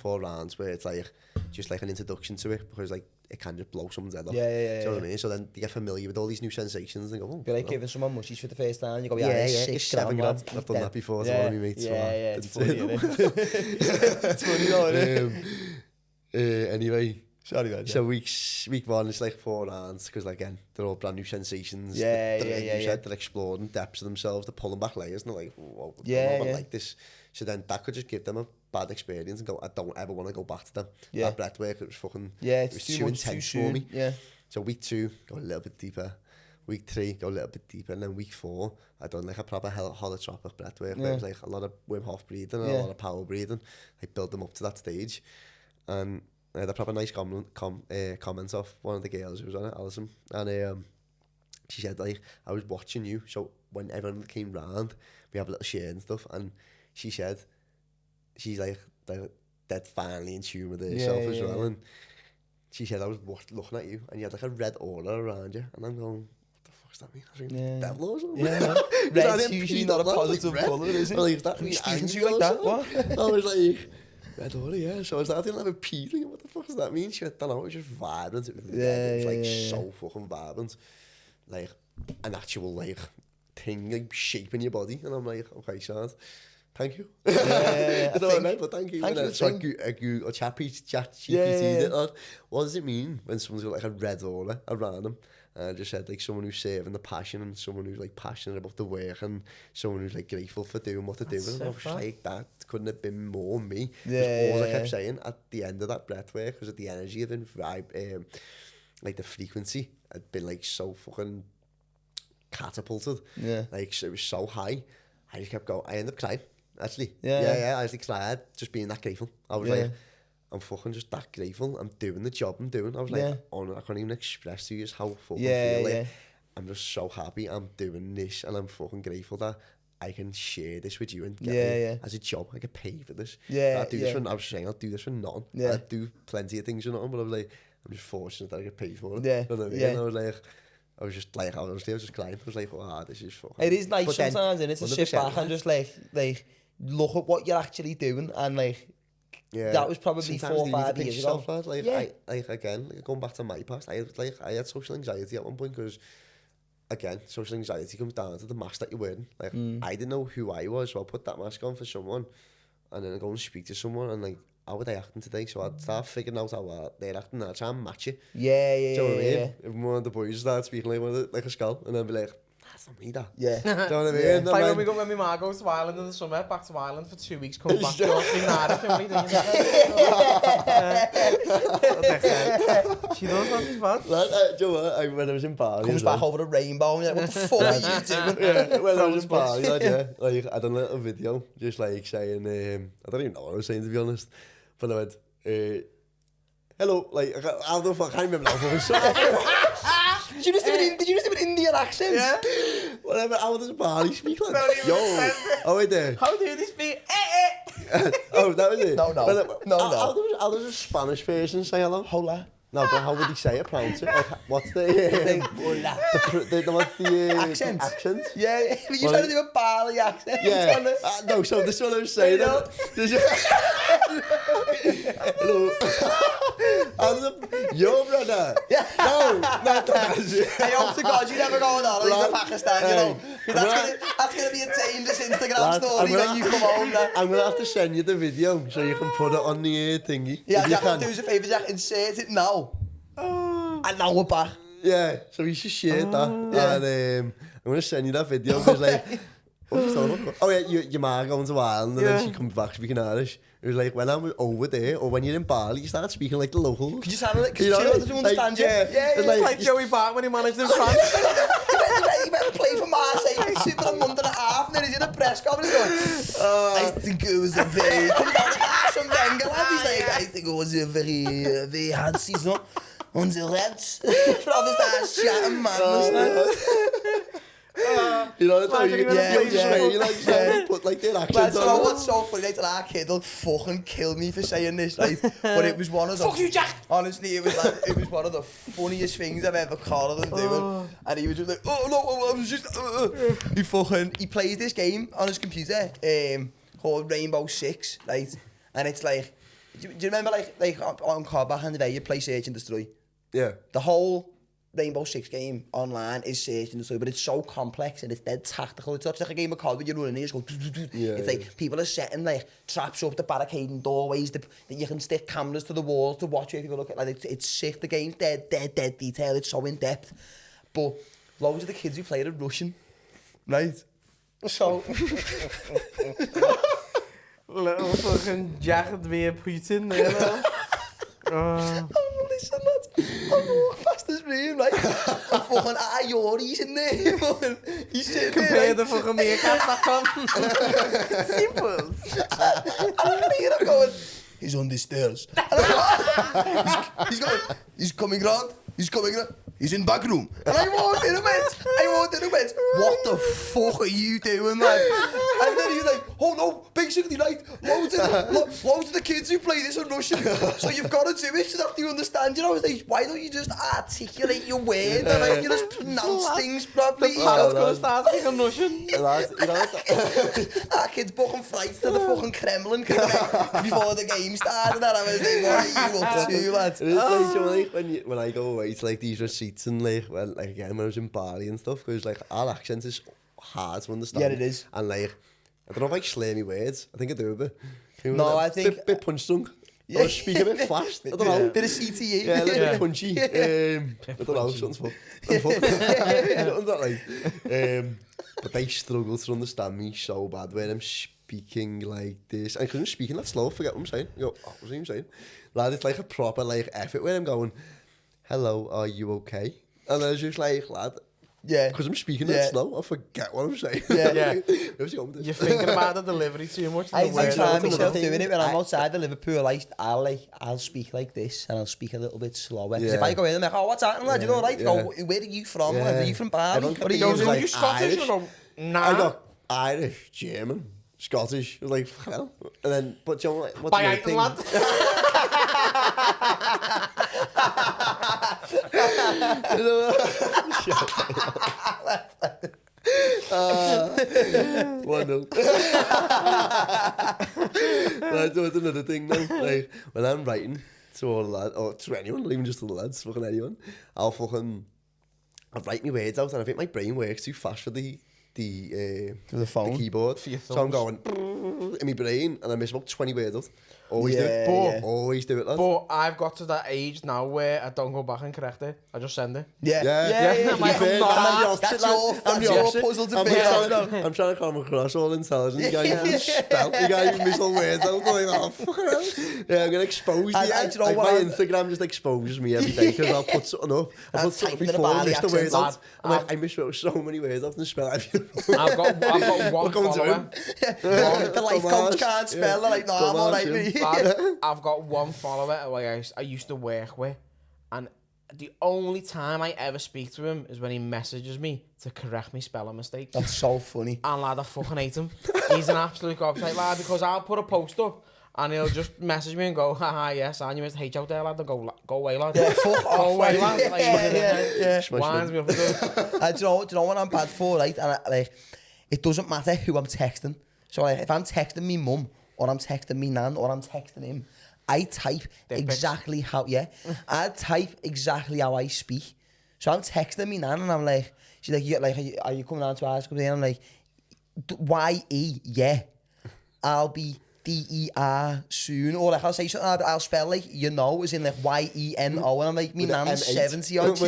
rounds where it's like just like an introduction to it, because like it can just blow someone's head off. Do you know what I mean? So then they get familiar with all these new sensations and go, oh, be like giving someone mushies for the first time. You go, 7 grams. I've done that before to one of my mates. It's funny, isn't it? It's funny, though, isn't it? Anyway, sorry, man. So week 1 it's like 4 rounds, because again they're all brand new sensations. They're exploring depths of themselves, they're pulling back layers, and they're like, whoa, like this. So then that could just give them a bad experience and go, I don't ever want to go back to them. That breathwork, it was fucking, it was too intense for me. So week 2, go a little bit deeper. Week 3, go a little bit deeper. And then week 4, I done like a proper holotropic breathwork. There was like a lot of Wim Hof breathing and a lot of power breathing. I built them up to that stage. And I had a proper nice comment off one of the girls who was on it, Alison. And she said, like, I was watching you. So when everyone came round, we have a little share and stuff. And she said, she's like dead finally in tune with herself as well. And she said I was looking at you and you had like a red aura around you. And I'm going, what the fuck does that mean? I was like, devil or something? Yeah. Red's usually not a positive colour, is it? Like, that He's speaking to angry you like or that, something? what? I was like, red aura, yeah. So I was starting to have a pee, thinking, what the fuck does that mean? She went, I don't know, it was just vibrant. It was red. It was like so fucking vibrant. Like, an actual, like, thing, like, shaping your body. And I'm like, okay, sad. Thank you. I don't know, but thank you. So I Google chat GPT it. What does it mean when someone's got like a red aura around them? And I just said like someone who's serving the passion and someone who's like passionate about the work and someone who's like grateful for doing what they're doing. And I was like, that couldn't have been more me. All I kept saying at the end of that breath work was that the energy had been like the frequency had been like so fucking catapulted. Like so it was so high. I just kept going. I ended up crying. Actually, I was like, I had just being that grateful. I was like, I'm fucking just that grateful. I'm doing the job I'm doing. I was like, oh no, I can't even express to you how fucking I feel. Like, I'm just so happy I'm doing this, and I'm fucking grateful that I can share this with you and get it as a job. I get paid for this. I do this for. I was saying I'll do this for nothing. I do plenty of things for nothing, but I'm like, I'm just fortunate that I get paid for it. You know what I mean? I was like. I was just like, I was just crying. I was like, oh, this is fucking... It is nice sometimes, and it's a sit back and just like look at what you're actually doing, and like that was probably sometimes 4 or 5 years ago. Like, I again, like, going back to my past, I had social anxiety at one point because, again, social anxiety comes down to the mask that you're wearing. Like, I didn't know who I was, so I put that mask on for someone, and then I go and speak to someone, and like, how are they acting today? So I'd start figuring out how they're acting and I'd try and match it. Do you know what I mean? If one of the boys start speaking like a skull, and I'd be like, that's not me, that. Do you know what I mean? It's like when my ma goes to Ireland in the summer, back to Ireland for 2 weeks, comes back to us, she does not be bad. Do you know what? When I was in Bali, comes back over the rainbow, and like, what the fuck are you doing? When I was in Bali, like, I done a little video, just like saying, I don't even know what I was saying, to be honest, but I went, hello, like, I don't know if I can't remember that. Did you just do an Indian accent? Yeah. Whatever, how does Bali speak like? Yo, oh wait there. How do they speak? Oh, that was it? No. How does a Spanish person say hello? Hola. No, but how would he say it, pronounce it? Like, what's the... what's the accent? Accent? Yeah, you're trying to do a Bali accent. Yeah. No, so this one I was saying... Hello. Yo, brother. No, not that. I hope to God you never go on holiday to Pakistan, you know. That's going to be a tameless Instagram story when you come home. I'm going to have to send you the video so you can put it on the thingy. Yeah, Jack, do us a favour, Jack, insert it now. And now we're back. Yeah, so you should share that. And I'm going to send you that video because like... Oh yeah, your ma going to Ireland and then she comes back speaking Irish. It was like when I'm over there or when you're in Bali, you start speaking like the locals. Could you sound like, because you know, doesn't understand you. Yeah. It's like Joey Bart when he managed in France. You better play for Marseille for a month and a half, and then he's in a press conference going, I think it was a very... Comes down like Arsene Wenger, he's like, I think it was a very hard season on the Reds. Brother starts chatting madness. You know, put like their accents on. What's so funny, like, our kid will fucking kill me for saying this, right? But it was one of the... Fuck you, Jack! Honestly, it was one of the funniest things I've ever caught him doing. And he was just like, oh no, I was just... He plays this game on his computer called Rainbow Six, right? And it's like... Do you remember, like on COD back in the day, you play Search and Destroy? Yeah. The whole Rainbow Six game online is Search and Destroy, but it's so complex and it's dead tactical. It's not like a game of COD where you're running and you just go... It's like people are setting like traps up, the barricading doorways, that you can stick cameras to the walls to watch you if you go look at. Like, it's sick. The game's dead detail. It's so in depth. But loads of the kids who played are Russian, right? So... Little fucking jacket weer Putin, you know? Listen, lads, I walk past this room, right? And fucking Ayori's in there, fucking, he's sitting Compare there, the fucking meerkat.com. Simple. And I'm here, I'm going, he's on the stairs. And I'm going, he's coming round, he's in back room. And I walked in and went, what the fuck are you doing, man? And then he's like, oh no, basically, like, loads of the kids who play this are Russian, so you've got to do it so that you understand. You know, I was like, why don't you just articulate your words and like, you just pronounce things properly? I was going to start speaking Russian. Our kids booking flights to the fucking Kremlin before the game started, and I was like, what are you up to, lads? It is like, you know, like when I go away to like these receipts and like when again when I was in Bali and stuff, because like our accent is hard to understand. Yeah, it is. And like I don't know if I slur me words. I think I do a bit. You know, No, like, I think bit punch drunk. Yeah. Or speak a bit fast. I don't know. Bit of CTE. Yeah, a little bit punchy. I don't know. Something's fucked. But they struggle to understand me so bad when I'm speaking like this. And because I'm speaking that slow, I forget what I'm saying. I go, what was I saying? Lad, it's like a proper like effort where I'm going, hello, are you okay? And I was just like, lad, Yeah. because I'm speaking that slow, I forget what I'm saying. Yeah. You're thinking about the delivery too much. I the word. find myself doing it when I'm outside the Liverpool. I'll speak like this and I'll speak a little bit slower. Because if I go in and I'm like, oh, what's happening, lad? You know, right? Go, where are you from? Yeah. Are you from Bali? Everyone What are goes you? like you Scottish? Irish. I go, nah. I got Irish, German, Scottish. I was like, hell. And then, but you know, like, what's By the Aiton, thing? One no. That's another thing now. Like when I'm writing to all the lads, or to anyone, not even just to the lads, fucking anyone, I'll write my words out, and I think my brain works too fast for the phone? the keyboard. For your So I'm going in my brain, and I miss about 20 words out. Always do it. Always do it, lads. But I've got to that age now where I don't go back and correct it. I just send it. Yeah. I'm like, I'm not That's your puzzle to I'm figure out. I'm trying to come across all intelligent. You can't even spell. You can't even miss all words out. I'm like, oh, fucking hell. Yeah, I'm going to expose you. I Like, you know my what? Instagram just exposes me every day because I'll put something up. I'll put something typing in a before I Bali miss the words accent, out. I'm like, I miss so many words out and spell everything. I've got one Welcome to follower. The life coach can't spell. They're like, no, I'm all right, mate. I've got one follower who I used to work with, and the only time I ever speak to him is when he messages me to correct me spelling mistakes. That's so funny. And lad, I fucking hate him. He's an absolute gobshite, lad, because I'll put a post up and he'll just message me and go, haha, yes, and you missed H out there, lad. And go away, lad. Yeah, fuck off. Go away, lad. Like, Yeah. winds me up and does. Do you know what I'm bad for, right? And it doesn't matter who I'm texting. So like, if I'm texting me mum, or I'm texting me nan, or I'm texting him, I type exactly how, I type exactly how I speak. So I'm texting me nan and I'm like, she's like, are you coming down to ours? I'm like, Y-E, yeah. I'll be D-E-R soon. Or like, I'll say something, I'll spell like, you know, as in like Y-E-N-O. And I'm like, me nan's 70 odd.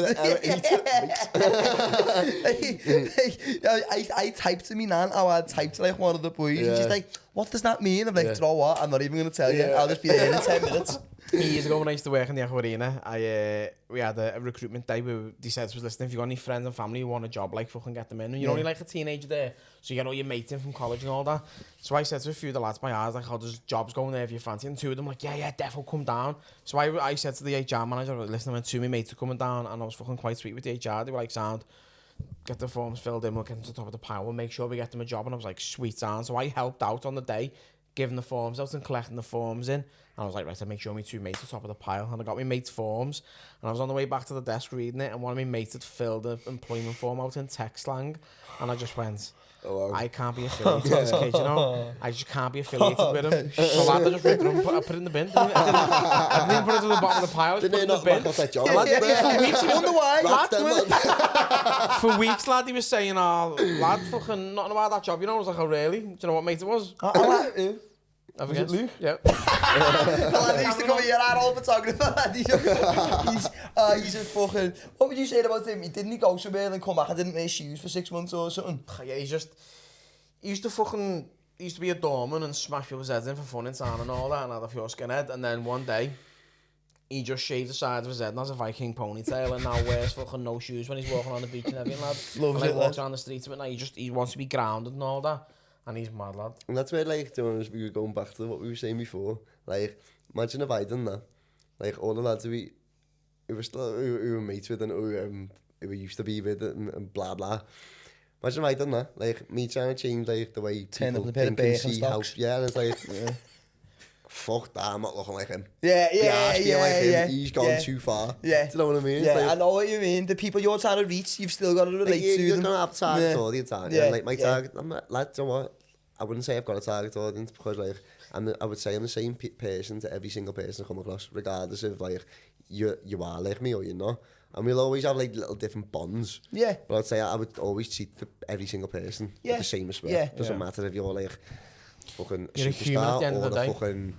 I typed to me nan how I typed to like one of the boys. And she's like, what does that mean? I'm like, do you know what? I'm not even going to tell you. I'll just be there in 10 minutes. Years ago when I used to work in the Aquarina, we had a recruitment day where they said to us, listen, if you've got any friends and family who want a job, like fucking get them in. And you're only like a teenager there, so you get all your mates in from college and all that. So I said to a few of the lads by ours, like, how does jobs going there if you fancy? And two of them like, yeah, definitely come down. So I said to the HR manager, listen, I went to my mates are coming down, and I was fucking quite sweet with the HR. They were like, sound, get the forms filled in, we'll get them to the top of the pile, we'll make sure we get them a job. And I was like, sweet sound. So I helped out on the day, giving the forms out and collecting the forms in. And I was like, right, I'll make sure my two mates are top of the pile. And I got my mate's forms. And I was on the way back to the desk reading it. And one of my mates had filled the employment form out in tech slang. And I just went, I can't be affiliated with this kid, you know? I just can't be affiliated with him. So lad, I just ripped it and put it in the bin. I didn't put it to the bottom of the pile. I just put it in the bin. For weeks, he wonder why. For weeks, lad, he was saying, oh, lad, fucking nothing about that job. You know, I was like, oh, really? Do you know what mate it was? Was it Luke? Yeah. The lad used to come here, our old photographer. He's a fucking... What would you say about him? Didn't he go somewhere and come back and didn't wear shoes for 6 months or something? Yeah, he used to be a doorman and smash people's heads in for fun in town and all that, and had a pure skinhead. And then one day, he just shaved the side of his head and has a Viking ponytail and now wears fucking no shoes when he's walking on the beach and everything, lad. Loves and it, walks around the streets with it. He wants to be grounded and all that. And he's mad, lad. And that's where, like, we were going back to what we were saying before. Like, imagine if I done that. Like, all the lads would be who were mates with and who we used to be with and blah blah. Imagine if I done that, like me trying to change like the way Turn up people in a pair of think and see how. Birkenstocks. Yeah, and it's like, fuck that, I'm not looking like him. Yeah, Be arsed being like him. He's gone yeah. too far. Yeah. Do you know what I mean? Yeah, It's like, I know what you mean. The people you're trying to reach, you've still got to relate to you're them. gonna have target Yeah. audience, aren't you? Yeah, Like my yeah. target, I'm not, like, you know what? I wouldn't say I've got a target audience because like I would say I'm the same person to every single person I come across, regardless of like you are like me or you're not. And we'll always have like little different bonds. Yeah. But I'd say I would always treat every single person Yeah. with the same respect. Yeah. Doesn't matter if you're like fucking You're a human at superstar the end of or the day. fucking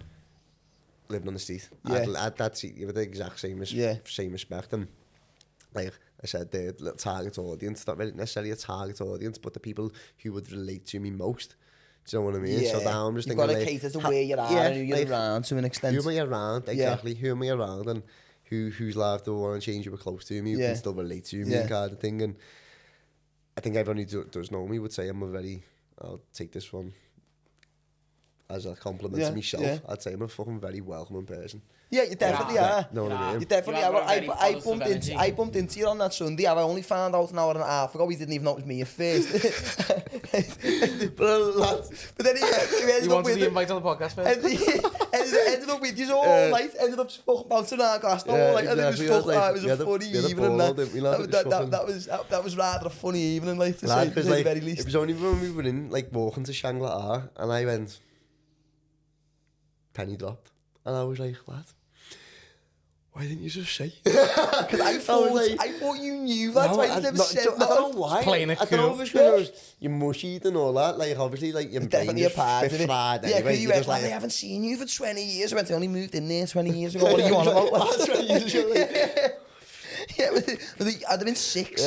living on the street. Yeah. I'd treat you with the exact same same respect. And like I said, the little target audience, not really necessarily a target audience, but the people who would relate to me most. Do you know what I mean? Yeah. So now I'm just You've thinking, got to like, cater to where you are and who you're like, around to an extent. who am I around? Exactly. Who am I around? And whose life do I want to change who are close to me, who can still relate to me, kind of thing. And I think everyone who does know me would say I'll take this one as a compliment to myself. Yeah. I'd say I'm a fucking very welcoming person. Yeah, you definitely are. Know what I mean? You definitely You are. have a very positive I bumped into you on that Sunday. I only found out an hour and a half ago. We didn't even know it was me at first. but then he ended You up wanted with the invite on the podcast first? ended up with you all night. Ended up just fucking bouncing around glass all night. And it was exactly. fucking, it was We a had a- funny we had a evening. ball, didn't we, lad? It was That was rather a funny evening, like to say, Because at the like, very it least. was only when we were in, like, walking to Shangri-La, and I went, penny dropped. And I was like, lad, why didn't you just say? Because I thought you knew that. No, Why you never said I don't know that? why. Playing it I don't know if it's because you're mushied and all that. Like, obviously, like, your brain Definitely a is part of it. fried Yeah, anyway. because you You're went, just like, I haven't seen you for 20 years. I went, I only moved in there 20 years ago. What are you on about? That's right, you just like, Yeah, I'd have been 6.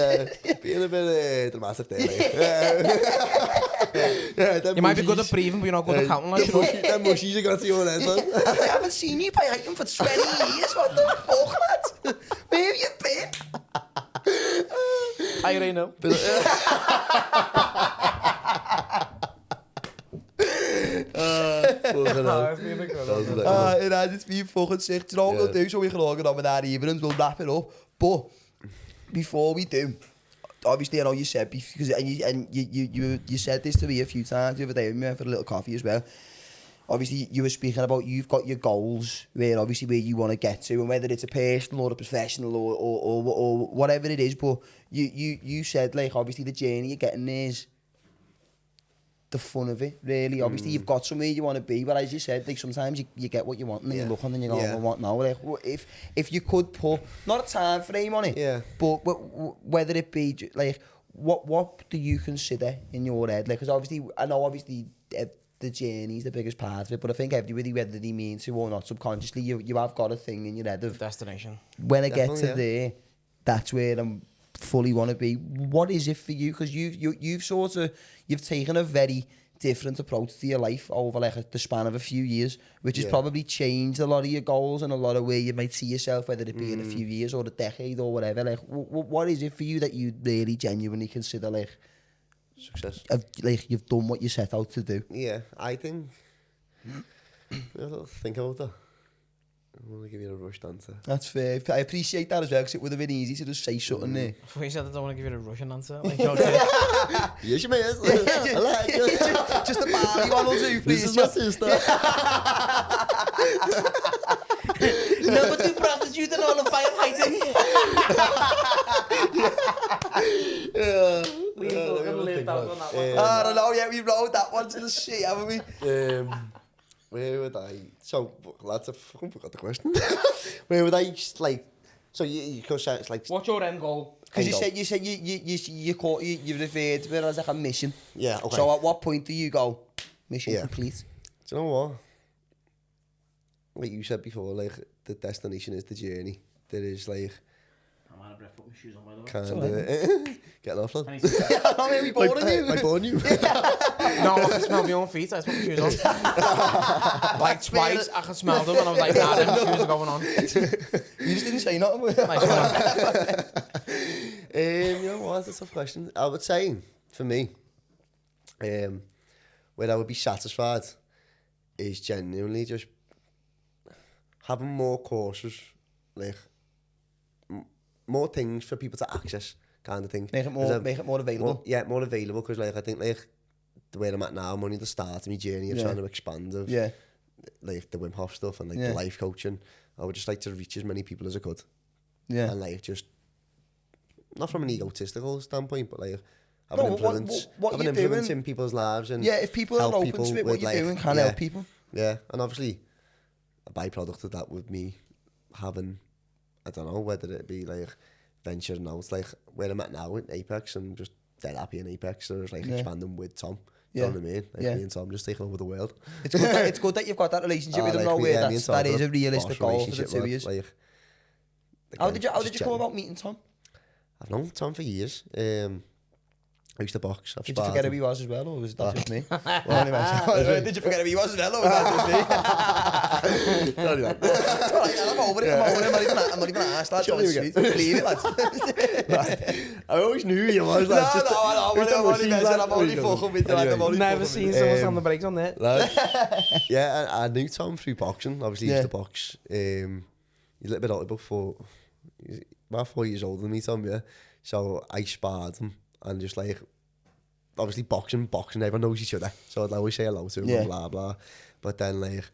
being a bit dramatic there. Like. You might be good at breathing, but you're not good at counting. Like, you know? Them mushies you got to your head, man. I haven't seen you by item for 20 years. What the fuck, lad? Where have you been? I already know. En hij zit weer volgens zich. Do you know what we'll do? So we're going on with that evening. We'll wrap it up. But before we do, obviously I know you said, because you said this to me a few times the other day. We went for a little coffee as well. Obviously, you were speaking about you've got your goals, where you want to get to, and whether it's a personal or a professional or whatever it is. But you said, like, obviously the journey you're getting there is the fun of it, really. Obviously, you've got somewhere you want to be, but as you said, like, sometimes you get what you want, and then you look and then you go, I want now. Like, if you could put not a time frame on it, but whether it be like, what do you consider in your head? Like, because obviously, I know obviously the journey is the biggest part of it, but I think everybody, whether they mean to or not, subconsciously, you have got a thing in your head of Destination. when I get to there, that's where I'm fully want to be. What is it for you? Because you've taken a very different approach to your life over like the span of a few years, which has probably changed a lot of your goals and a lot of where you might see yourself, whether it be in a few years or a decade or whatever. Like, what is it for you that you really genuinely consider like Success. Like you've done what you set out to do? Yeah, I think. Think about that. I'm going to give you a rushed answer. That's fair. I appreciate that as well, because it would have been easy to just say something there. Before you said I don't want to give you a Russian answer. Like, Yes, you may. I like it. Just a barley one will do, please. This is my sister. Number 2 prostitute and all the firefighting. we fucking lived out on that one. I don't know, we rode that one to the sea, haven't we? Where would I? So, lads, I fucking forgot the question. Where would I, like, so you go say it's like... What's your end goal? Because you said you referred to it as like a mission. Yeah, okay. So at what point do you go, mission complete? Do you know what? Like you said before, like, the destination is the journey. There is, like... I'm out of breath, put my shoes on, by the way. Kind of... Getting off, lad. I'm not really bored of you. Like, born you. No, I can smell my own feet. I just put my shoes on. Like twice, I can smell them, and I was like, nah, them shoes are going on. You just didn't say nothing. Nice one. You know what? That's a tough question. I would say, for me, where I would be satisfied is genuinely just having more courses, like, more things for people to access, kind of thing. Make it more available. More available, because like I think like the way I'm at now, I'm only at the start of my journey of trying to expand of like the Wim Hof stuff and like the life coaching. I would just like to reach as many people as I could. Yeah. And like just, not from an egotistical standpoint, but like have an influence, have an influence in people's lives. And if people are open to it, what you're doing can help people. Yeah, and obviously a byproduct of that would me having, I don't know, whether it be like venturing out, like where I'm at now in Apex, and just dead happy in Apex, so it's like expanding with Tom. You know what I mean? Like me and Tom just taking over the world. It's good that you've got that relationship with him now, where that is a realistic goal for the two of you. Like, how did you come about meeting Tom? I've known Tom for years. I used to box. Did you forget who he was as well, or was that just me? Did you forget who he was as well, or was that just me? I'm over it. I'm not even asked that. Leave it, lads. I always knew who you was. No, I'm only fucking with you. Never seen someone slam the brakes on that. Yeah, I knew Tom through boxing. Obviously, he used to box. He's a little bit older, about 4 years older than me, Tom, yeah. So I sparred him, and just like, obviously boxing, everyone knows each other. So I'd always say hello to him and blah, blah. But then like,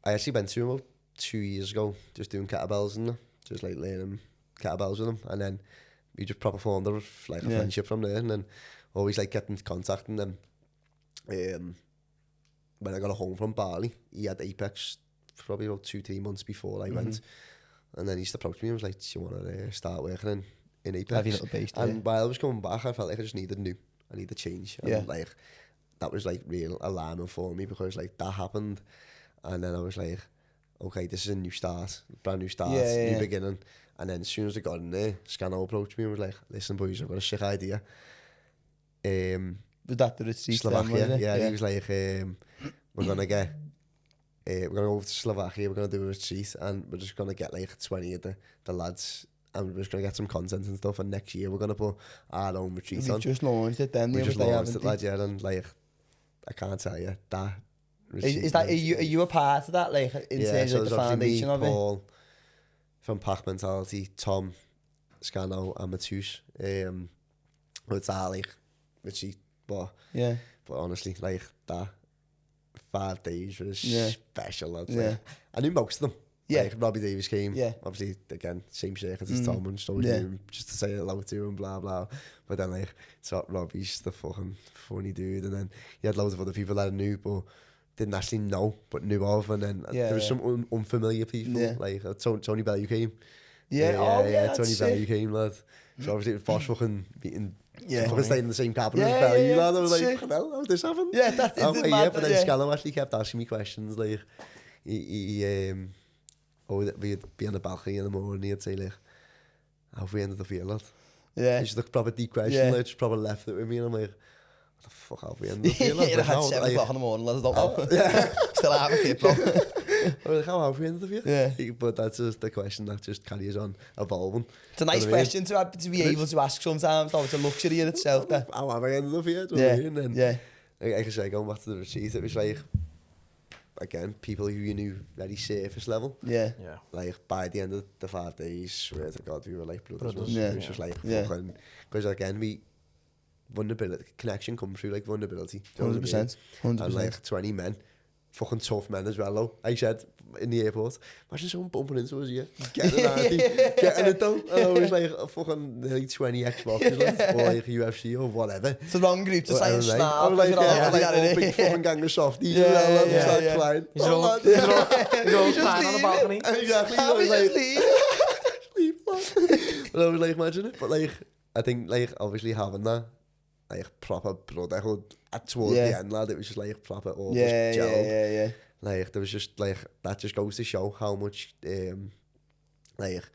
I actually went to him about 2 years ago, just doing kettlebells and just like learning kettlebells with him. And then we just proper formed a friendship from there. And then always like kept in contact. And then when I got home from Bali, he had Apex probably about 2-3 months before I went. And then he just approached me and was like, do you want to start working in Apex? Have your little base, and while I was coming back, I felt like I just needed I needed change. And like, that was like real alarming for me, because like that happened. And then I was like, okay, this is a new start, brand new start, new beginning. And then as soon as I got in there, Scano approached me and was like, listen boys, I've got a sick idea. Was that the retreat? Slovakia, he was like, we're going to go over to Slovakia, we're going to do a retreat, and we're just going to get like 20 of the lads, and we're just going to get some content and stuff, and next year we're going to put our own retreat on. We just launched it then. We just launched it, lads, and like, I can't tell you, that is that, are you a part of that, like, in terms of the foundation of it? Paul from Pack Mentality, Tom, Scano, and Matoush. It's all like retreat, but honestly, like that 5 days was special, lads. Like, I knew most of them. Like Robbie Davis came. Obviously, again, same circuit as Tom, and just always knew him just to say hello to him, blah blah. But then like, so Robbie's the fucking funny dude, and then he had loads of other people that I knew but didn't actually know, but knew of, and then there was some unfamiliar people, like Tony Bellew came. Tony Bellew came, lad. So obviously it was Bosch fucking meeting. Fucking staying in the same cabin as Bellew, lad. I was like, hell, how's this happened? Yeah, that's mad. But then Scalo actually kept asking me questions, like we'd be on the balcony in the morning, he'd say like, how have we ended up here, lad? It's just a proper deep question, like, just proper left it with me, and I'm like, what the fuck have we ended up here, lad? It had 7 o'clock in the morning, lads, I don't know. Still have a kid, bro. I was like, how have we ended up here? But that's just the question that just carries on evolving. It's a nice question to be able to ask sometimes, though. It's a luxury in itself. How have I ended up here? Do you know what I mean? And like I say, going back to the retreat, it was like, again, people who you knew very surface level. Like, by the end of the 5 days, swear to God, we were like brothers. It was just like, fucking, because again, vulnerability, connection comes through like vulnerability. 100%. And like 20 men, fucking tough men as well, though. I said in the airport, imagine someone bumping into us here, getting it though. And I was like, fucking like 20 Xboxes, or like UFC or whatever. It's the wrong group to say and snap. I was like, a big fucking gang of softies. Like crying. He's all crying on the balcony. Exactly. I was like, leave. But I was like, imagine it. But like, I think like obviously having that, like proper brotherhood towards the end, lad, it was just like proper all just gelled. Like there was just like, that just goes to show how much like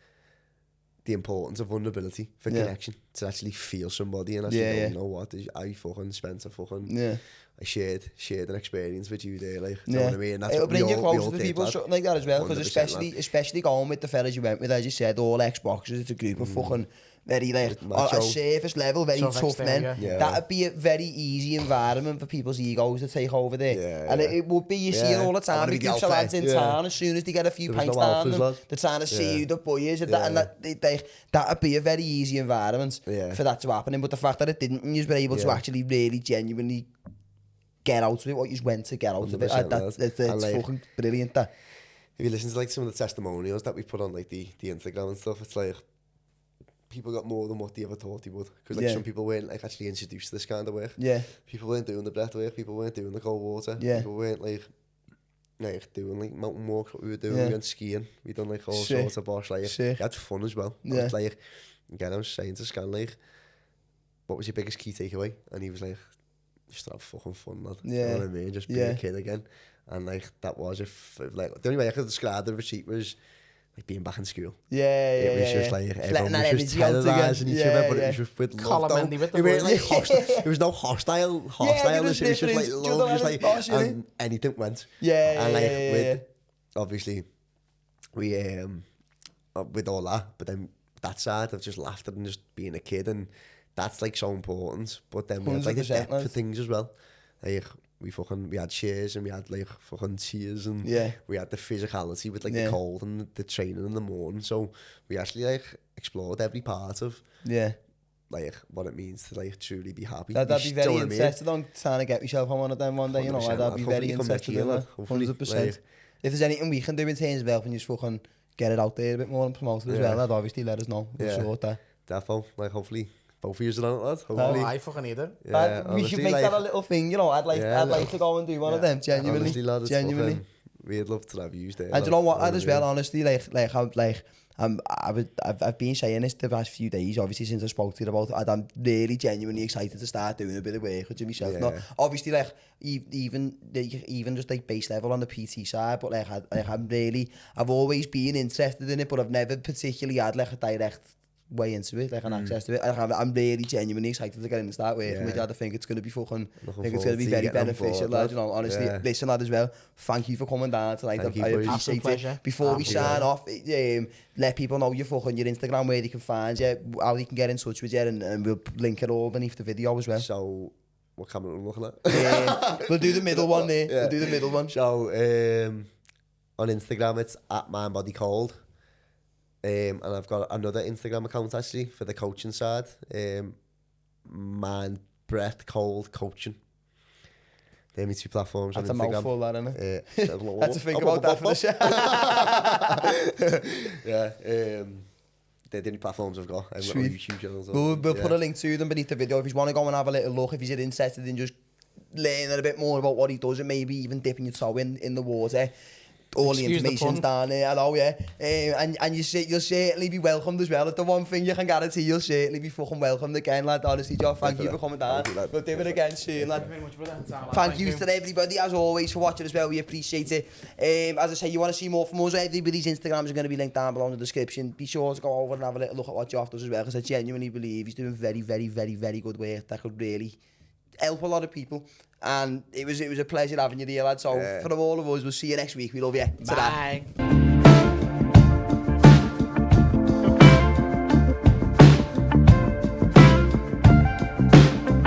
the importance of vulnerability for connection, to actually feel somebody and actually go, you know what, I fucking spent a fucking I shared an experience with you there, like, you know what I mean? That's It'll what we bring you all closer to did, people, lad. something like that as well, because 100%, especially going with the fellas you went with, as you said, all Xboxers, it's a group of fucking very, like, on a surface level, very Tough tough men. exterior. That'd be a very easy environment for people's egos to take over there. Yeah, And yeah. it would be, you see it all the I time, wanna the be groups of alpha, lads in yeah. town, as soon as they get a few There was pints no down alphas, them, lad. they're trying to see Yeah. who the boy is, and, Yeah. that'd be a very easy environment Yeah. for that to happen. But the fact that it didn't, and you were able to Yeah. actually really genuinely get out of it, what you went to get out of it, 100%, that's And, like, fucking brilliant, that. If you listen to like some of the testimonials that we put on like the Instagram and stuff, it's like people got more than what they ever thought they would. Because like Yeah. some people weren't like actually introduced to this kind of work. Yeah. People weren't doing the breath work. People weren't doing the cold water. Yeah. People weren't like doing like mountain walks. What we were doing, Yeah. we went skiing. We done like all Sick. sorts of bosh. Like Sick. we had fun as well. Yeah. It's like again, I was saying to Scan like, what was your biggest key takeaway? And he was like, just have fucking fun, lad. You Yeah. know what I mean? Just be Yeah. a kid again. And like that was like the only way I could describe the retreat was like being back in school. Yeah, It was just like letting everyone that was just energy out again. terrorising each other, but it was just with love. Colin Though. Mendy with the It weren't boys. like hostile. There was no hostile. there was It was just like difference. love, just Judo like boss, innit? and anything went. Yeah, And like yeah, with obviously we with all that, but then that side of just laughter and just being a kid, and that's like so important. But then we had like the 100%, depth lad. of things as well. Like we had shares and we had like fucking tears and Yeah. we had the physicality with like Yeah. the cold and the training in the morning. So we actually like explored every part of Yeah. like what it means to like truly be happy. I'd You be know very what I mean? interested on trying to get myself on one of them one day, you know. 100%, I'd be lad. very Hopefully you come back interested here, in lad. that. Hopefully, 100%. like- If there's anything we can do in terms of helping you just fucking get it out there a bit more and promote it as Yeah. well, I'd obviously let us know. We'll Yeah. sort that. Defo, like hopefully both of you are on it, lad. Oh, Hopefully. I fucking need it. Yeah, we should honestly, make like, that a little thing, you know. I'd like to go and do one of them, genuinely. honestly, lad, it's genuinely. fucking, we'd love to have you there. And do you know what, lad, lad, as well, honestly, I've been saying this the past few days, obviously, since I spoke to you about it. I'm really genuinely excited to start doing a bit of work with myself. Yeah. Not, obviously, like, even just like base level on the PT side, but I've always been interested in it, but I've never particularly had like a direct way into it, like an access to it. I'm really genuinely excited to get in and start working with you. I think it's going to be fucking, Looking I think it's forward going to be to very getting on beneficial, board, lad, lad. you know, honestly. Yeah. Listen, lad, as well, thank you for coming down tonight. Thank you, I boys. appreciate Pleasure. it. Before we Absolute sign off, let people know your Instagram, where they can find you, how they can get in touch with you, and we'll link it all beneath the video as well. So, what camera are we looking at? We'll do the middle one there. Yeah. We'll do the middle one. So, on Instagram, it's @mindbodycold. And I've got another Instagram account actually for the coaching side. Mind, breath, cold coaching. They're my two platforms That's a on Instagram. mouthful, that, isn't it? Had Had to think about that for the show. Yeah, they're the only platforms I've got. I've got no Sweet. YouTube channels. We'll put a link to them beneath the video if you want to go and have a little look, if you're interested in just learning a bit more about what he does and maybe even dipping your toe in the water. All Excuse the the information's pun. down there, I know, yeah. And you'll certainly be welcomed as well. That's the one thing you can guarantee, you'll certainly be fucking welcomed again, lad. Honestly, Jof, thank you for coming down. Thank you, lad. We'll do it again soon, lad. Thank you very much, brother. Thank you to everybody, as always, for watching as well. We appreciate it. As I say, you want to see more from us, everybody's Instagrams are going to be linked down below in the description. Be sure to go over and have a little look at what Jof does as well, because I genuinely believe he's doing very, very, very, very good work that could really help a lot of people. And it was a pleasure having you there, lad. So for all of us, we'll see you next week. We love you. Ta-ra. Bye.